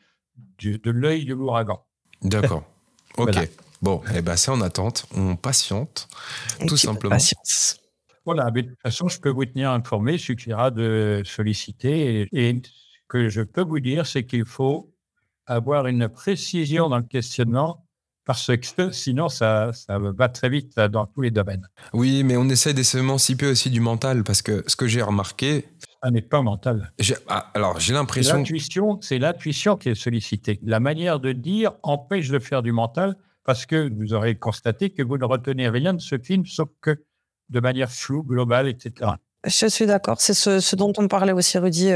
l'œil de l'ouragan. D'accord. OK. Voilà. Bon, c'est en attente. On patiente, tout simplement. Patience. Voilà, mais de toute façon, je peux vous tenir informé. Il suffira de solliciter. Et ce que je peux vous dire, c'est qu'il faut avoir une précision dans le questionnement parce que sinon, ça va très vite dans tous les domaines. Oui, mais on essaie de s'émanciper aussi du mental, parce que ce que j'ai remarqué... Ça n'est pas mental. Alors, j'ai l'impression... C'est l'intuition qui est sollicitée. La manière de dire empêche de faire du mental, parce que vous aurez constaté que vous ne retenez rien de ce film, sauf que de manière floue, globale, etc. Je suis d'accord. C'est ce dont on parlait aussi, Rudy,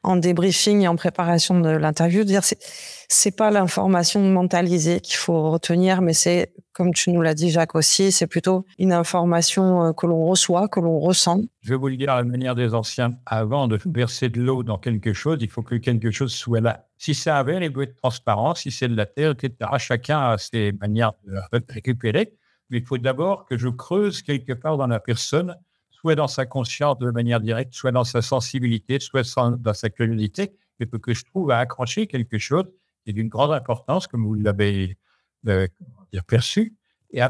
en débriefing et en préparation de l'interview. De dire, c'est pas l'information mentalisée qu'il faut retenir, mais c'est, comme tu nous l'as dit, Jacques aussi, c'est plutôt une information que l'on reçoit, que l'on ressent. Je vais vous le dire à la manière des anciens. Avant de verser de l'eau dans quelque chose, il faut que quelque chose soit là. Si c'est un verre, il doit être transparent. Si c'est de la terre, etc. Chacun a ses manières de récupérer. Mais il faut d'abord que je creuse quelque part dans la personne, soit dans sa conscience de manière directe, soit dans sa sensibilité, soit dans sa curiosité, mais que je trouve à accrocher quelque chose qui est d'une grande importance, comme vous l'avez perçu. Et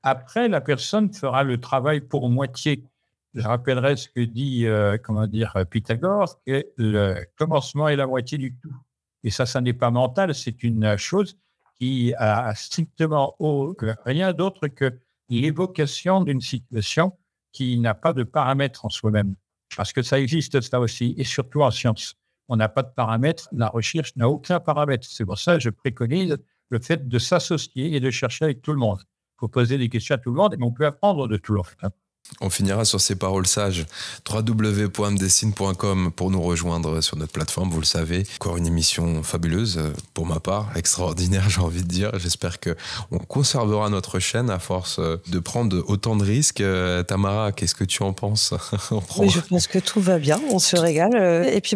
après, la personne fera le travail pour moitié. Je rappellerai ce que dit Pythagore, que le commencement est la moitié du tout. Et ça n'est pas mental, c'est une chose qui a strictement rien d'autre que l'évocation d'une situation qui n'a pas de paramètres en soi-même. Parce que ça existe, ça aussi, et surtout en science. On n'a pas de paramètres, la recherche n'a aucun paramètre. C'est pour ça que je préconise le fait de s'associer et de chercher avec tout le monde. Il faut poser des questions à tout le monde, mais on peut apprendre de tout le monde. On finira sur ces paroles sages. www.mdesine.com pour nous rejoindre sur notre plateforme, vous le savez. Encore une émission fabuleuse pour ma part, extraordinaire j'ai envie de dire. J'espère qu'on conservera notre chaîne à force de prendre autant de risques. Tamara, qu'est-ce que tu en penses? Oui, je pense que tout va bien, on se régale. Et puis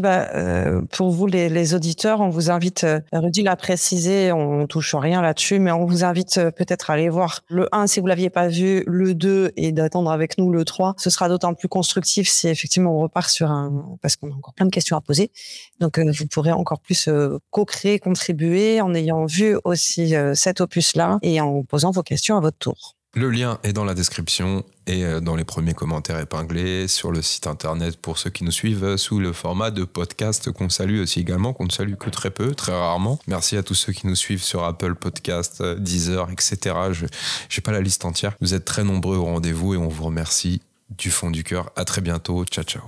pour vous les auditeurs, on vous invite, Rudy l'a précisé, on ne touche rien là-dessus, mais on vous invite peut-être à aller voir le 1 si vous ne l'aviez pas vu, le 2 et d'attendre avec nous le 3. Ce sera d'autant plus constructif si effectivement on repart sur parce qu'on a encore plein de questions à poser. Donc vous pourrez encore plus co-créer, contribuer en ayant vu aussi cet opus-là et en posant vos questions à votre tour. Le lien est dans la description et dans les premiers commentaires épinglés sur le site internet pour ceux qui nous suivent sous le format de podcast qu'on salue aussi également, qu'on ne salue que très peu, très rarement. Merci à tous ceux qui nous suivent sur Apple Podcast, Deezer, etc. Je n'ai pas la liste entière. Vous êtes très nombreux au rendez-vous et on vous remercie du fond du cœur. À très bientôt. Ciao, ciao.